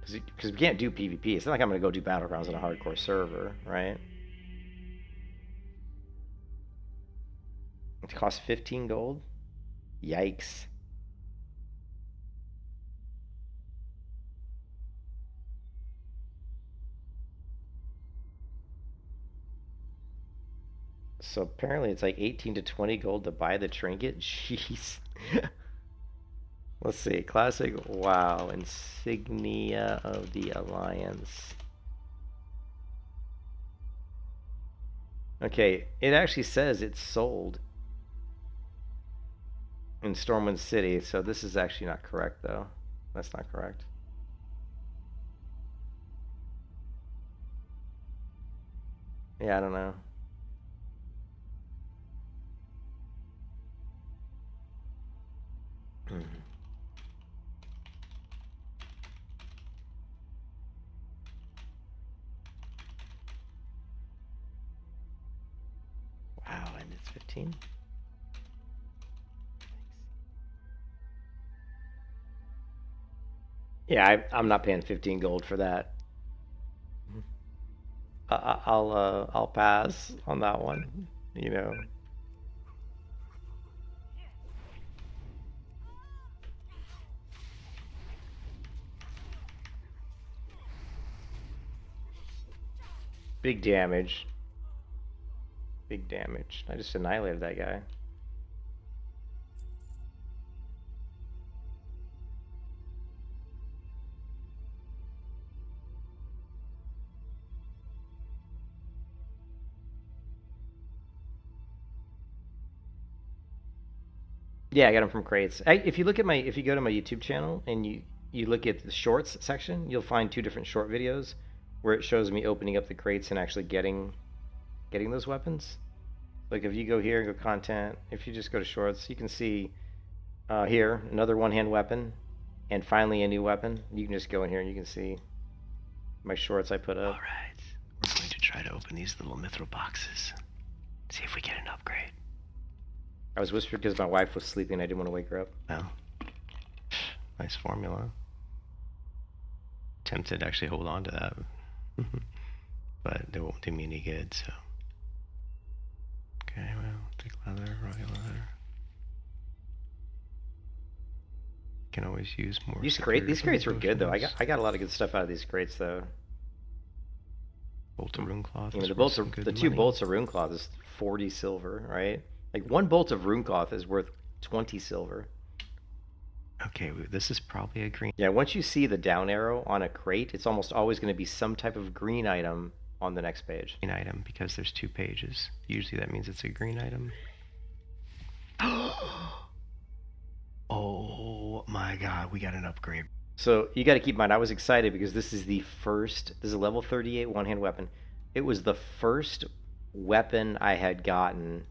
Because we can't do PvP. It's not like I'm going to go do Battlegrounds on a hardcore server, right? It costs 15 gold? Yikes. So apparently it's like 18 to 20 gold to buy the trinket? Jeez. Let's see. Classic WoW. Insignia of the Alliance. Okay, it actually says it's sold in Stormwind City, so this is actually not correct, though. That's not correct. Yeah, I don't know. 15? Yeah, I'm not paying 15 gold for that. I'll pass on that one. You know. Big damage. Big damage. I just annihilated that guy. Yeah, I got them from crates. If you go to my YouTube channel and you look at the shorts section, you'll find 2 different short videos where it shows me opening up the crates and actually getting those weapons. Like if you go here and go content, if you just go to shorts, you can see here another one-hand weapon, and finally a new weapon. You can just go in here and you can see my shorts I put up. All right, we're going to try to open these little mithril boxes. See if we get an upgrade. I was whispering because my wife was sleeping and I didn't want to wake her up. Well, nice formula. Tempted to actually hold on to that. But it won't do me any good, so. Okay, well, thick leather, royal leather. Can always use more. These crates were good though. I got a lot of good stuff out of these crates though. Bolt of rune cloth. You know, the 2 bolts of rune cloth is 40 silver, right? Like 1 bolt of rune cloth is worth 20 silver. Okay, this is probably a green. Yeah, once you see the down arrow on a crate, it's almost always going to be some type of green item on the next page. Green item because there's 2 pages. Usually that means it's a green item. Oh my god, we got an upgrade. So you got to keep in mind, I was excited because this is a level 38 one-hand weapon. It was the first weapon I had gotten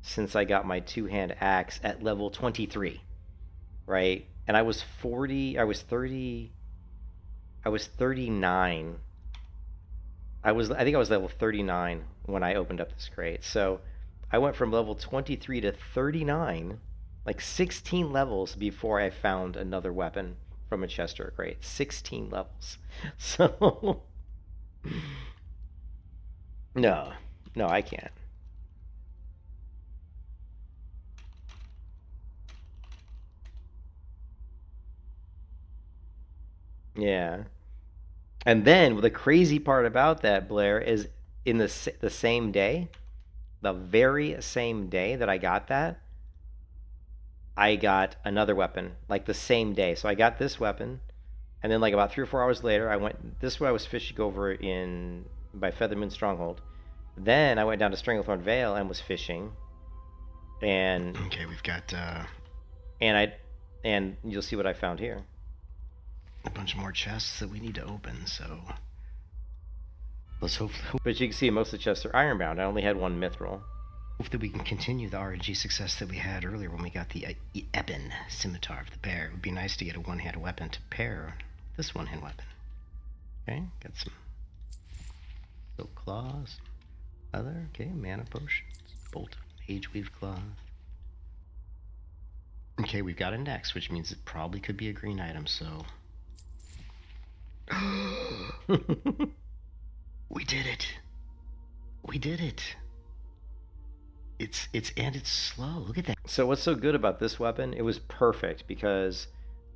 since I got my 2-hand axe at level 23, right? And I was 39. I think I was level 39 when I opened up this crate. So I went from level 23 to 39, like 16 levels before I found another weapon from a chest or a crate. 16 levels. So no, I can't. Yeah. And then the crazy part about that, Blair, is in the same day, the very same day that I got that, I got another weapon, like the same day. So I got this weapon, and then like about 3 or 4 hours later, I went this way. I was fishing over by Feathermoon Stronghold. Then I went down to Stranglethorn Vale and was fishing, and okay, we've got and you'll see what I found here. A bunch more chests that we need to open, so let's hope. But you can see most of the chests are ironbound. I only had 1 mithril. Hope that we can continue the RNG success that we had earlier when we got the Ebon Scimitar of the Bear. It would be nice to get a one-hand weapon to pair this one-hand weapon. Okay, got some silk claws, leather, okay, mana potions, bolt of mage weave cloth. Okay, we've got index, which means it probably could be a green item, so. We did it. We did it. It's slow. Look at that. So what's so good about this weapon? It was perfect because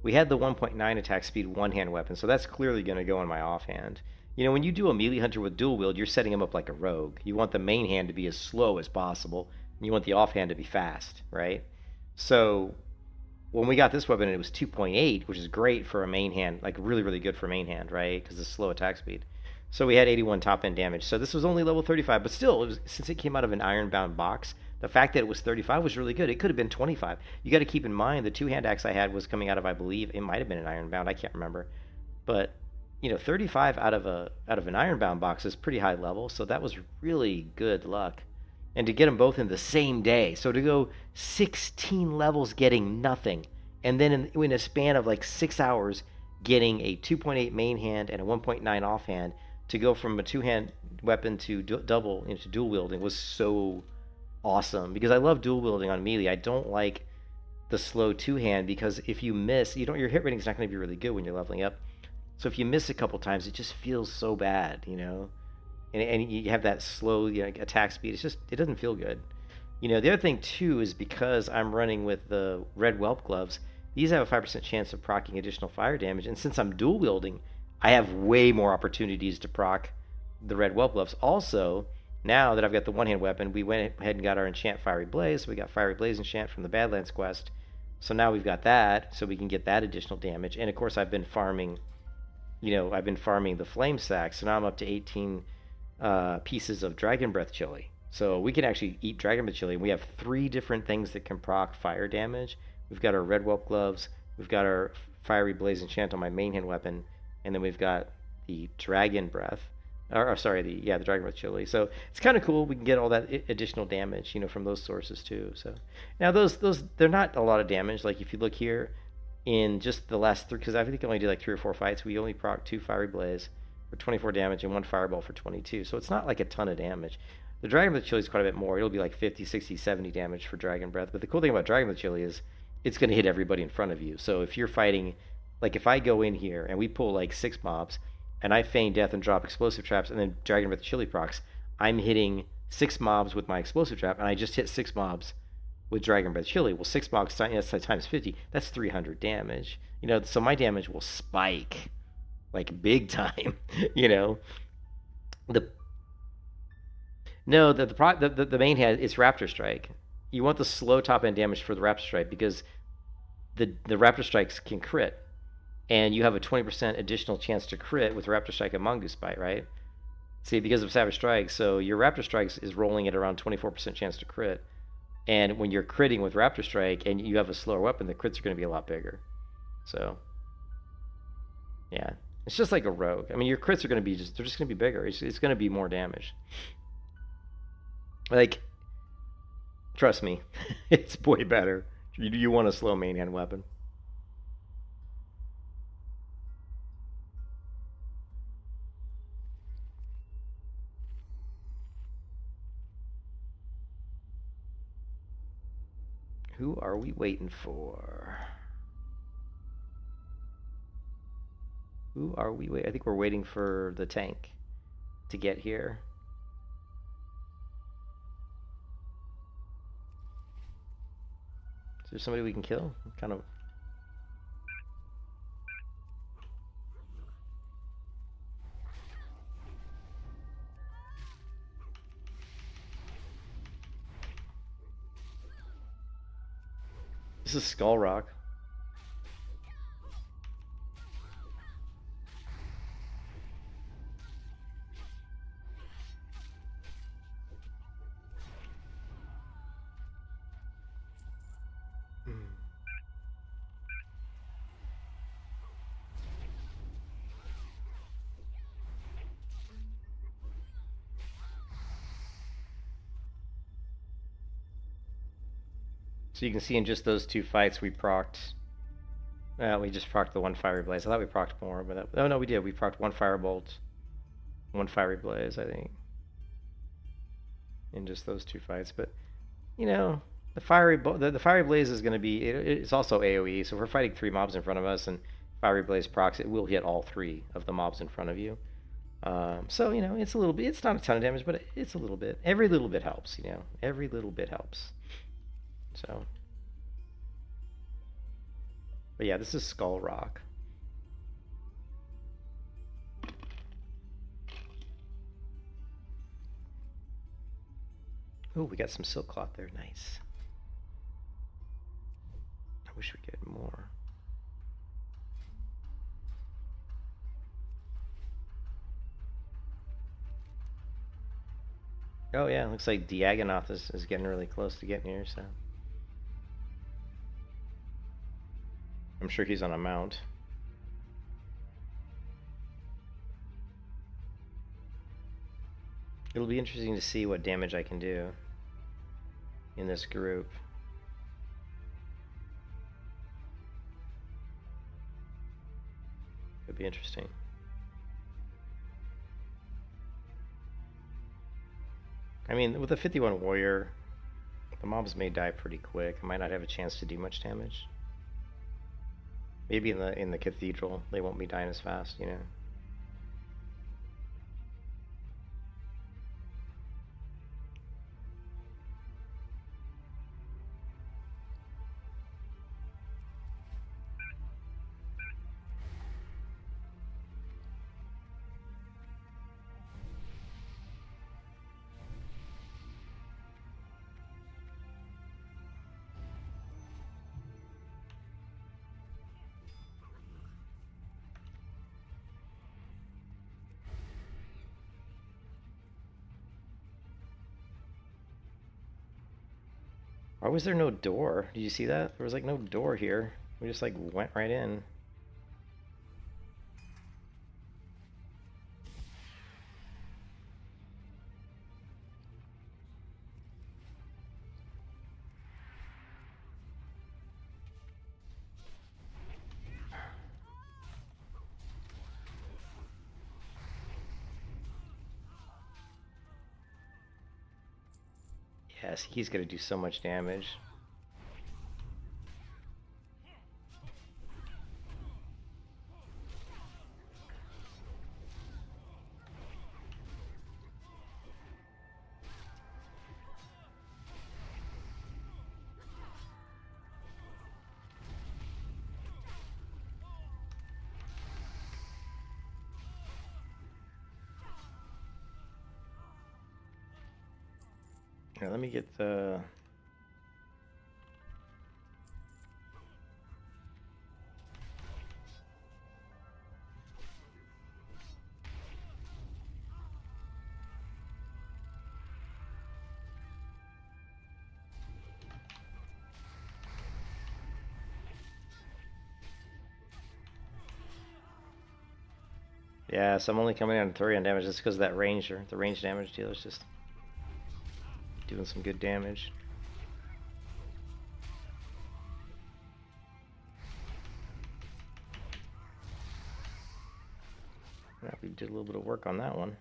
we had the 1.9 attack speed one-hand weapon, so that's clearly going to go in my offhand. You know, when you do a melee hunter with dual wield, you're setting him up like a rogue. You want the main hand to be as slow as possible, and you want the offhand to be fast, right? So when we got this weapon, it was 2.8, which is great for a main hand, like really, really good for main hand, right? Because it's slow attack speed. So we had 81 top end damage. So this was only level 35, but still, since it came out of an ironbound box, the fact that it was 35 was really good. It could have been 25. You got to keep in mind the 2-hand axe I had was coming out of, I believe, it might have been an ironbound. I can't remember, but 35 out of an ironbound box is pretty high level. So that was really good luck, and to get them both in the same day. So to go 16 levels getting nothing, and then in a span of like 6 hours getting a 2.8 main hand and a 1.9 offhand, to go from a 2-hand weapon to double into dual wielding was so awesome because I love dual wielding on melee. I don't like the slow two-hand because if you miss, your hit rating is not going to be really good when you're leveling up. So if you miss a couple times, it just feels so bad, and you have that slow attack speed. It doesn't feel good. The other thing too is because I'm running with the red whelp gloves, these have a 5% chance of proccing additional fire damage, and since I'm dual wielding, I have way more opportunities to proc the red whelp gloves. Also, now that I've got the one-hand weapon, we went ahead and got our enchant Fiery Blaze. We got Fiery Blaze enchant from the Badlands quest, so now we've got that, so we can get that additional damage. And of course, I've been farming the flame sack, so now I'm up to 18 pieces of Dragon Breath chili. So we can actually eat Dragon Breath chili, and we have 3 different things that can proc fire damage. We've got our red whelp gloves, we've got our Fiery Blaze enchant on my main hand weapon, and then we've got the Dragon Breath, the Dragon Breath chili. So it's kind of cool. We can get all that additional damage, from those sources too. So now those they're not a lot of damage. Like if you look here, in just the last 3, because I think I only did like 3 or 4 fights, we only proc 2 Fiery Blaze for 24 damage and 1 Fireball for 22. So it's not like a ton of damage. The Dragon Breath chili is quite a bit more. It'll be like 50, 60, 70 damage for Dragon Breath. But the cool thing about Dragon Breath chili is it's going to hit everybody in front of you. So if you're fighting, like if I go in here and we pull like 6 mobs, and I feign death and drop explosive traps, and then Dragon Breath chili procs, I'm hitting 6 mobs with my explosive trap, and I just hit 6 mobs with Dragon Breath chili. Well, 6 mobs times 50, that's 300 damage. So my damage will spike like big time. The main hand is Raptor Strike. You want the slow top end damage for the Raptor Strike because the Raptor Strikes can crit, and you have a 20% additional chance to crit with Raptor Strike and Mongoose Bite, right? See, because of Savage Strike, so your Raptor Strikes is rolling at around 24% chance to crit. And when you're critting with Raptor Strike and you have a slower weapon, the crits are going to be a lot bigger. So, yeah. It's just like a rogue. I mean, your crits are going to be they're just going to be bigger. It's going to be more damage. Like, trust me, it's way better. You want a slow main hand weapon. Who are we waiting for? I think we're waiting for the tank to get here. Is there somebody we can kill? Kind of. This is Skull Rock. So you can see in just those 2 fights we procced. We just procced the 1 Fiery Blaze. I thought we procced more, but oh no, we did. We procced 1 Firebolt, 1 Fiery Blaze, I think, in just those 2 fights. But the Fiery Blaze is going to be. It's also AOE. So if we're fighting 3 mobs in front of us and Fiery Blaze procs, it will hit all 3 of the mobs in front of you. So it's a little bit. It's not a ton of damage, but it's a little bit. Every little bit helps. Every little bit helps. So, but yeah, this is Skull Rock. Oh, we got some silk cloth there. Nice. I wish we could get more. Oh yeah, looks like Diagonoth is getting really close to getting here, so. I'm sure he's on a mount. It'll be interesting to see what damage I can do in this group. It'll be interesting. I mean, with a 51 warrior, The mobs may die pretty quick. I might not have a chance to do much damage. Maybe in the cathedral they won't be dying as fast, you know. Why was there no door? Did you see that? There was like no door here. We just like went right in. Yes, he's gonna do so much damage. Here, let me get the... Yeah, so I'm only coming in on 3 on damage just because of that ranger. The range damage dealer's just doing some good damage. Yeah, we did a little bit of work on that one.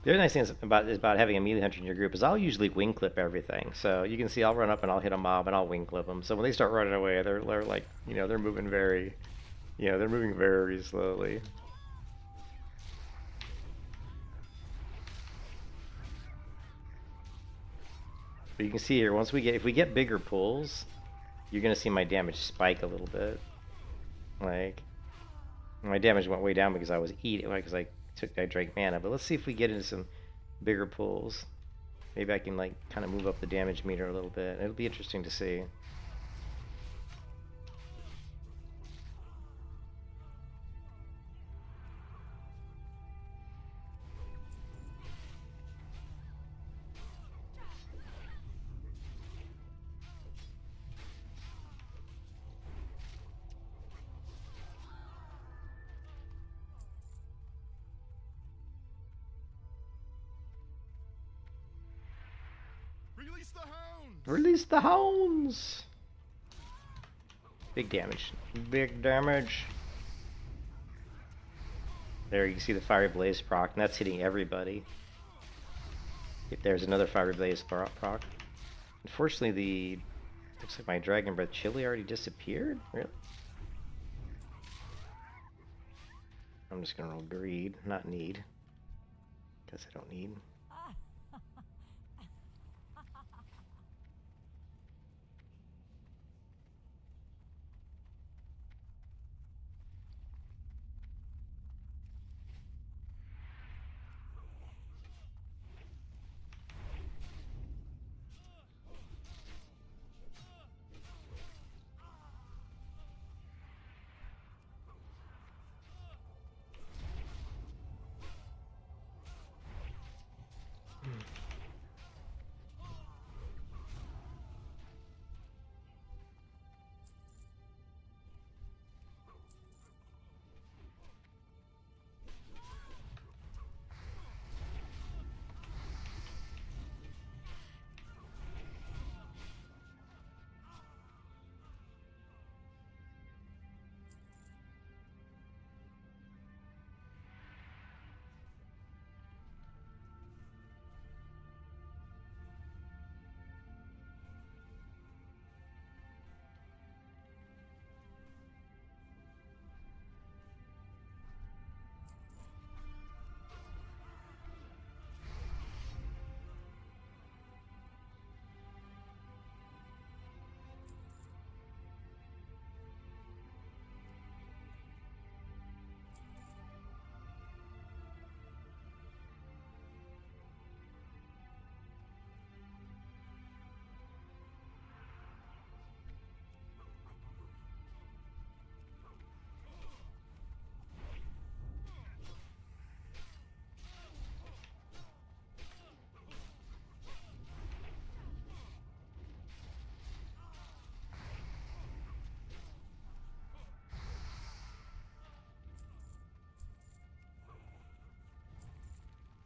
The other nice thing about having a melee hunter in your group is I'll usually wing clip everything. So you can see I'll run up and I'll hit a mob and I'll wing clip them. So when they start running away, they're like, you know, they're moving very, you know, they're moving very slowly. But you can see here, if we get bigger pulls, you're gonna see my damage spike a little bit. Like, my damage went way down because I was eating, like, because I drank mana. But let's see if we get into some bigger pulls. Maybe I can like kind of move up the damage meter a little bit. It'll be interesting to see. Release the hounds! Release the hounds! Big damage. Big damage. There, you can see the Fiery Blaze proc, and that's hitting everybody. There's another Fiery Blaze proc. Unfortunately, looks like my Dragon Breath Chili already disappeared? Really? I'm just gonna roll Greed, not Need. Because I don't need.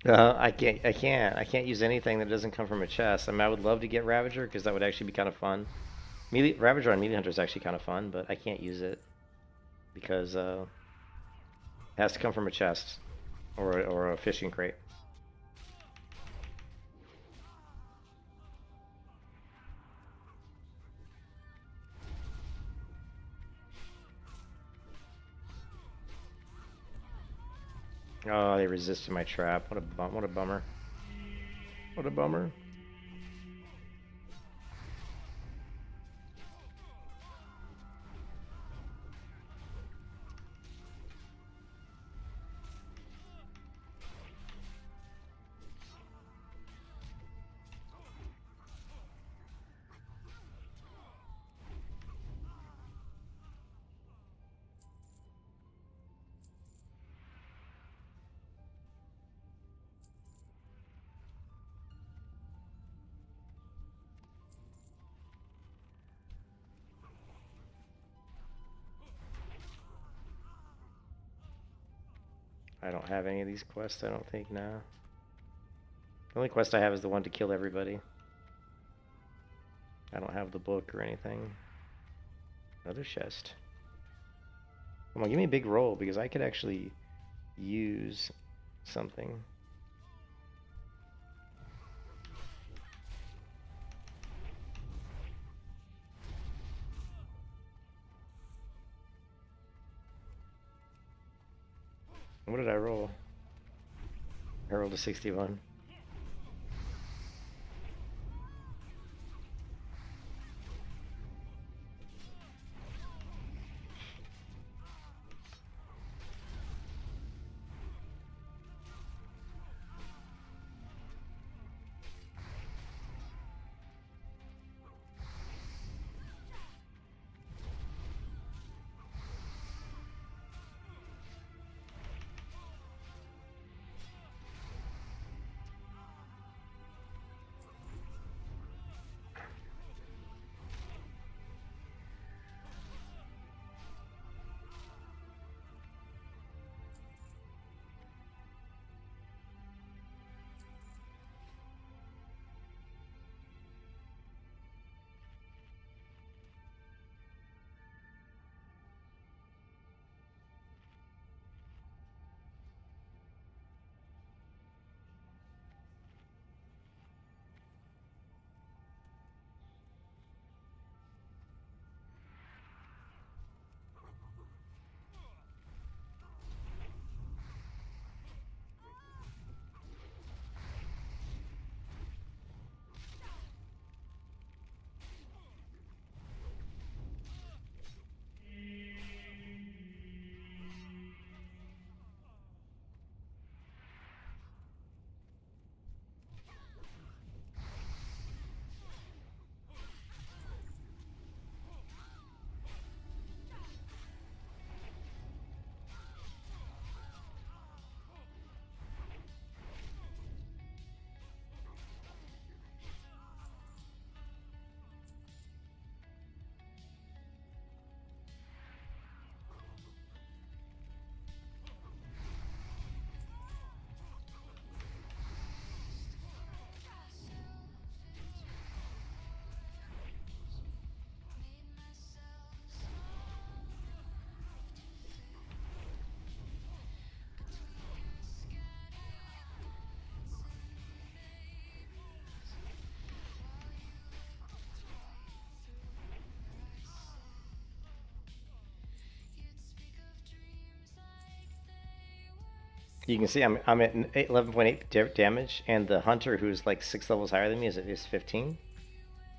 I can't use anything that doesn't come from a chest. I mean, I would love to get Ravager because that would actually be kind of fun. Ravager on Melee Hunter is actually kind of fun, but I can't use it because it has to come from a chest or a fishing crate. Oh, they resisted my trap. What a bummer. What a bummer. I don't have any of these quests, I don't think, now. The only quest I have is the one to kill everybody. I don't have the book or anything. Another chest. Come on, give me a big roll, because I could actually use something. What did I roll? I rolled a 61. You can see I'm at 11.8 damage, and the hunter, who's like 6 levels higher than me, is 15.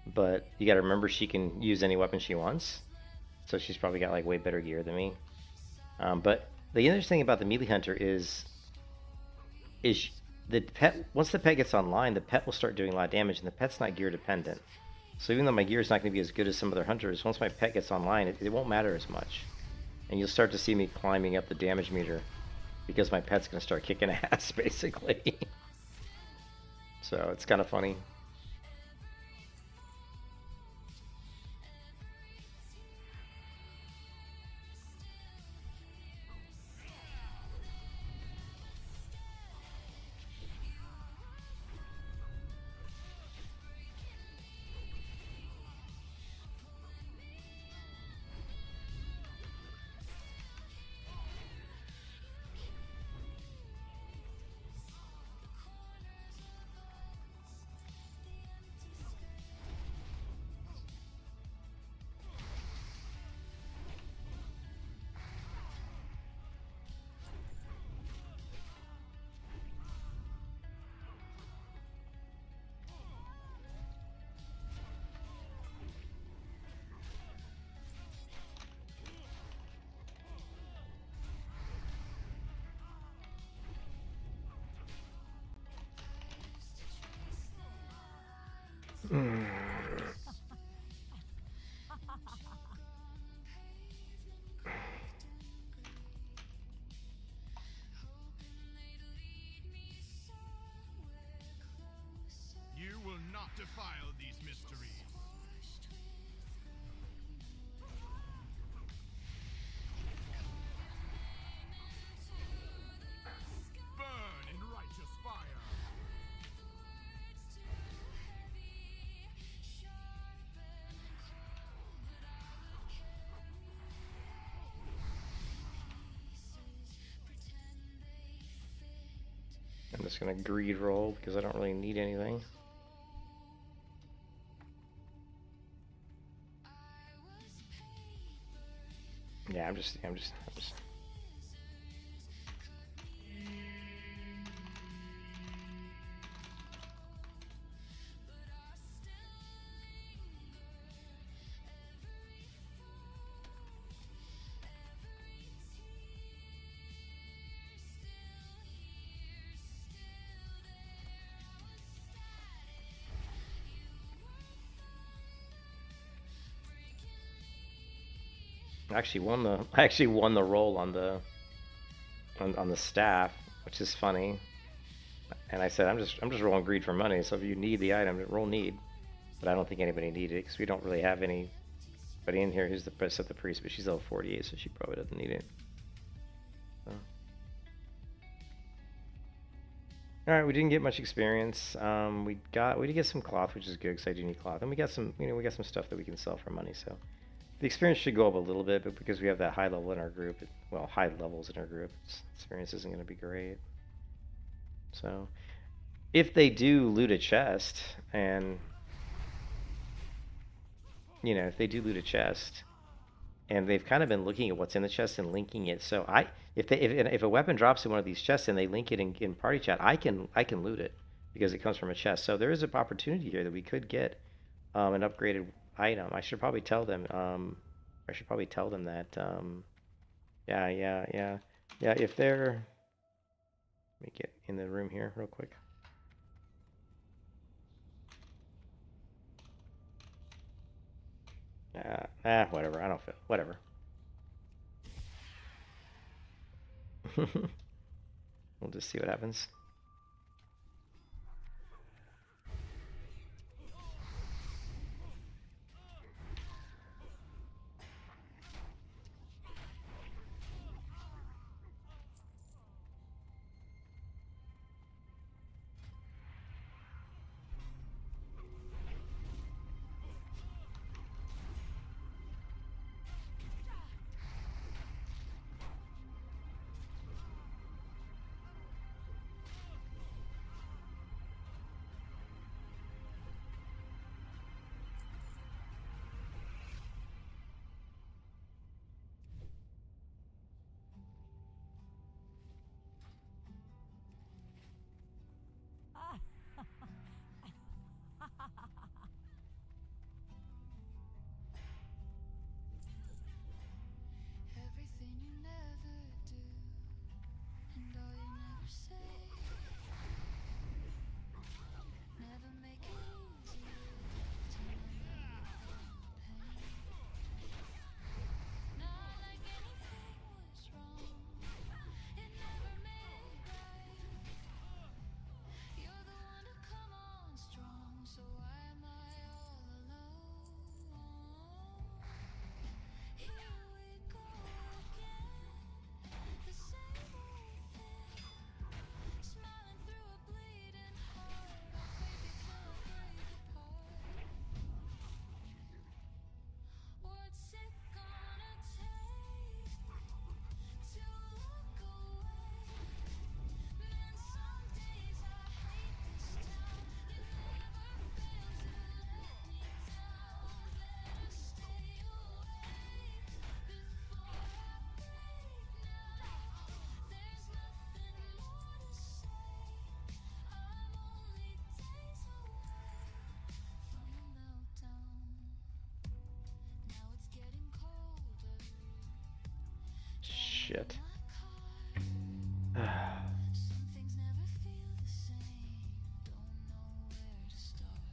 But you gotta remember, she can use any weapon she wants, so she's probably got like way better gear than me. But the interesting thing about the melee hunter is the pet. Once the pet gets online, the pet will start doing a lot of damage, and the pet's not gear dependent. So even though my gear is not going to be as good as some other hunters, once my pet gets online, it won't matter as much, and you'll start to see me climbing up the damage meter, because my pet's going to start kicking ass, basically. So it's kind of funny. You will not defile these mysteries. Burn in righteous fire. I'm just gonna greed roll because I don't really need anything. Yeah, I'm just. I actually won the roll on the staff, which is funny. And I said I'm just rolling greed for money. So if you need the item, roll need. But I don't think anybody needed it because we don't really have anybody in here who's the priest. But she's level 48, so she probably doesn't need it. So. All right, we didn't get much experience. We did get some cloth, which is good because I do need cloth, and we got some stuff that we can sell for money. So. The experience should go up a little bit, but because we have that high level in our group, high levels in our group, experience isn't going to be great. So, if they do loot a chest, and if they do loot a chest, and they've kind of been looking at what's in the chest and linking it, so if a weapon drops in one of these chests and they link it in party chat, I can loot it because it comes from a chest. So there is an opportunity here that we could get an upgraded item. I should probably tell them. That. Yeah. If they're, let me get in the room here real quick. Whatever. I don't feel. Whatever. We'll just see what happens. Everything you never do, and all you never say. Never make it easier to numb the pain. Not like anything was wrong. It never made right. You're the one to come on strong, so why am I all alone? Here we go again, the same old thing. Smiling through a bleeding heart, I'll fake it till I break apart. What's it gonna take to look away? Man, some days I hate this town. You never fail to let me down. Better stay away before I break now. There's nothing more to say. I'm only days away from a meltdown. Now it's getting colder. Shit. Some things never feel the same. Don't know where to start.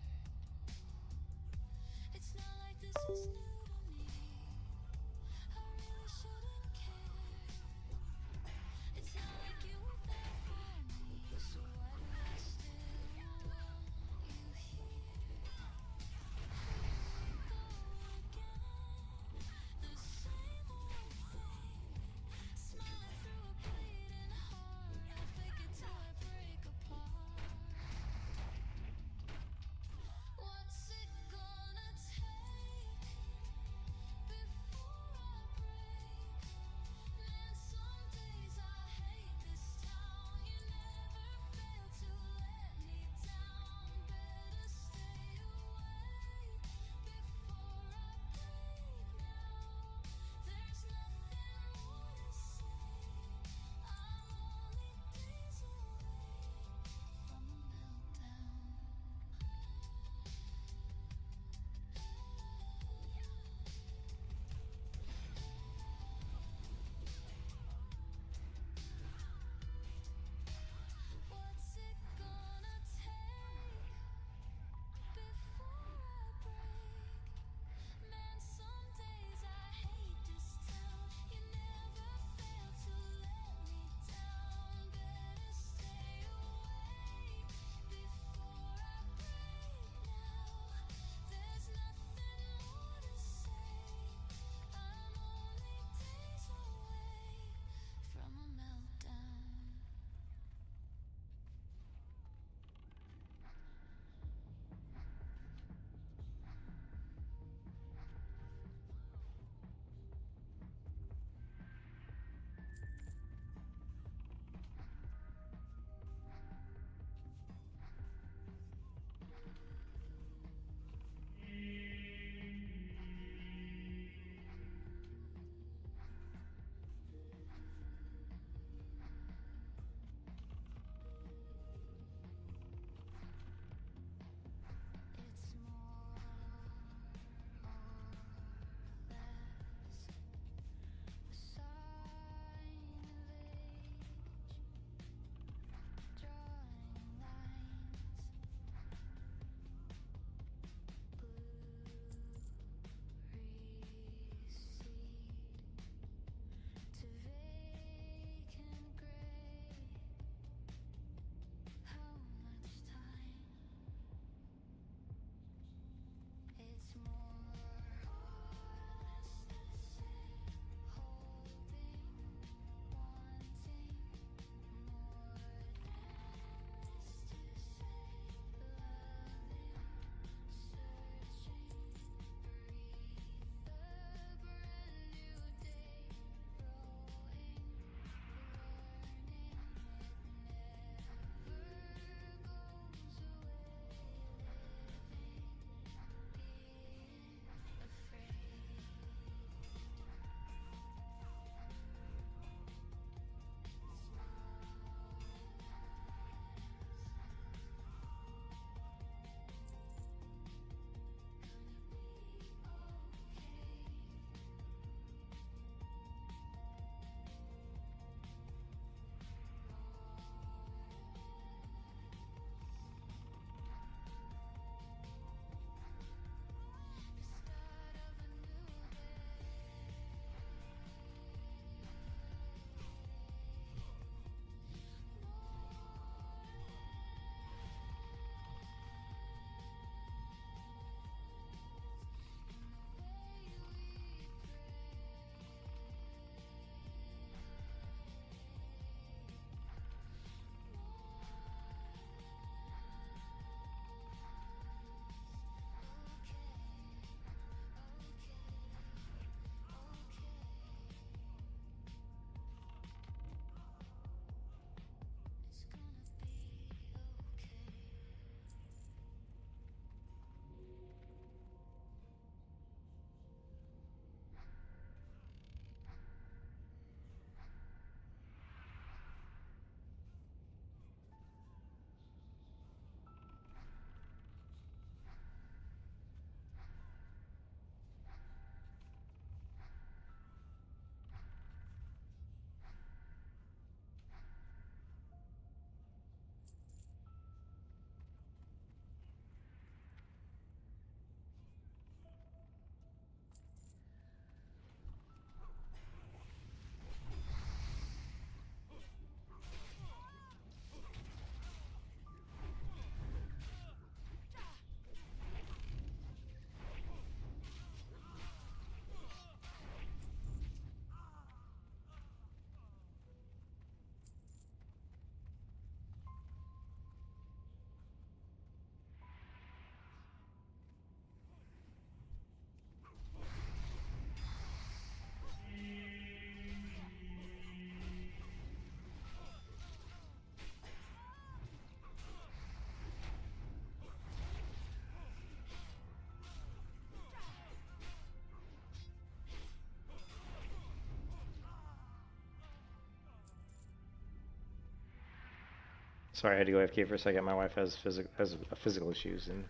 Sorry, I had to go AFK for a second. My wife has physical issues, and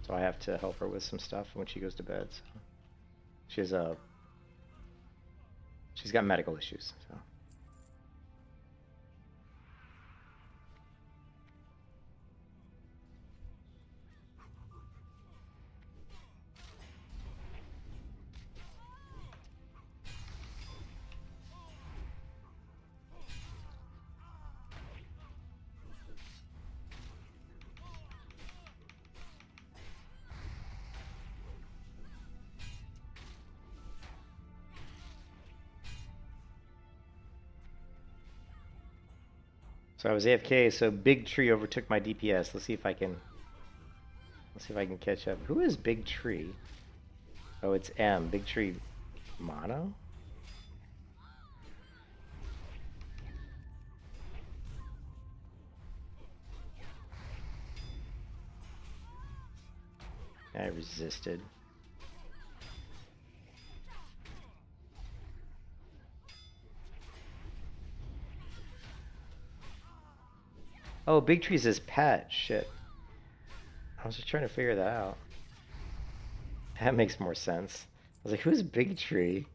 so I have to help her with some stuff when she goes to bed. So she's got medical issues. So. So I was AFK, so Big Tree overtook my DPS. Let's see if I can catch up. Who is Big Tree? Oh, it's M. Big Tree Mono? I resisted. Oh, Big Tree's his pet. Shit. I was just trying to figure that out. That makes more sense. I was like, who's Big Tree?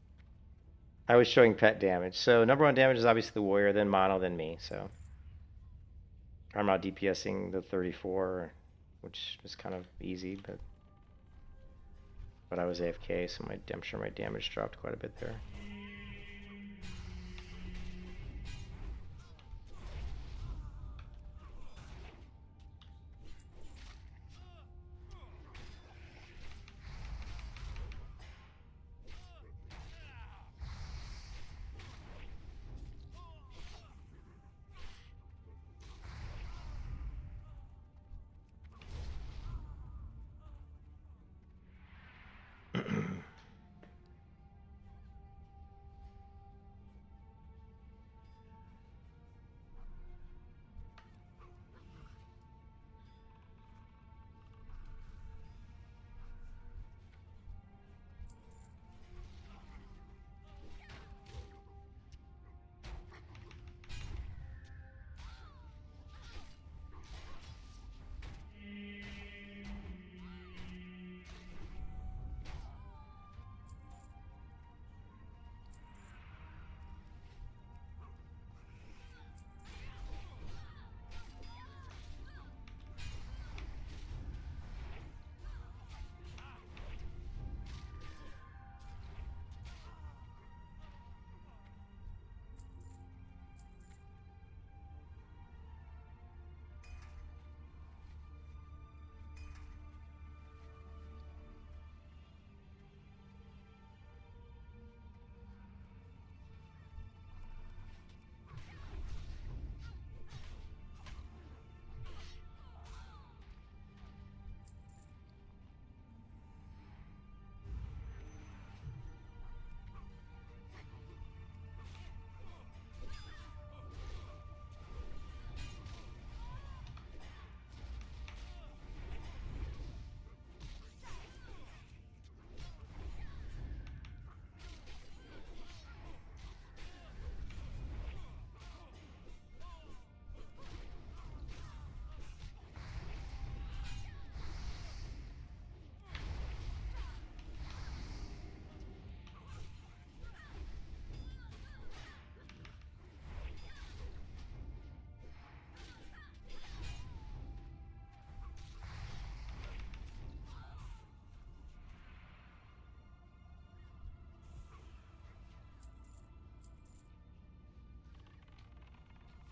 I was showing pet damage. So number one damage is obviously the warrior, then Mono, then me. So I'm not DPSing the 34, which was kind of easy, but I was AFK, so I'm sure my damage dropped quite a bit there.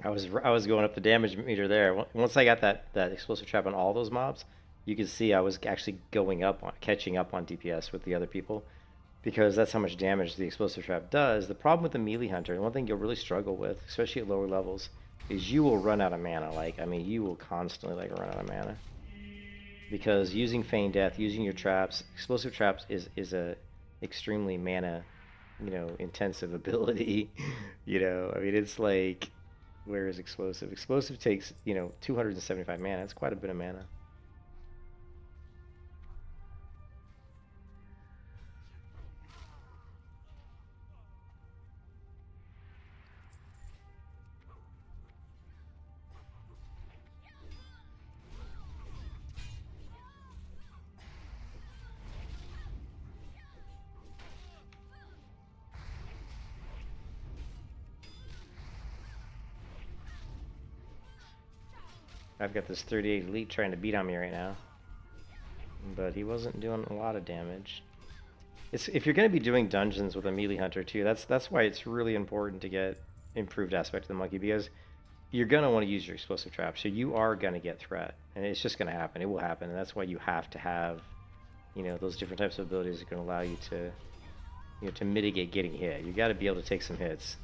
I was going up the damage meter there. Once I got that explosive trap on all those mobs, you could see I was actually catching up on DPS with the other people, because that's how much damage the explosive trap does. The problem with the melee hunter, and one thing you'll really struggle with, especially at lower levels, is you will run out of mana. Like, I mean, you will constantly run out of mana, because using feign death, using your traps, explosive traps is a extremely mana, intensive ability. I mean, it's like, where is explosive? Explosive takes, 275 mana. It's quite a bit of mana. I've got this 38 elite trying to beat on me right now, but he wasn't doing a lot of damage. If you're going to be doing dungeons with a melee hunter too, that's why it's really important to get improved aspect of the monkey, because you're going to want to use your explosive trap, so you are going to get threat, and it's just going to happen. It will happen, and that's why you have to have, you know, those different types of abilities that are going to allow you to, you know, to mitigate getting hit. You got to be able to take some hits.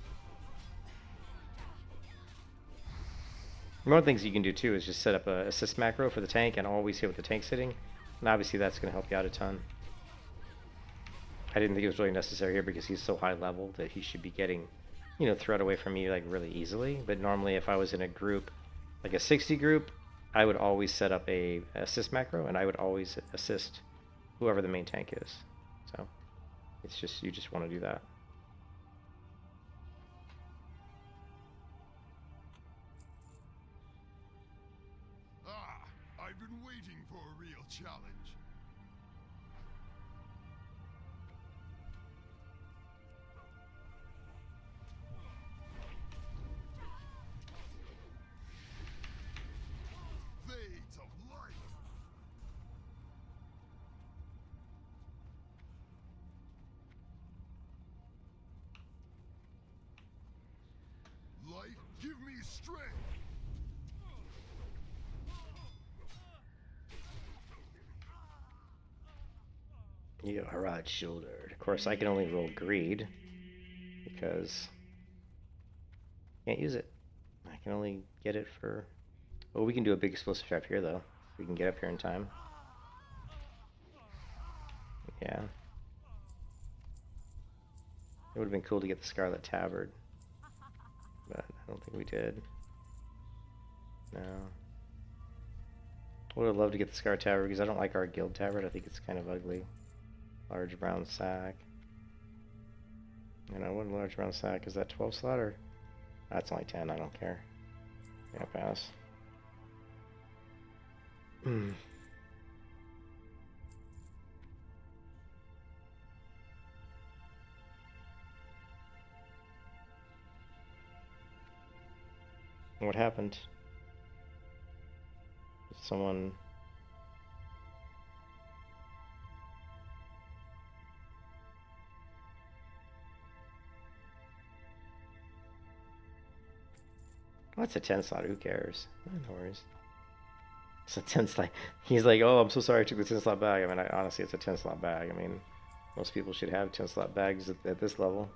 One of the things you can do too is just set up a assist macro for the tank and always hit with the tank sitting, and obviously that's going to help you out a ton. I didn't think it was really necessary here because he's so high level that he should be getting, you know, threat away from me like really easily. But normally if I was in a group, like a 60 group, I would always set up a assist macro, and I would always assist whoever the main tank is. So it's just, you just want to do that. Ah, I've been waiting for a real challenge. Fades of light. Light, give me strength. You are right shouldered. Of course, I can only roll greed because I can't use it. I can only get it for. Well, we can do a big explosive trap here though. We can get up here in time. Yeah. It would have been cool to get the Scarlet Tabard, but I don't think we did. No. I would have loved to get the Scarlet Tabard because I don't like our Guild Tabard. I think it's kind of ugly. Large brown sack. You know, what large brown sack? Is that 12 slot or? That's only 10. I don't care. Yeah, pass. What happened? Did someone? Well, that's a 10 slot. Who cares? No worries. It's a 10 slot. He's like, oh, I'm so sorry I took the 10 slot bag. I mean, honestly, it's a 10 slot bag. I mean, most people should have 10 slot bags at this level.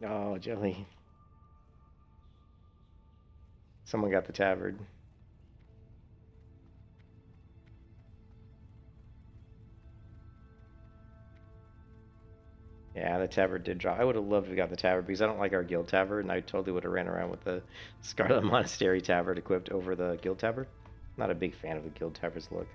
Oh, jelly. Someone got the tabard. Yeah, the tabard did drop. I would have loved to have got the tabard because I don't like our guild tabard, and I totally would have ran around with the Scarlet Monastery tabard equipped over the guild tabard. Not a big fan of the guild tabard's look.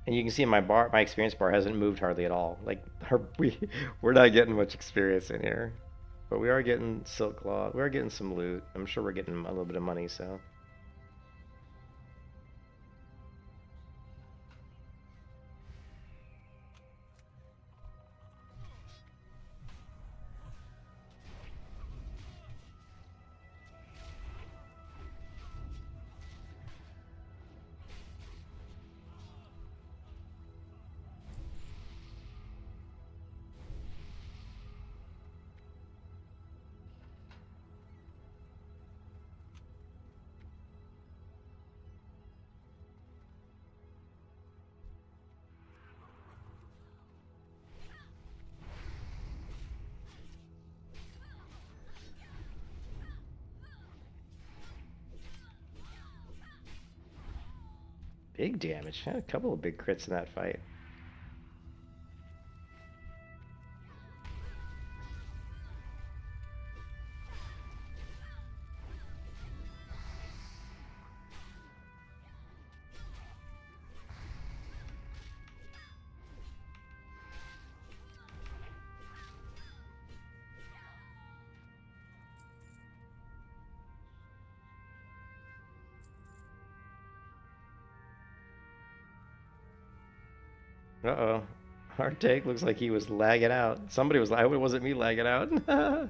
And you can see in my bar, my experience bar hasn't moved hardly at all. Like we're not getting much experience in here, but we are getting silk cloth. We are getting some loot. I'm sure we're getting a little bit of money. So. Big damage. Had a couple of big crits in that fight. Uh-oh. Hard take. Looks like he was lagging out. Somebody was. I hope it wasn't me lagging out. I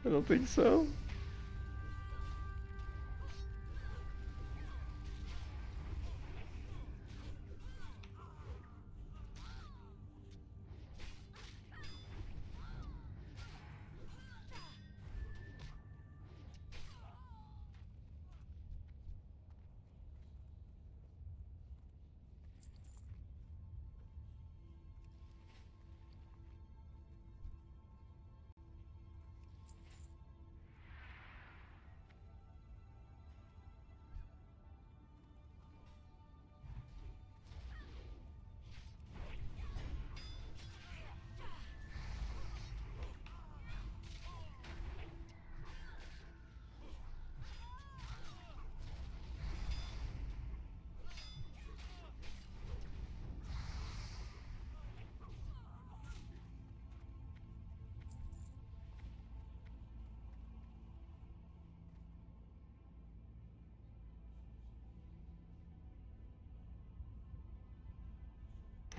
don't think so.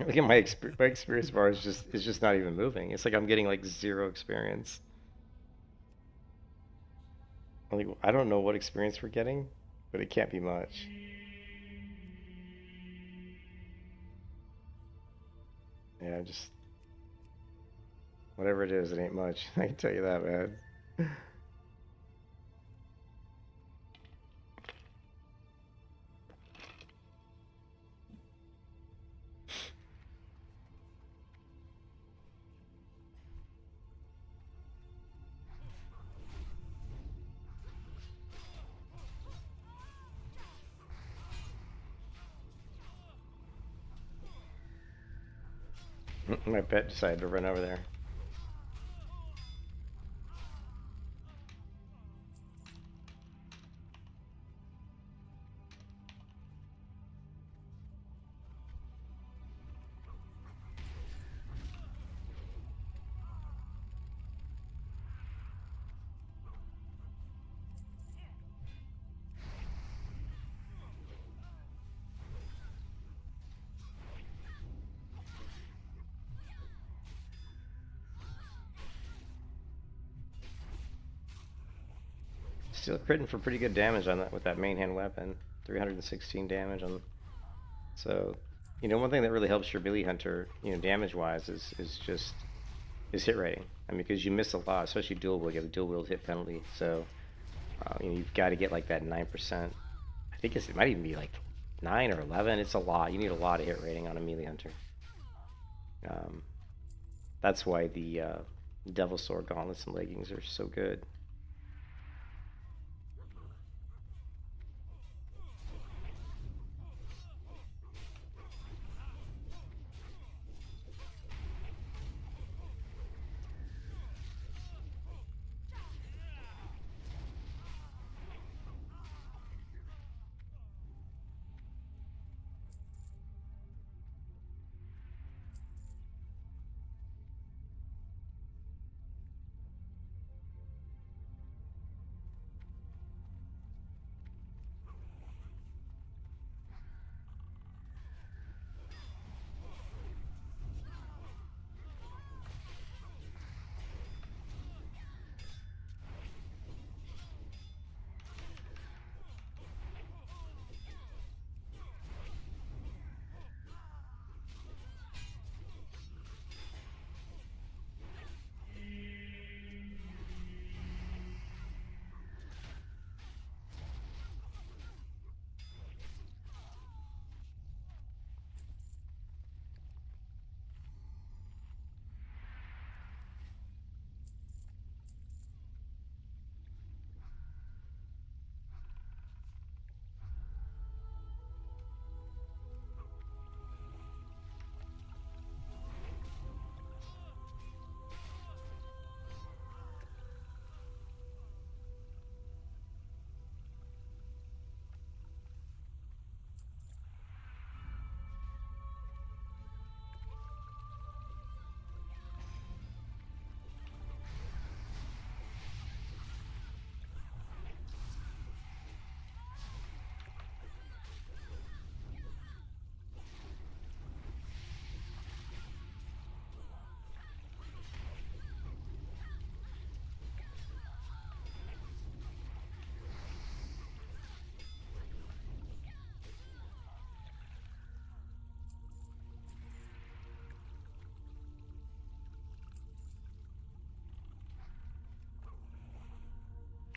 Look at my experience bar is just not even moving. It's like I'm getting like 0 experience. Like I don't know what experience we're getting, but it can't be much. Yeah, just whatever it is, it ain't much. I can tell you that, man. My pet decided to run over there. Still critting for pretty good damage on that with that main hand weapon. 316 damage on. So, you know, one thing that really helps your melee hunter, you know, damage-wise, is hit rating. I mean, because you miss a lot, especially dual wield. You have a dual wield hit penalty, so you know, you've got to get like that 9%. I think it might even be like 9 or 11. It's a lot. You need a lot of hit rating on a melee hunter. That's why the Devil Sword gauntlets and leggings are so good.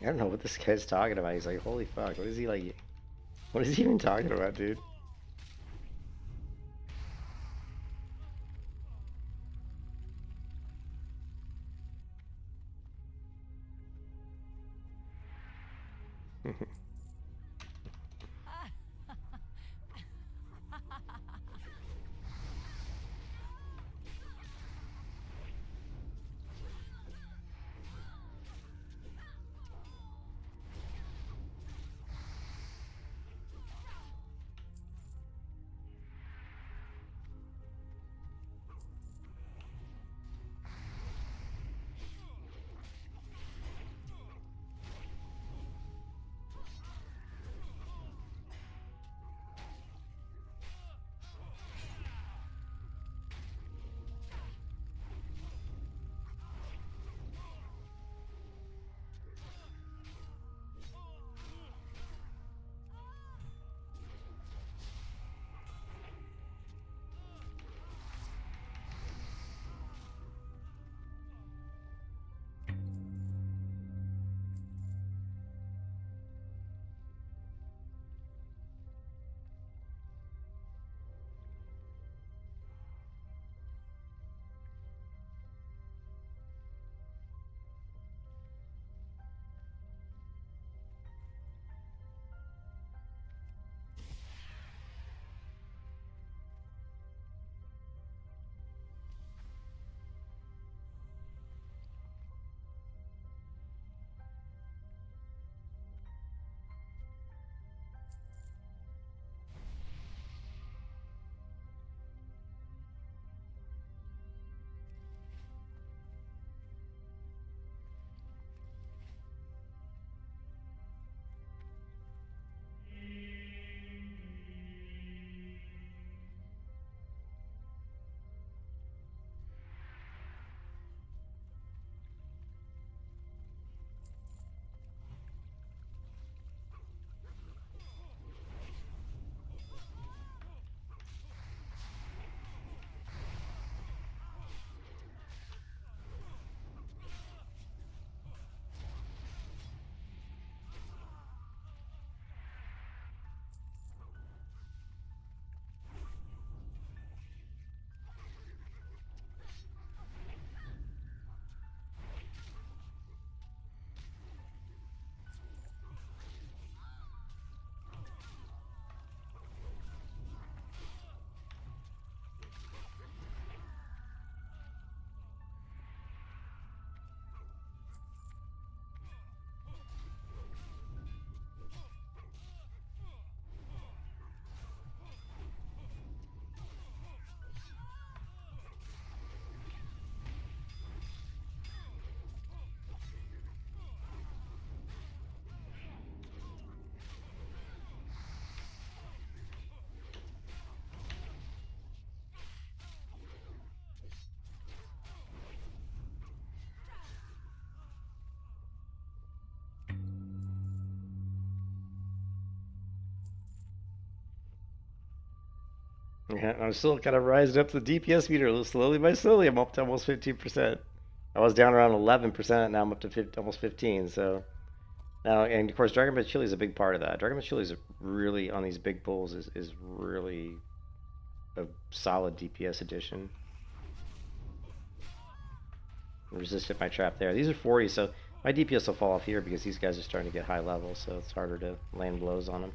I don't know what this guy's talking about. He's like, holy fuck, what is he like? What is he even talking about, dude? Yeah, I'm still kind of rising up the DPS meter slowly by slowly. I'm up to almost 15%. I was down around 11%. Now I'm up to almost 15. So now, and of course, Dragon Breath Chili is a big part of that. Dragon Breath Chili is really on these big bulls is really a solid DPS addition. Resisted my trap there. These are 40, so my DPS will fall off here because these guys are starting to get high level, so it's harder to land blows on them.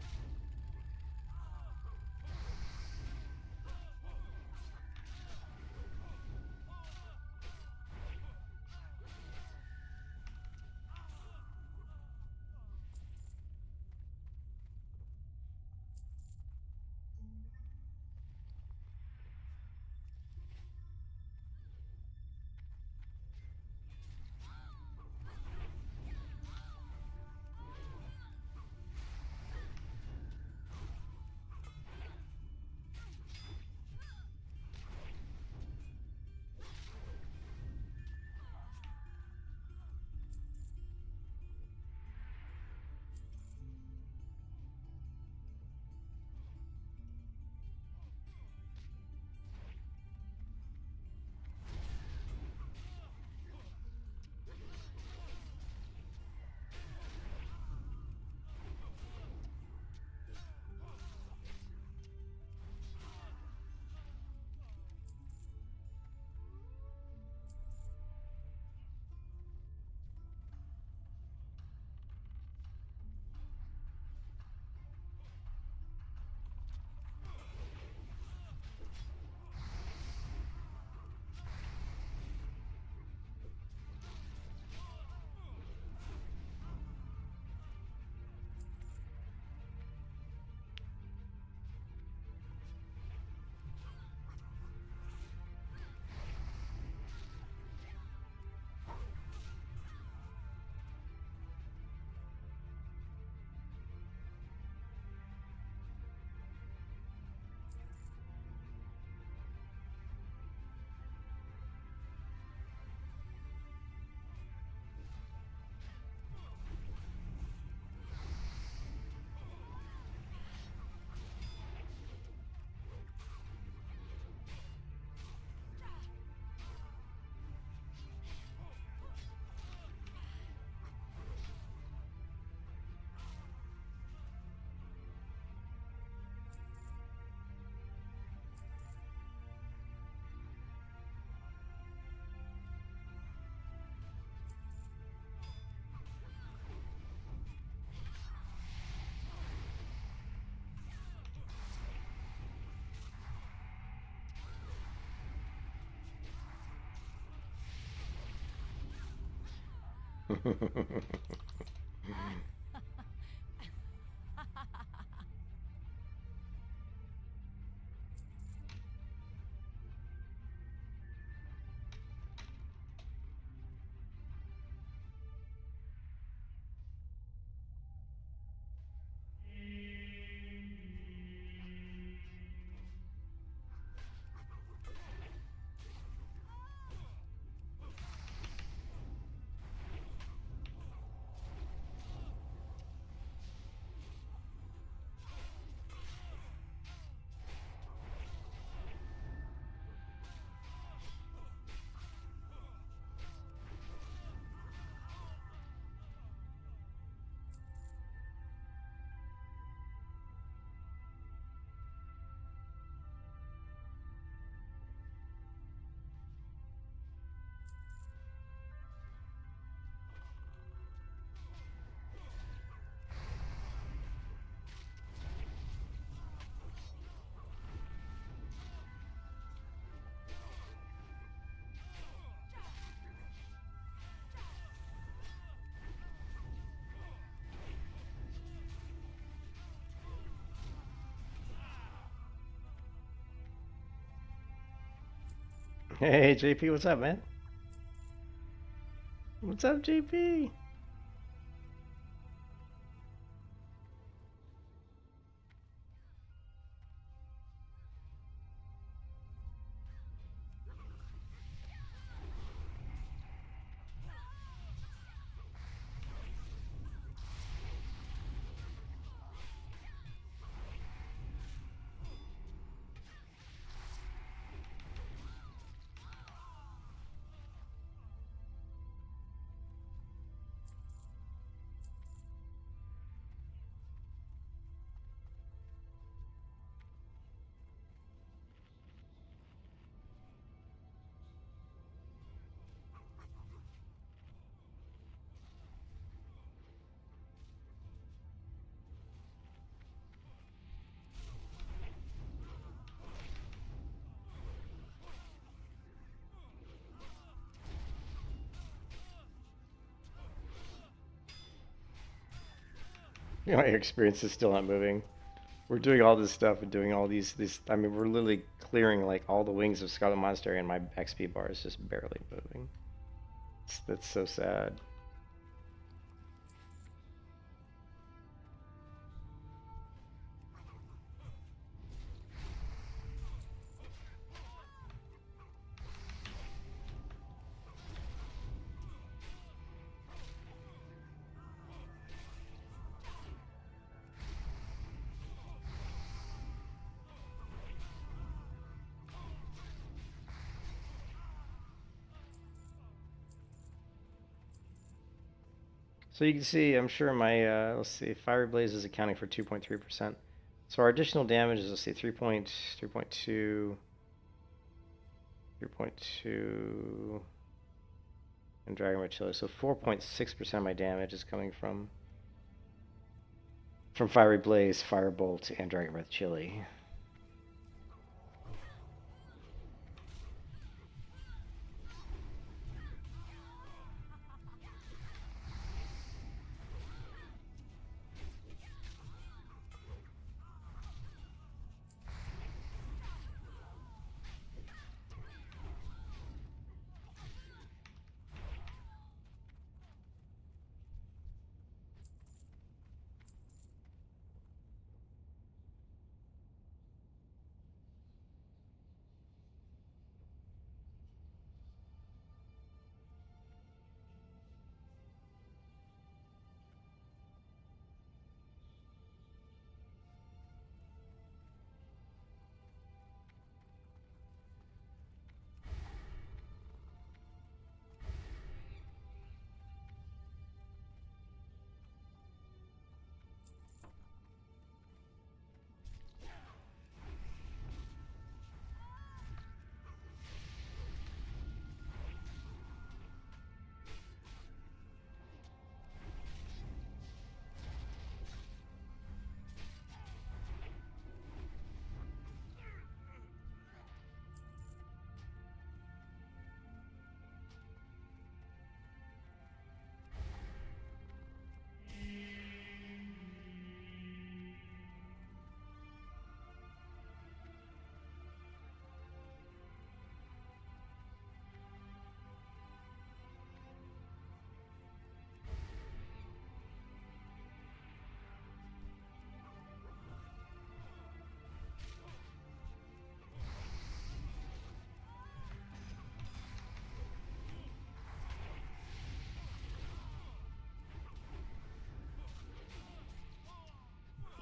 Hey, JP, what's up, man? What's up, JP? My experience is still not moving. We're doing all this stuff and doing all these. I mean, we're literally clearing like all the wings of Scarlet Monastery, and my XP bar is just barely moving. That's so sad. So you can see, I'm sure my, let's see, Fiery Blaze is accounting for 2.3%. So our additional damage is, let's see, 3.2, and Dragon Red Chili. So 4.6% of my damage is coming from Fiery Blaze, Firebolt, and Dragon Breath Chili.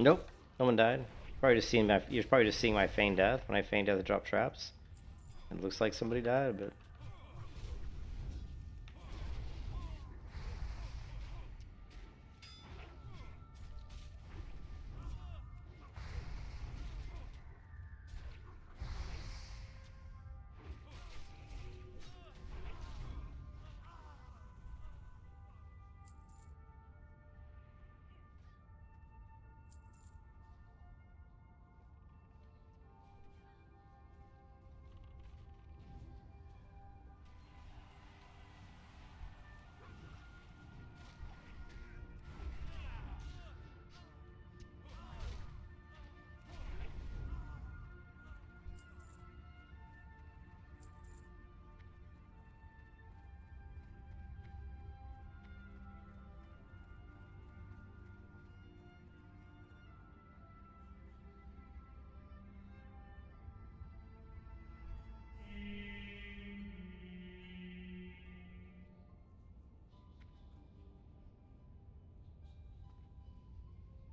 Nope, no one died. Probably just seeing my. You're probably just seeing my feigned death. When I feigned death, I drop traps. It looks like somebody died, but.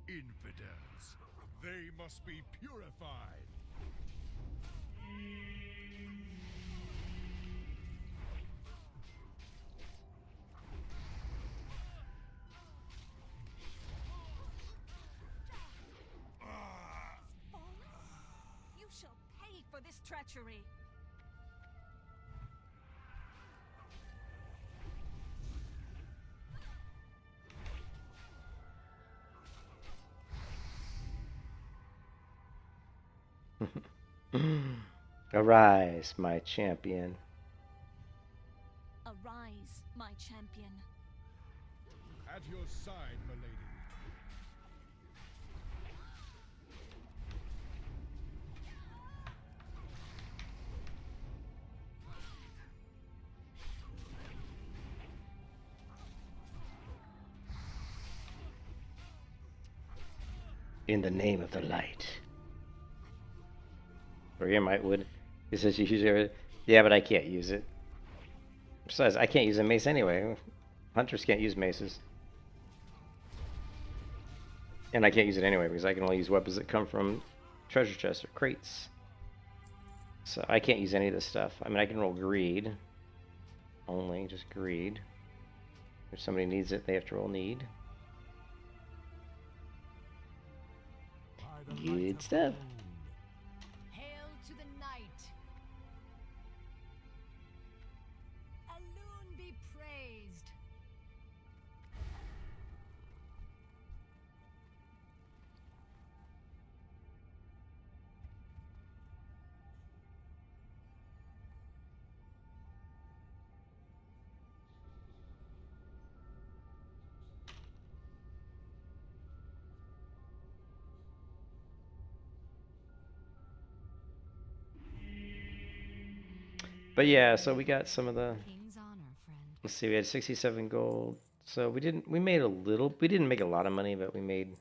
Infidels. They must be purified. You shall pay for this treachery. Arise, my champion. Arise, my champion. At your side, milady. In the name of the light. Or your might would. He says you use it. Yeah, but I can't use it. Besides, I can't use a mace anyway. Hunters can't use maces. And I can't use it anyway because I can only use weapons that come from treasure chests or crates. So I can't use any of this stuff. I mean, I can roll greed. Only, just greed. If somebody needs it, they have to roll need. Good stuff. Hail to the night. Alune be praised. But yeah, so we got some of the. King's honor, friend. Let's see, we had 67 gold. So we made a little. We didn't make a lot of money, but we made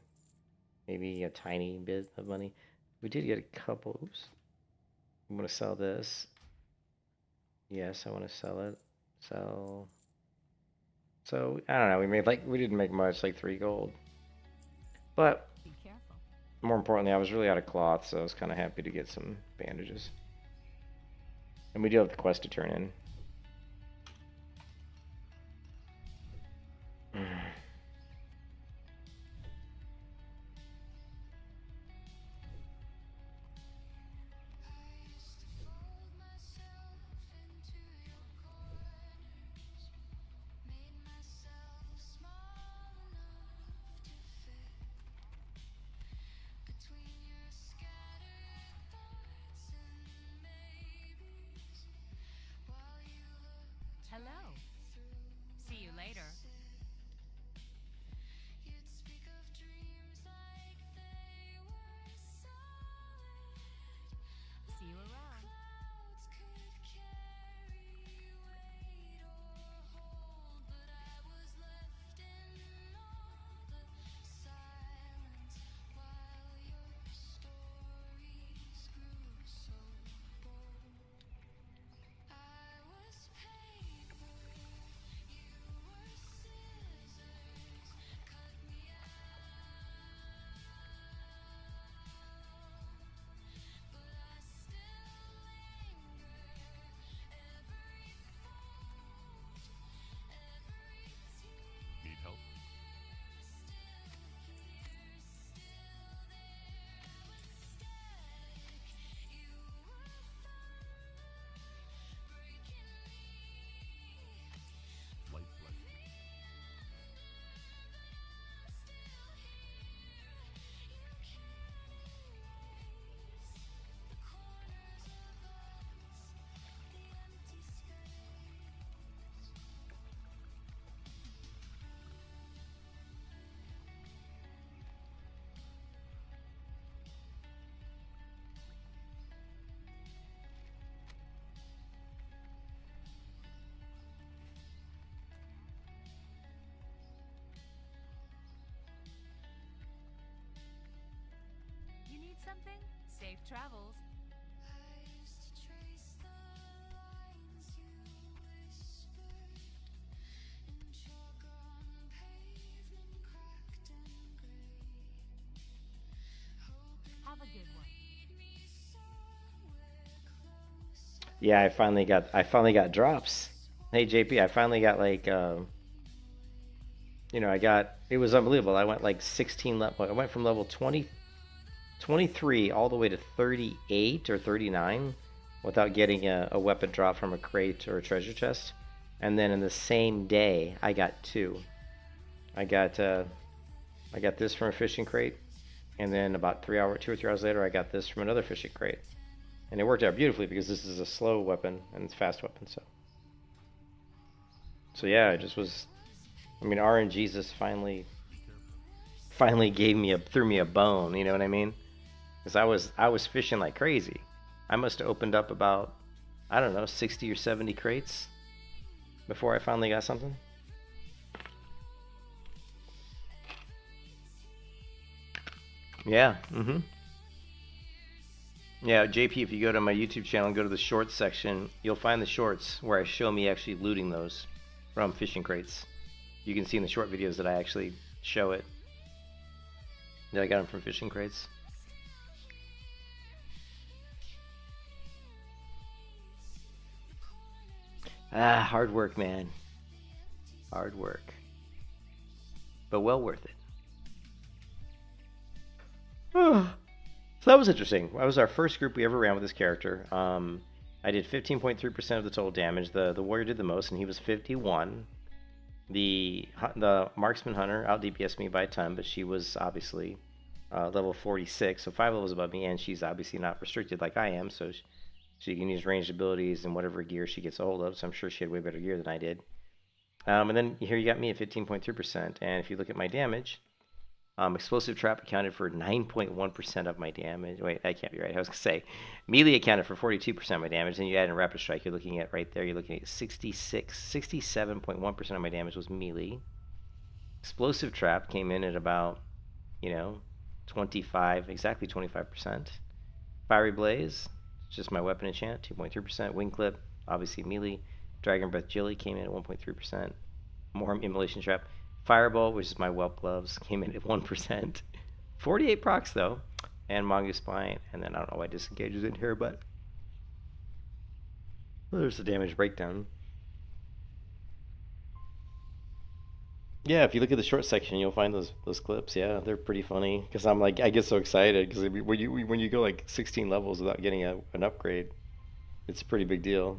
maybe a tiny bit of money. We did get a couple. Oops. I'm gonna sell this. Yes, I want to sell it. Sell. So I don't know. We didn't make much, like 3 gold. But Be careful. more importantly, I was really out of cloth, so I was kind of happy to get some bandages. And we do have the quest to turn in. something? Safe travels. I used to trace the lines you whispered in chalk on pavement cracked and gray. Hoping Have a good one. lead me somewhere closer. Yeah, I finally got drops. Hey JP, I finally got like it was unbelievable. I went like 16 level. I went from level 23 all the way to 38 or 39 without getting a weapon drop from a crate or a treasure chest. And then in the same day, I got two. I got this from a fishing crate, and then about 2 or 3 hours later, I got this from another fishing crate. And it worked out beautifully because this is a slow weapon and it's a fast weapon. So yeah, it just was. I mean, RNG just finally threw me a bone. You know what I mean? Because I was fishing like crazy. I must have opened up about, I don't know, 60 or 70 crates before I finally got something. Yeah. Yeah, JP, if you go to my YouTube channel and go to the shorts section, you'll find the shorts where I show me actually looting those from fishing crates. You can see in the short videos that I actually show it. That I got them from fishing crates. Hard work, man. Hard work. But well worth it. So that was interesting. That was our first group we ever ran with this character. I did 15.3% of the total damage. The warrior did the most, and he was 51. The marksman hunter out DPS me by a ton, but she was obviously level 46, so 5 levels above me, and she's obviously not restricted like I am, so she can use ranged abilities and whatever gear she gets a hold of, so I'm sure she had way better gear than I did. And then here you got me at 15.3%, and if you look at my damage, explosive trap accounted for 9.1% of my damage. Wait, that can't be right. I was going to say melee accounted for 42% of my damage. Then you add in rapid strike, you're looking at right there, you're looking at 67.1% of my damage was melee. Explosive trap came in at about, 25, exactly 25%. Fiery blaze, just my weapon enchant, 2.3%. Wing clip, obviously melee. Dragon breath jelly came in at 1.3%. More immolation trap. Fireball, which is my whelp gloves, came in at 1%. 48 procs though, and mongoose spine, and then I don't know why disengage is in here, but there's the damage breakdown. Yeah, if you look at the short section, you'll find those clips. Yeah, they're pretty funny because I'm like, I get so excited because when you go like 16 levels without getting an upgrade, it's a pretty big deal.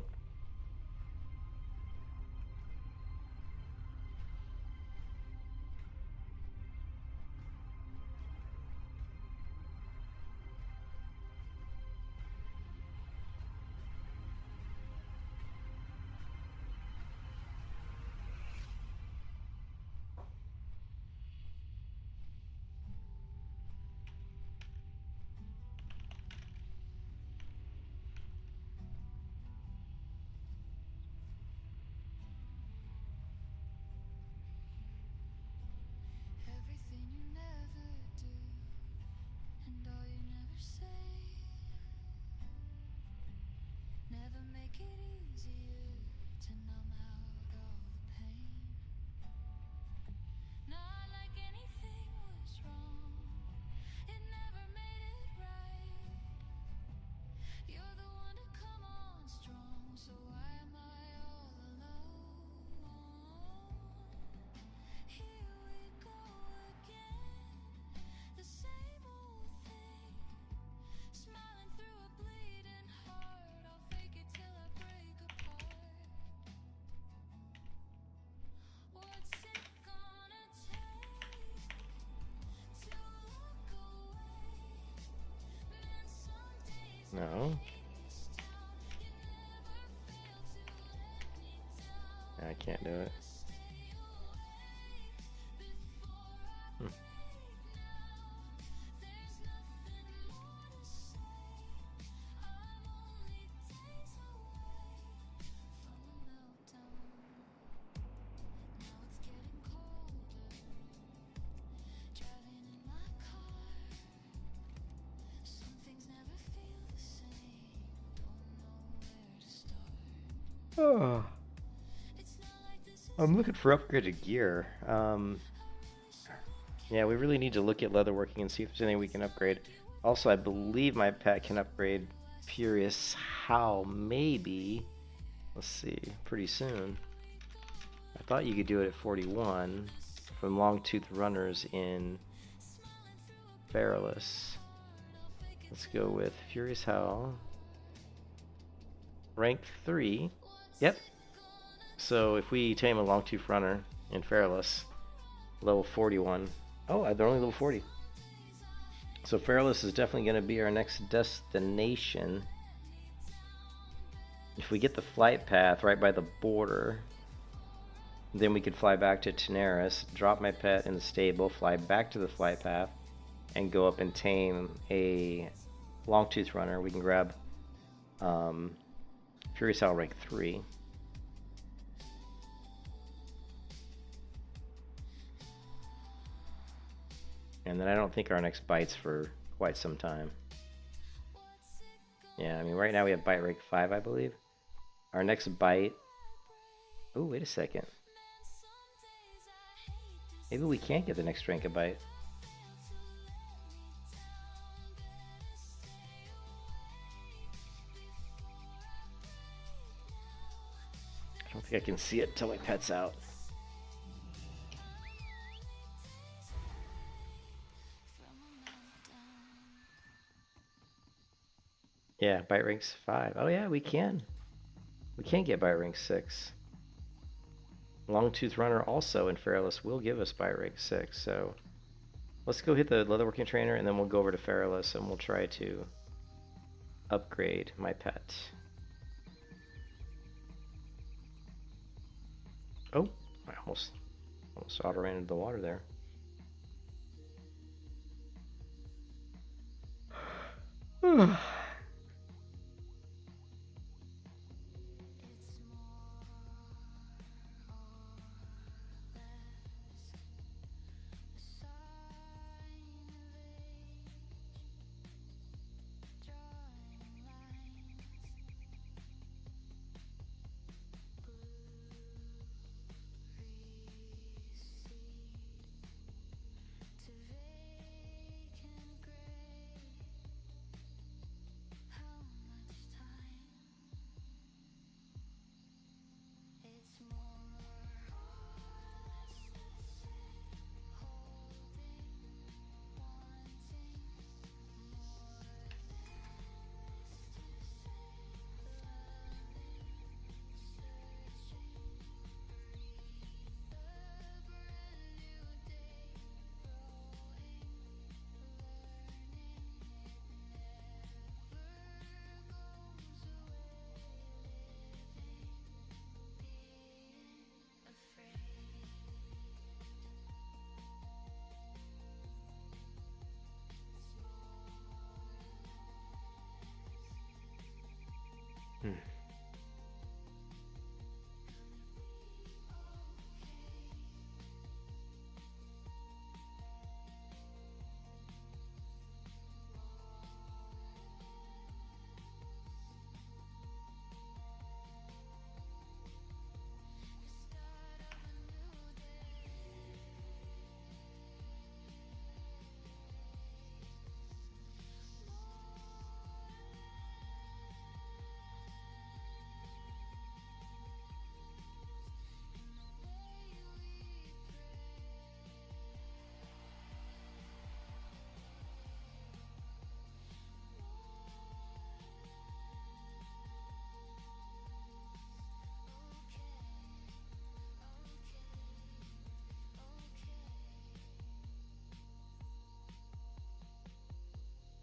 Everything you never do, and all you never say, never make it easier to numb out all the pain. Not like anything was wrong, it never made it right. You're the one to come on strong, so why am I all alone? Here we go again, the same old thing. Smiling through a bleeding heart, I'll fake it till I break apart. What's it gonna take to look away? Man, some days No. let us down. You never fail to let me down. I can't do it. Stay away before I break now. There's nothing more to say. I'm only days away from a meltdown. Now it's getting colder. Driving in my car, so Oh. I'm looking for upgraded gear. Yeah, we really need to look at leatherworking and see if there's anything we can upgrade. Also, I believe my pet can upgrade Furious How, maybe. Let's see, pretty soon. I thought you could do it at 41 from Longtooth Runners in Feralus. Let's go with Furious Howl. Rank 3. Yep. So if we tame a Longtooth Runner in Feralus, level 41. Oh, they're only level 40. So Feralus is definitely going to be our next destination. If we get the flight path right by the border, then we could fly back to Teneris, drop my pet in the stable, fly back to the flight path, and go up and tame a Longtooth Runner. We can grab Furious Owl rank 3. And then I don't think our next bite's for quite some time. Yeah, I mean, right now we have bite rank 5, I believe. Our next bite... Oh, wait a second. Maybe we can't get the next rank of bite. I don't think I can see it until my pet's out. Yeah, bite rank's 5. Oh yeah, we can. We can get bite rank 6. Longtooth Runner also in Feralus will give us bite rank 6, so let's go hit the leatherworking trainer and then we'll go over to Feralus and we'll try to upgrade my pet. Oh, I almost auto ran into the water there.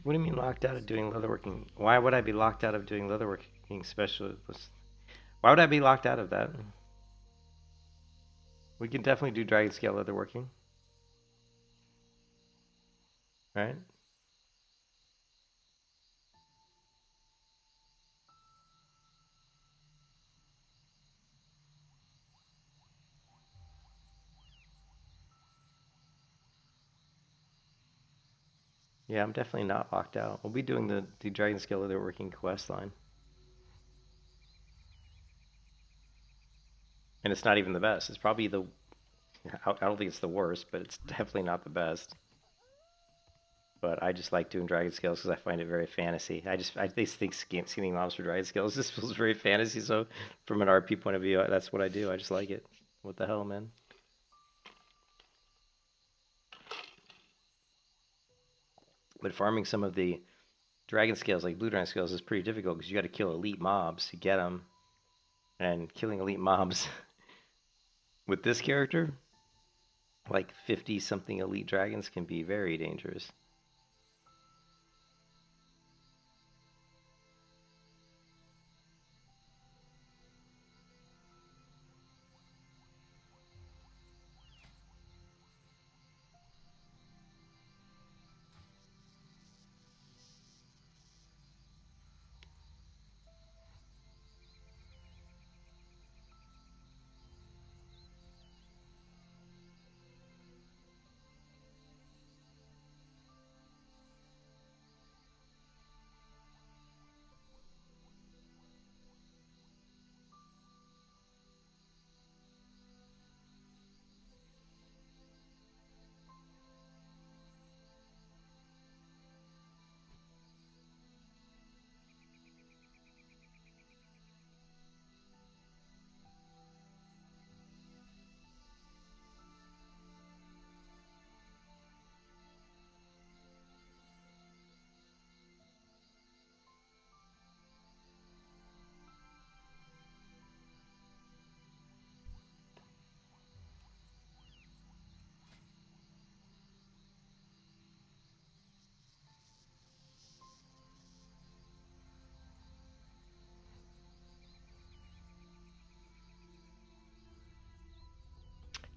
What do you mean locked out of doing leatherworking? Why would I be locked out of doing leatherworking specialist? Why would I be locked out of that? We can definitely do dragon scale leatherworking. Right? Yeah, I'm definitely not locked out. We'll be doing the dragon scale leatherworking quest line. And it's not even the best. It's probably the... I don't think it's the worst, but it's definitely not the best. But I just like doing dragon scales because I find it very fantasy. I just think skinning mobs for dragon scales just feels very fantasy. So from an RP point of view, that's what I do. I just like it. What the hell, man? But farming some of the dragon scales, like blue dragon scales, is pretty difficult because you got to kill elite mobs to get them. And killing elite mobs with this character, like 50-something elite dragons, can be very dangerous.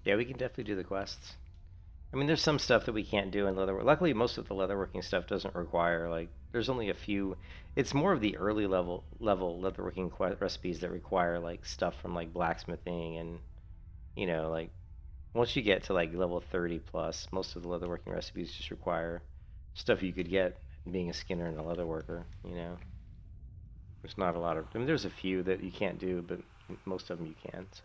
Yeah, we can definitely do the quests. I mean, there's some stuff that we can't do in leatherwork. Luckily, most of the leatherworking stuff doesn't require, like, there's only a few. It's more of the early level leatherworking recipes that require, like, stuff from, like, blacksmithing and, you know, like, once you get to, like, level 30 plus, most of the leatherworking recipes just require stuff you could get being a skinner and a leatherworker, you know. There's not a lot of, I mean, there's a few that you can't do, but most of them you can, so.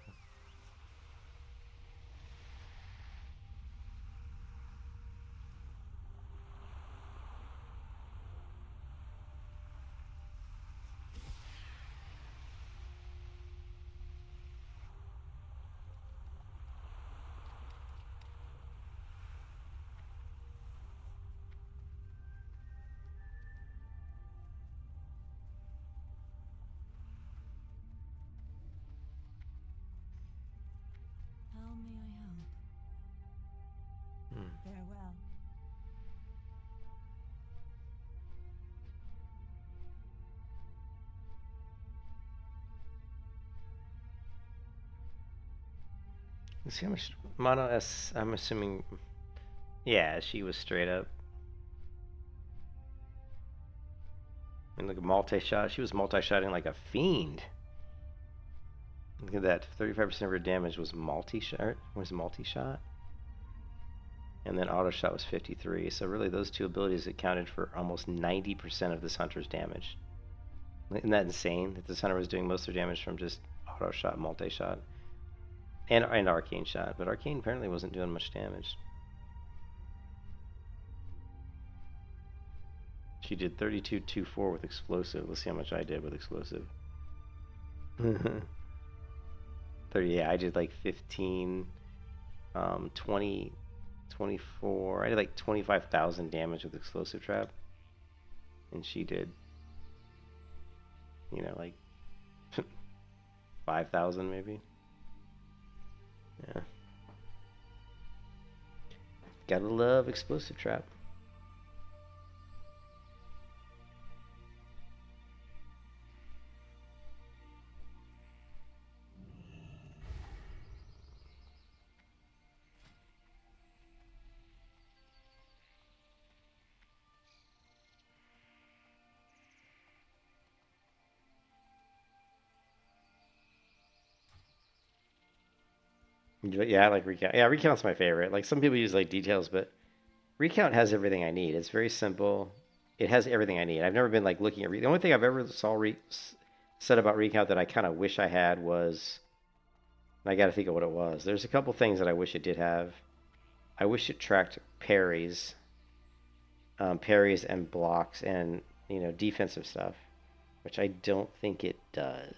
How may I help? Farewell. Let's see how much Mono S. I'm assuming. Yeah, she was straight up. I mean, look at multi-shot. She was multi-shotting like a fiend. Look at that. 35% of her damage was multi-shot. And then auto shot was 53. So really, those two abilities accounted for almost 90% of this hunter's damage. Isn't that insane? That this hunter was doing most of their damage from just auto shot, multi-shot, and arcane shot. But arcane apparently wasn't doing much damage. She did 32-2-4 with explosive. Let's see how much I did with explosive. 30. Yeah, I did like 15, 20, 24. I did like 25,000 damage with explosive trap, and she did, you know, like 5,000 maybe. Yeah. Gotta love explosive trap. Yeah, I like recount. Yeah, recount's my favorite. Like some people use like details, but recount has everything I need. It's very simple. It has everything I need. I've never been like looking at the only thing I've ever said about recount that I kind of wish I had was I got to think of what it was. There's a couple things that I wish it did have. I wish it tracked parries, parries and blocks, and defensive stuff, which I don't think it does.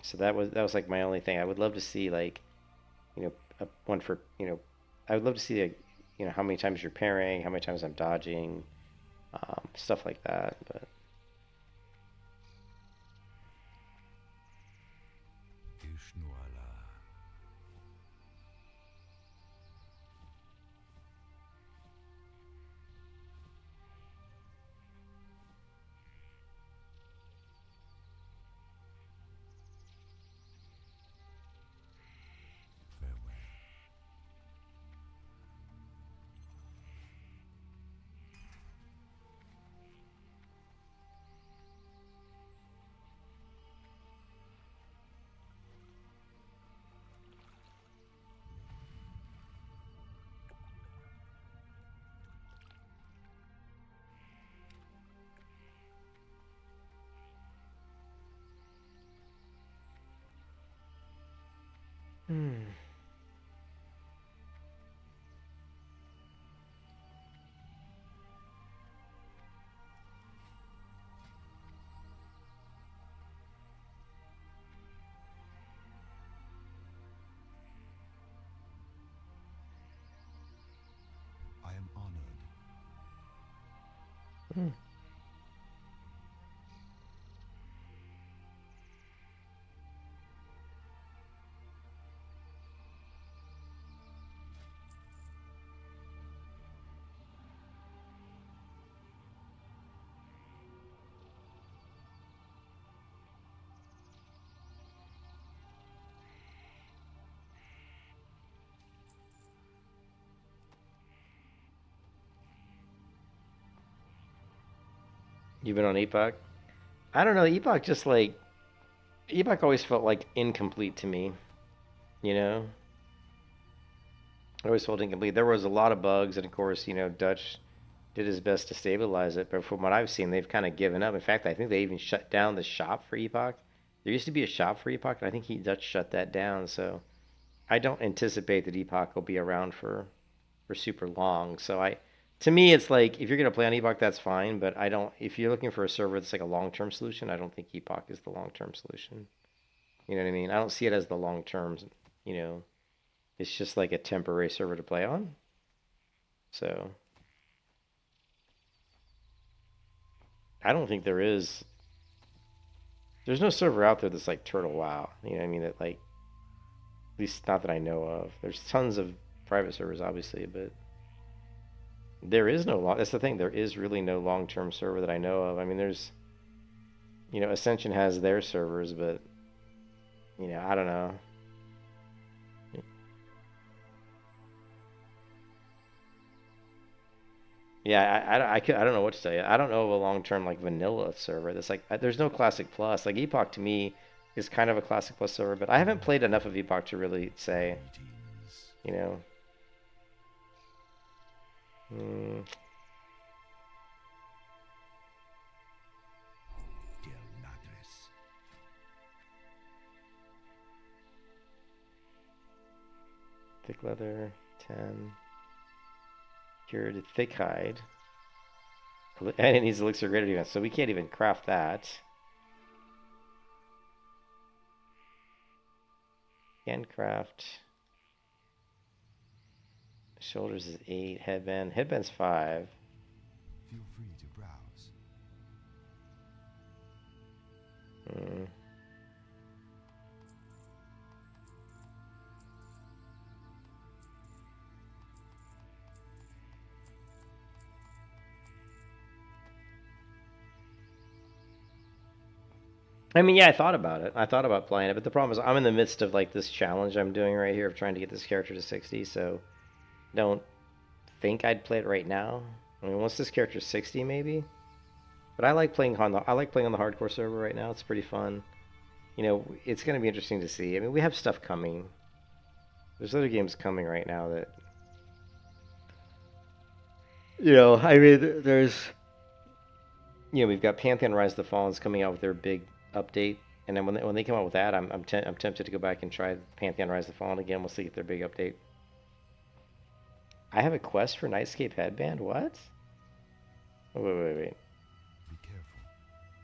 So that was like my only thing. I would love to see like, one for I would love to see like, how many times you're parrying, how many times I'm dodging, stuff like that. But I am honored. you've been on Epoch? I don't know. Epoch just like Epoch always felt like incomplete to me. You know, I always felt incomplete. There was a lot of bugs, and of course, Dutch did his best to stabilize it. But from what I've seen, they've kind of given up. In fact, I think they even shut down the shop for Epoch. There used to be a shop for Epoch, and I think Dutch shut that down. So I don't anticipate that Epoch will be around for super long. So to me, it's like if you're gonna play on Epoch, that's fine. But I don't. If you're looking for a server that's like a long-term solution, I don't think Epoch is the long-term solution. You know what I mean? I don't see it as the long-term. You know, it's just like a temporary server to play on. So I don't think there's no server out there that's like Turtle WoW. You know what I mean? That like, at least not that I know of. There's tons of private servers, obviously, but there is no long. That's the thing. There is really no long-term server that I know of. I mean, there's, Ascension has their servers, but I don't know. Yeah, I don't know what to tell you. I don't know of a long-term like vanilla server that's like there's no Classic Plus. Like Epoch to me is kind of a Classic Plus server, but I haven't played enough of Epoch to really say, you know. Del Madres. Thick leather, 10. Cured thick hide. And it needs elixir greater defense, so we can't even craft that. Can craft. Shoulders is 8. Headband. Headband's 5. Feel free to browse. I mean, yeah, I thought about it. I thought about playing it, but the problem is I'm in the midst of like this challenge I'm doing right here of trying to get this character to 60, so don't think I'd play it right now. I mean, once this character's 60, maybe. But I like playing on the hardcore server right now. It's pretty fun. It's going to be interesting to see. I mean, we have stuff coming. There's other games coming right now that I mean, there's You know, we've got Pantheon Rise of the Fallen's coming out with their big update, and then when they come out with that, I'm tempted to go back and try Pantheon Rise of the Fallen again. We'll see if their big update. I have a quest for Nightscape Headband. What? Oh, wait. Be careful.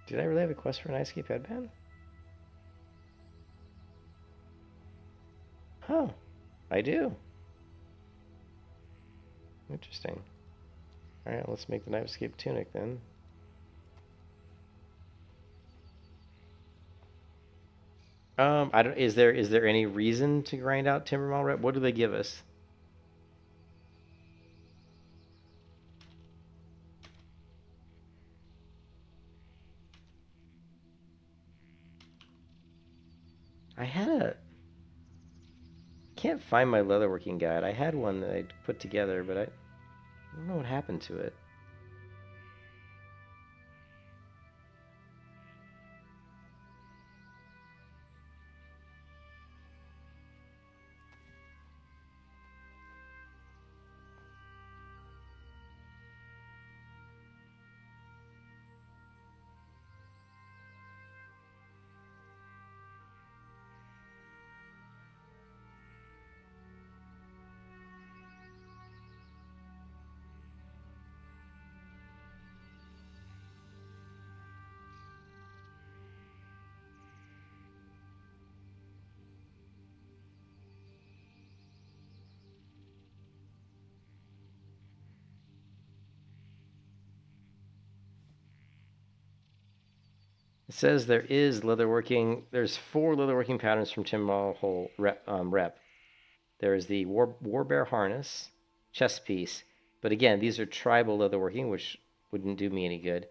Did I really have a quest for Nightscape Headband? Oh, I do. Interesting. All right, let's make the Nightscape Tunic then. I don't. Is there any reason to grind out Timbermaw rep? What do they give us? I had a. Can't find my leatherworking guide. I had one that I put together, but I don't know what happened to it. It says there is leatherworking. There's 4 leatherworking patterns from Timbermaw Hole rep. There is the Warbear harness, chest piece, but again, these are tribal leatherworking, which wouldn't do me any good.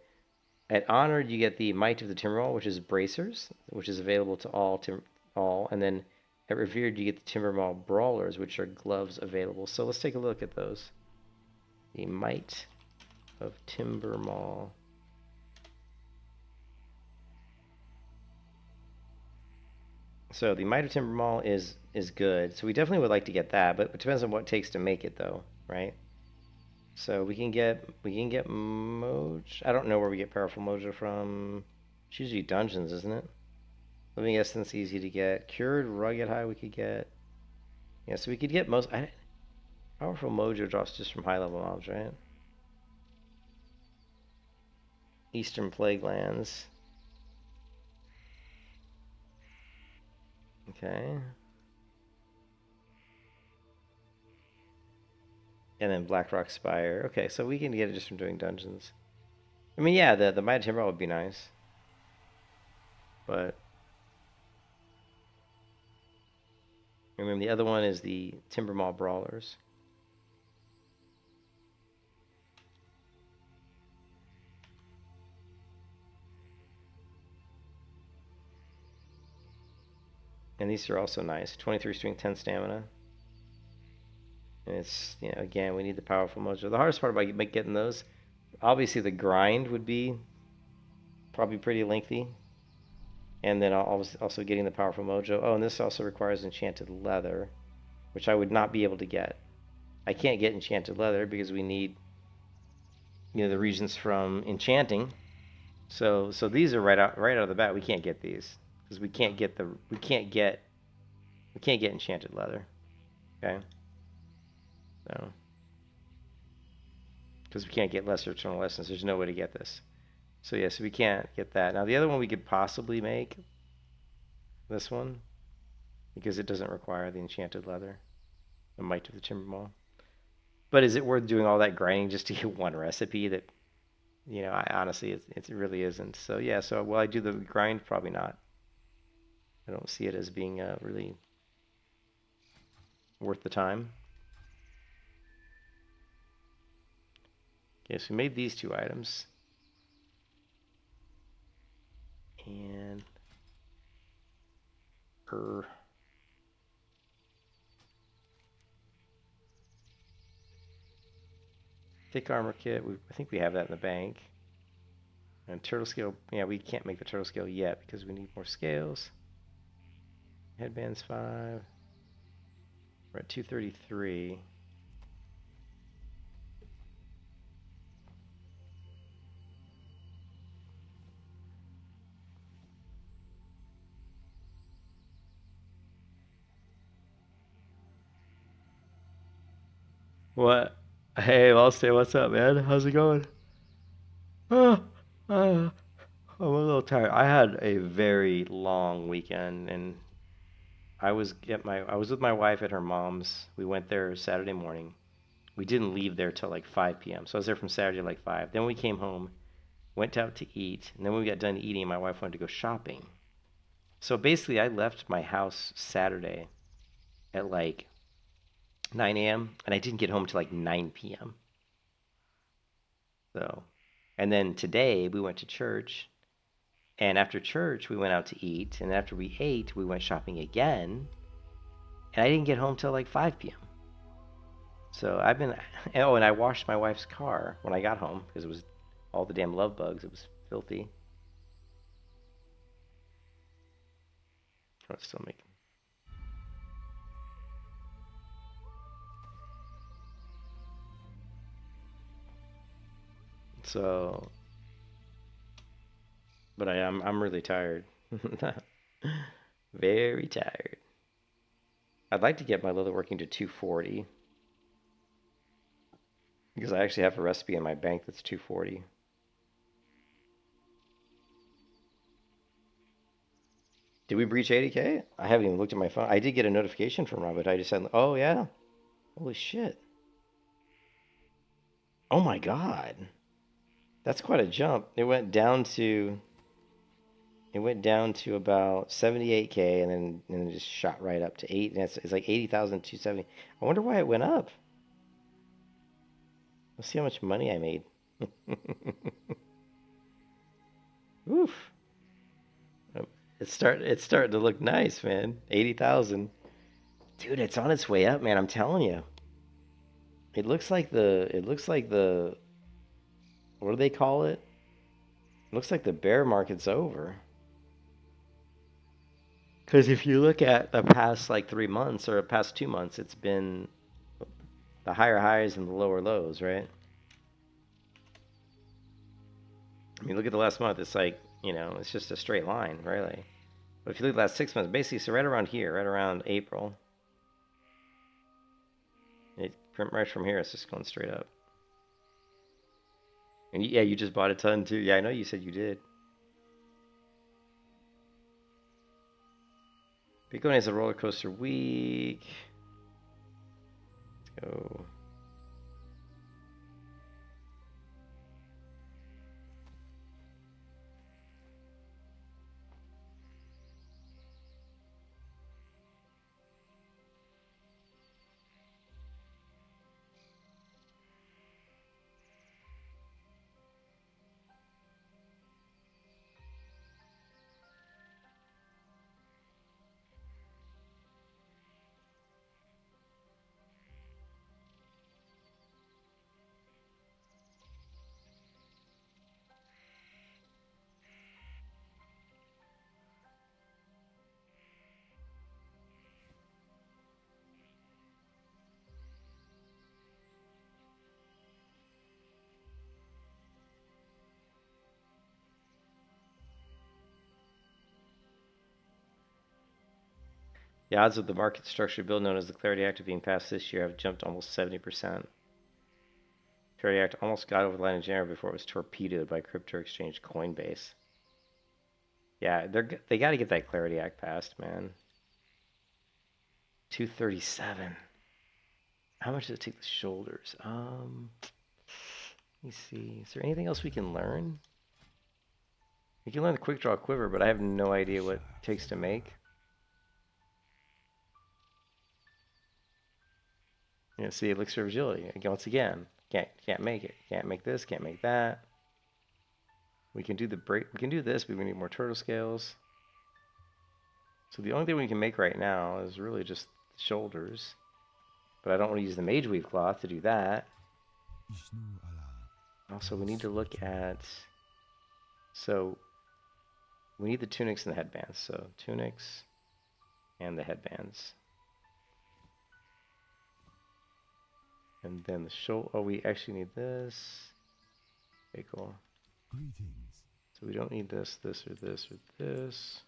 At Honored, you get the Might of the Timbermaw, which is bracers, which is available to all, and then at Revered, you get the Timbermaw Brawlers, which are gloves available. So let's take a look at those. The Might of Timbermaw. So the Might of Timbermaw is good. So we definitely would like to get that, but it depends on what it takes to make it, though, right? So we can get Mojo. I don't know where we get powerful Mojo from. It's usually dungeons, isn't it? Living Essence easy to get. Cured Rugged High we could get. Yeah, so we could get most. Powerful Mojo drops just from high level mobs, right? Eastern Plague Lands. Okay. And then Blackrock Spire. Okay, so we can get it just from doing dungeons. I mean, yeah, the Might of Timbermaw would be nice. But I mean, the other one is the Timbermaw Brawlers. And these are also nice. 23 strength, 10 stamina. And it's, you know, again, we need the powerful Mojo. The hardest part about getting those, obviously the grind would be probably pretty lengthy. And then also getting the powerful Mojo. Oh, and this also requires enchanted leather, which I would not be able to get. I can't get enchanted leather because we need, you know, the regions from enchanting. So these are right out of the bat. We can't get these because we can't get enchanted leather. Okay. So because we can't get lesser eternal essence, there's no way to get this. So yeah, so we can't get that. Now the other one we could possibly make, this one, because it doesn't require the enchanted leather, the Might of the Timbermaw. But is it worth doing all that grinding just to get one recipe that, you know, honestly, it really isn't. So yeah, so will I do the grind? Probably not. I don't see it as being really worth the time. Okay, so we made these 2 items. And thick armor kit. I think we have that in the bank. And turtle scale. Yeah, we can't make the turtle scale yet because we need more scales. Headbands 5. We're at 233. What? Hey, Lostay, what's up, man? How's it going? Ah, ah, I'm a little tired. I had a very long weekend, and I was with my wife at her mom's. We went there Saturday morning. We didn't leave there till like 5 p.m. So I was there from Saturday at like 5. Then we came home, went out to eat, and then when we got done eating, my wife wanted to go shopping. So basically, I left my house Saturday at like 9 a.m. and I didn't get home till like 9 p.m. So, and then today we went to church, and after church we went out to eat, and after we ate, we went shopping again, and I didn't get home till like 5 p.m. So I've been, oh, and I washed my wife's car when I got home because it was all the damn love bugs. It was filthy. Oh, it's still making. So, but I'm really tired. Very tired. I'd like to get my leather working to 240 because I actually have a recipe in my bank that's 240. Did we breach 80K? I haven't even looked at my phone. I did get a notification from Robert. I just said, oh yeah. Holy shit. Oh my god. That's quite a jump. It went down to about 78K and then it just shot right up to 8 and it's like 80,270. I wonder why it went up. Let's see how much money I made. Oof. It's starting to look nice, man. 80,000. Dude, it's on its way up, man. I'm telling you. It looks like the what do they call it? It looks like the bear market's over. Because if you look at the past like 3 months or past 2 months, it's been the higher highs and the lower lows, right? I mean, look at the last month. It's like, it's just a straight line, really. But if you look at the last 6 months, basically, so right around here, right around April, right from here, it's just going straight up. And yeah, you just bought a ton too. Yeah, I know you said you did. Bitcoin is a roller coaster week. Let's go. The odds of the market structure bill known as the Clarity Act being passed this year have jumped almost 70%. Clarity Act almost got over the line in January before it was torpedoed by crypto exchange Coinbase. Yeah, they got to get that Clarity Act passed, man. 237. How much does it take the shoulders? Let me see. Is there anything else we can learn? We can learn the quick draw quiver, but I have no idea what it takes to make. See, elixir of agility. Once again, can't make it. Can't make this. Can't make that. We can do the break. We can do this, but we need more turtle scales. So the only thing we can make right now is really just the shoulders. But I don't want to use the mage weave cloth to do that. Also, we need to look at. So we need the tunics and the headbands. So tunics and the headbands. And then the shoulder. Oh, we actually need this. Okay, cool. Greetings. So we don't need this, this, or this, or this.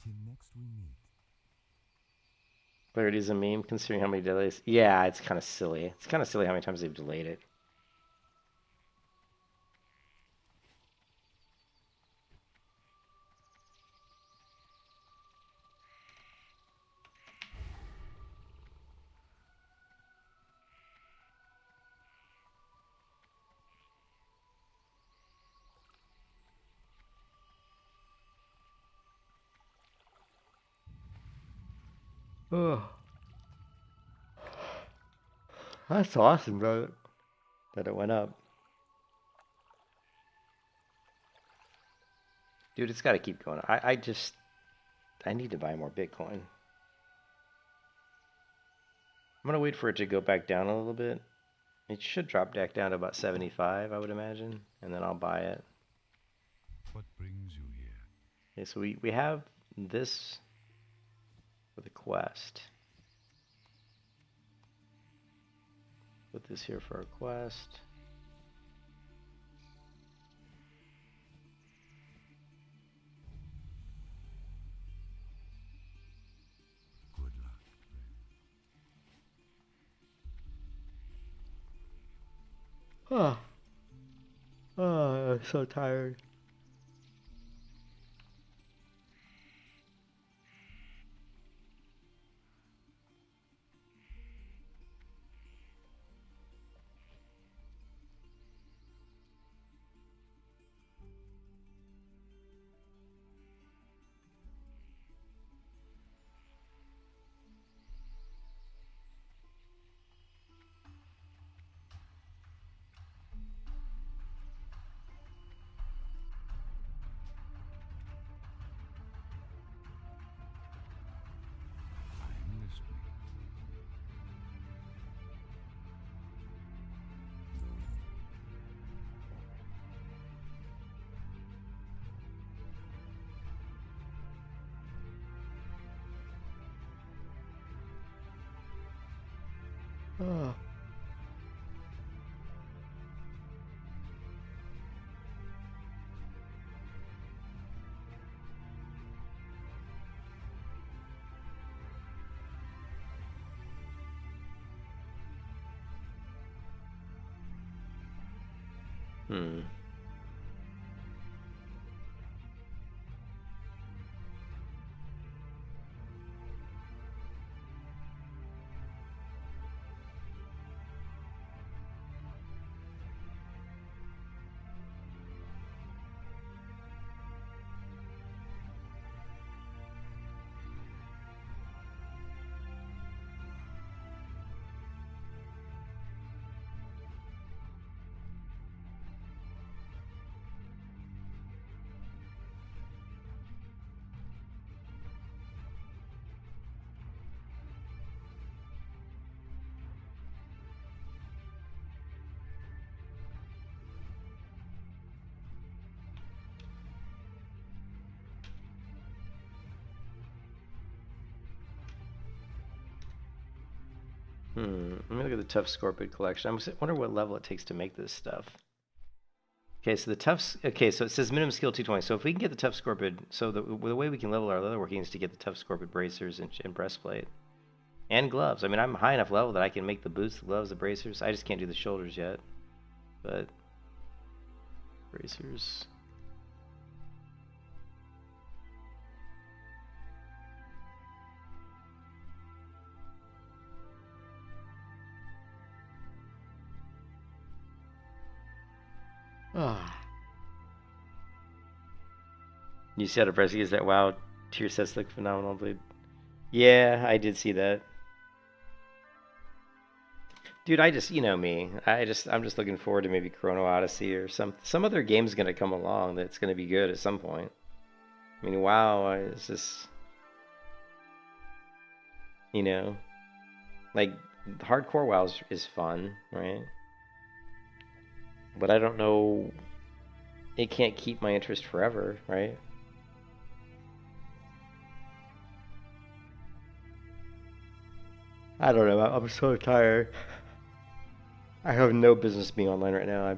Till next we meet. Clarity is a meme, considering how many delays. Yeah, it's kind of silly. It's kind of silly how many times they've delayed it. Oh, that's awesome, bro. That it went up. Dude, it's got to keep going. I need to buy more Bitcoin. I'm going to wait for it to go back down a little bit. It should drop back down to about 75, I would imagine, and then I'll buy it. What brings you here? Okay, so we have this for the quest. Put this here for our quest. Good luck, friend. I'm so tired. I'm listening. Oh. Hmm. Let me look at the Tough Scorpion collection. I wonder what level it takes to make this stuff. Okay, so the tough. Okay, so it says minimum skill 220. So if we can get the Tough Scorpion, so the way we can level our leatherworking is to get the Tough Scorpion bracers and breastplate and gloves. I mean, I'm high enough level that I can make the boots, the gloves, the bracers. I just can't do the shoulders yet. But bracers. Ah. You see how depressing is that? Wow, tier sets look phenomenal, dude. Yeah, I did see that. Dude, you know me. I'm just looking forward to maybe Chrono Odyssey or some other game's gonna come along that's gonna be good at some point. I mean, WoW is just, you know, like hardcore WoW is fun, right? But I don't know. It can't keep my interest forever, right? I don't know. I'm so tired. I have no business being online right now.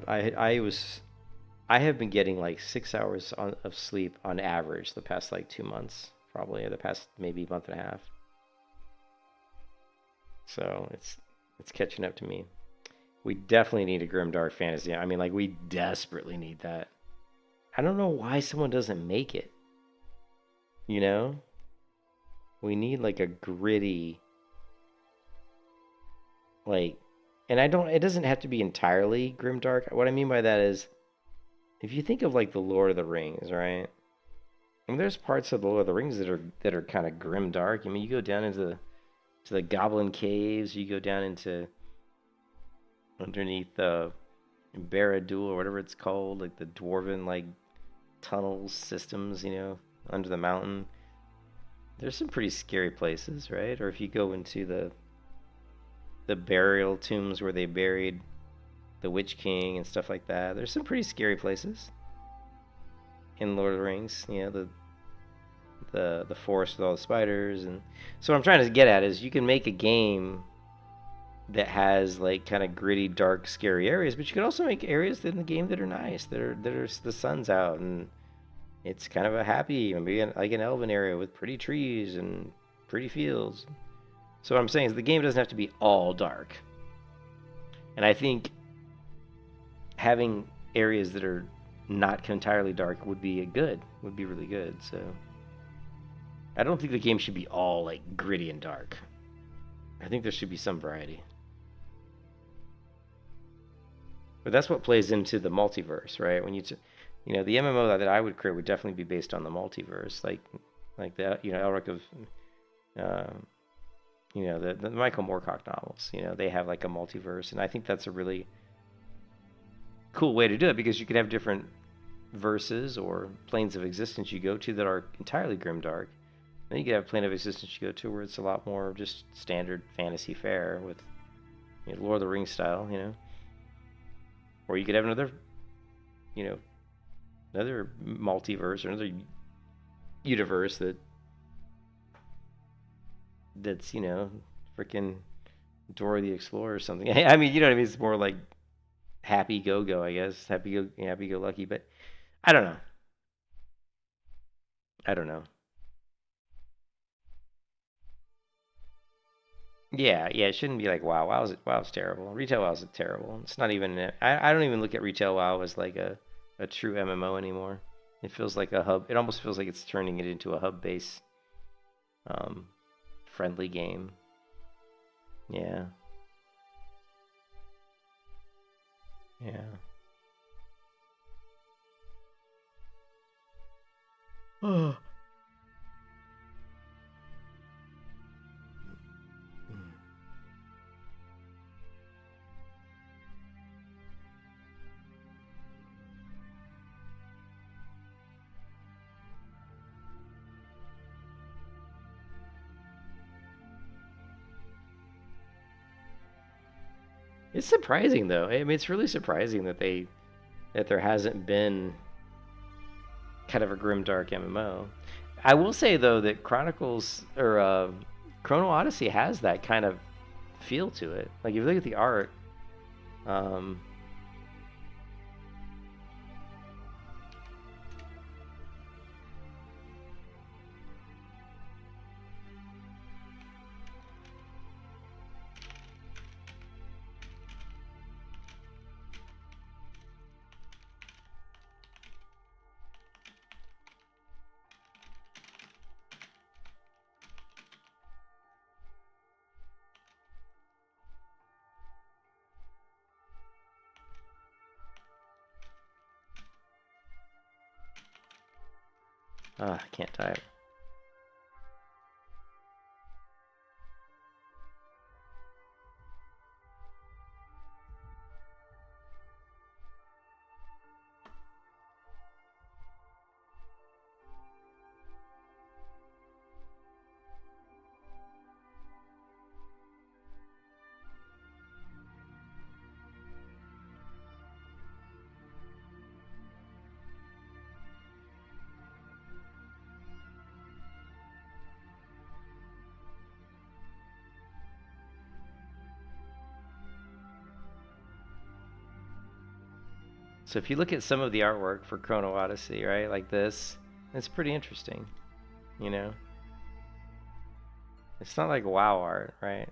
I have been getting like 6 hours of sleep on average the past like 2 months, probably, or the past maybe month and a half. So it's catching up to me. We definitely need a grimdark fantasy. I mean, like, we desperately need that. I don't know why someone doesn't make it. You know? We need like a gritty, like, and it doesn't have to be entirely grimdark. What I mean by that is, if you think of like the Lord of the Rings, right? I mean, there's parts of the Lord of the Rings that are kind of grimdark. I mean, you go down into the Goblin Caves, you go down into underneath Barad-dûr or whatever it's called, like the dwarven like tunnels systems, you know, under the mountain. There's some pretty scary places, right? Or if you go into the burial tombs where they buried the Witch King and stuff like that, there's some pretty scary places in Lord of the Rings. You know, the forest with all the spiders. And so what I'm trying to get at is, you can make a game that has like kind of gritty, dark, scary areas, but you can also make areas in the game that are nice, that are the sun's out and it's kind of a happy, maybe like an elven area with pretty trees and pretty fields. So what I'm saying is, the game doesn't have to be all dark. And I think having areas that are not entirely dark would be really good. So I don't think the game should be all like gritty and dark. I think there should be some variety. But that's what plays into the multiverse, right? When the MMO that I would create would definitely be based on the multiverse, like the Elric of, the Michael Moorcock novels. You know, they have like a multiverse, and I think that's a really cool way to do it, because you could have different verses or planes of existence you go to that are entirely grimdark. Then you could have a plane of existence you go to where it's a lot more just standard fantasy fare with, Lord of the Rings style, Or you could have another multiverse or another universe that's freaking Dora the Explorer or something. I mean, you know what I mean? It's more like happy go, I guess. Happy go lucky. But I don't know. Yeah, it shouldn't be like WoW. WoW's terrible. Retail WoW's terrible. It's not even. I don't even look at retail WoW as like a true MMO anymore. It feels like a hub. It almost feels like it's turning it into a hub-based, friendly game. Yeah. Oh. It's surprising though. I mean, it's really surprising that there hasn't been kind of a grimdark MMO. I will say though that Chronicles or Chrono Odyssey has that kind of feel to it. Like if you look at the art, I can't type. So if you look at some of the artwork for Chrono Odyssey, right, like this, it's pretty interesting, It's not like WoW art, right?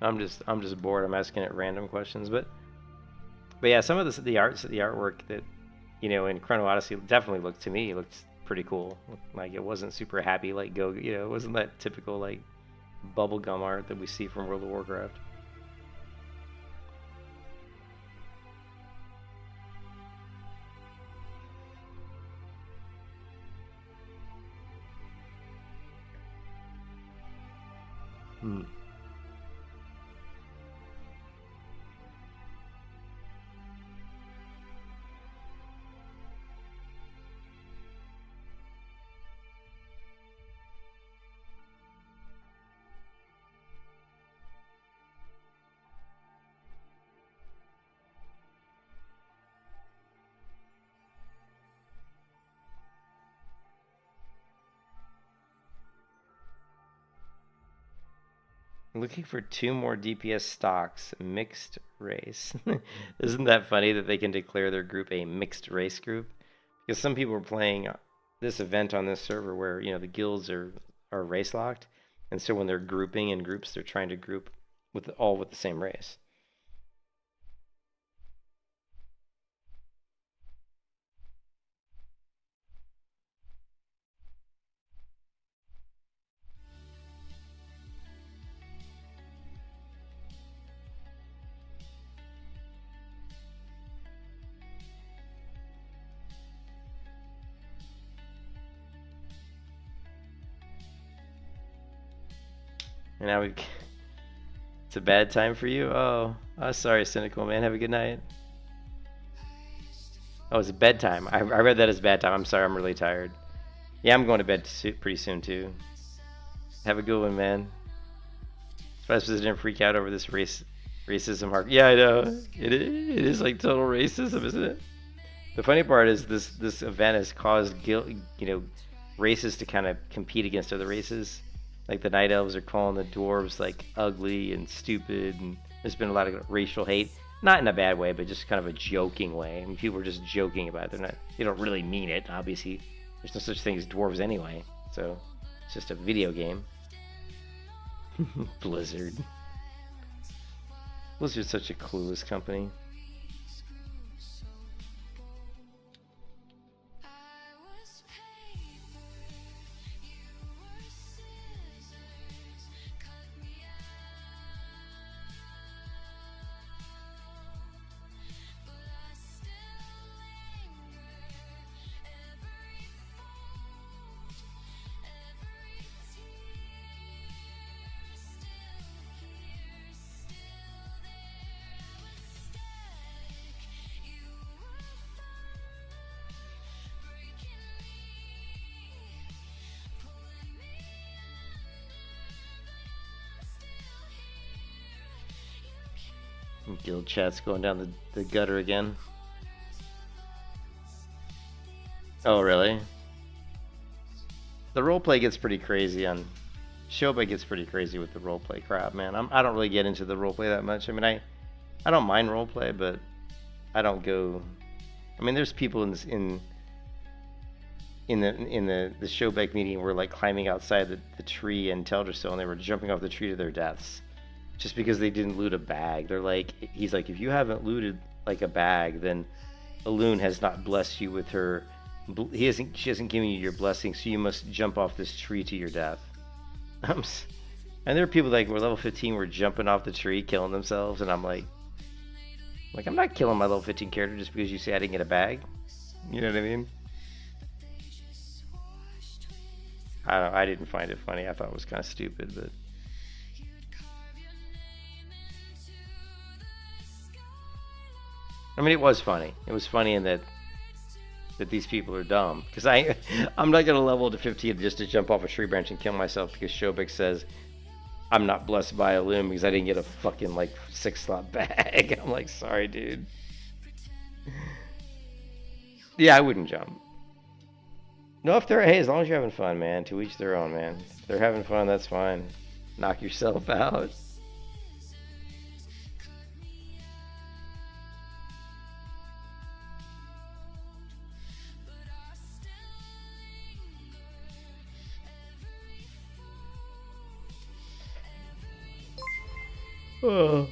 I'm just bored. I'm asking it random questions, but yeah, some of the artwork that in Chrono Odyssey definitely looked pretty cool. Like it wasn't super happy like Go, it wasn't that typical like bubblegum art that we see from World of Warcraft. Hmm. Looking for 2 more DPS stocks, mixed race. Isn't that funny that they can declare their group a mixed race group? Because some people are playing this event on this server where, the guilds are race locked. And so when they're grouping in groups, they're trying to group with the same race. And now it's a bad time for you? Oh, sorry, cynical man. Have a good night. Oh, it's bedtime. I read that as bad time. I'm sorry, I'm really tired. Yeah, I'm going to bed pretty soon too. Have a good one, man. Vice President freak out over this racism hard. Yeah, I know. It is like total racism, isn't it? The funny part is this event has caused races to kind of compete against other races. Like the Night Elves are calling the dwarves like ugly and stupid, and there's been a lot of racial hate. Not in a bad way, but just kind of a joking way. I mean, people are just joking about it. They don't really mean it, obviously. There's no such thing as dwarves anyway, so it's just a video game. Blizzard. Blizzard's such a clueless company. Guild chat's going down the gutter again. Oh, really? The roleplay gets pretty crazy on... Shoba gets pretty crazy with the roleplay crap, man. I don't really get into the roleplay that much. I mean, I don't mind roleplay, but I don't go... I mean, there's people in the Showback meeting were like climbing outside the tree in Teldrassil, and they were jumping off the tree to their deaths. Just because they didn't loot a bag. He's like, if you haven't looted like a bag, then Elune has not blessed you with her. She hasn't given you your blessing, so you must jump off this tree to your death. And there are people like we're level 15, were jumping off the tree, killing themselves, and I'm like, I'm not killing my level 15 character just because you say I didn't get a bag. You know what I mean? I don't know, I didn't find it funny. I thought it was kind of stupid, but. I mean, it was funny. It was funny in that these people are dumb. Because I'm not going to level to 15 just to jump off a tree branch and kill myself because Shobek says I'm not blessed by a loom because I didn't get a fucking 6-slot bag. I'm like, sorry, dude. Yeah, I wouldn't jump. No, hey, as long as you're having fun, man. To each their own, man. If they're having fun, that's fine. Knock yourself out. Oh.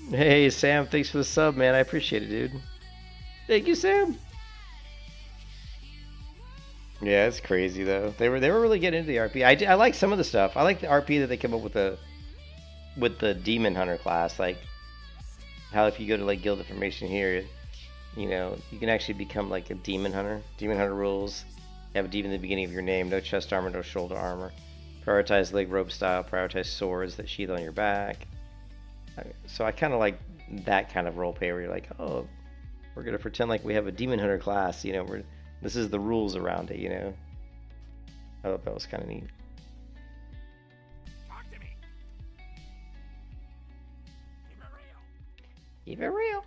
Hey Sam, thanks for the sub, man. I appreciate it, dude. Thank you, Sam. Yeah, it's crazy though. They were really getting into the RP. I like some of the stuff. I like the RP that they came up with the demon hunter class. Like how if you go to like guild information here, you know, you can actually become like a demon hunter. Demon hunter rules. You have a demon in the beginning of your name. No chest armor, no shoulder armor. Prioritize leg rope style. Prioritize swords that sheath on your back. So I kind of like that kind of roleplay where you're like, oh, we're gonna pretend like we have a demon hunter class. You know, this is the rules around it. You know, I thought that was kind of neat. Talk to me. Keep it real. Keep it real.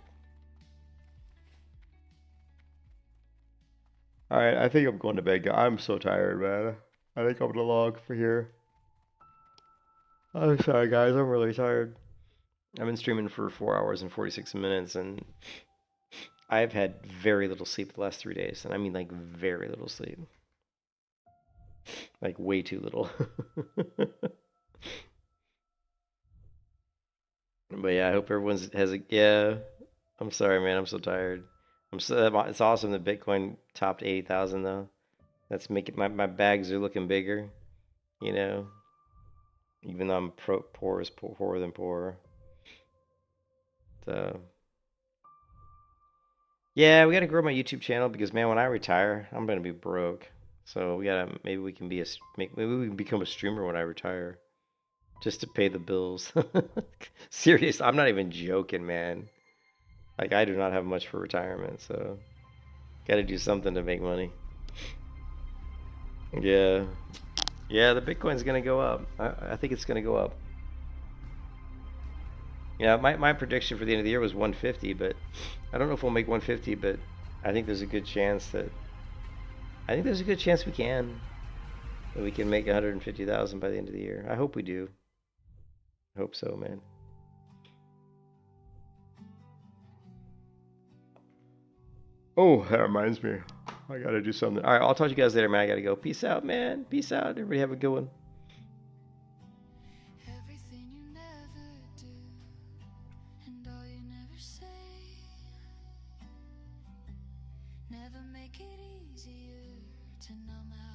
All right, I think I'm going to bed. I'm so tired, man. I think I'm gonna log for here. I'm sorry, guys. I'm really tired. I've been streaming for 4 hours and 46 minutes, and I've had very little sleep the last 3 days, and I mean like very little sleep, like way too little. But yeah, I hope everyone's has a yeah. I'm sorry, man. I'm so tired. It's awesome that Bitcoin topped 80,000 though. That's making my bags are looking bigger, you know. Even though I'm poorer than poor. So yeah, we gotta grow my YouTube channel because man, when I retire, I'm gonna be broke. So maybe we can become a streamer when I retire, just to pay the bills. Serious, I'm not even joking, man. Like I do not have much for retirement, so gotta do something to make money. Yeah, yeah, the Bitcoin's gonna go up. I think it's gonna go up. Yeah, my prediction for the end of the year was 150, but I don't know if we'll make 150, but I think there's a good chance we can. That we can make 150,000 by the end of the year. I hope we do. I hope so, man. Oh, that reminds me. I gotta do something. All right, I'll talk to you guys later, man. I gotta go. Peace out, man. Peace out. Everybody have a good one. Everything you never do, and all you never say, never make it easier to numb out.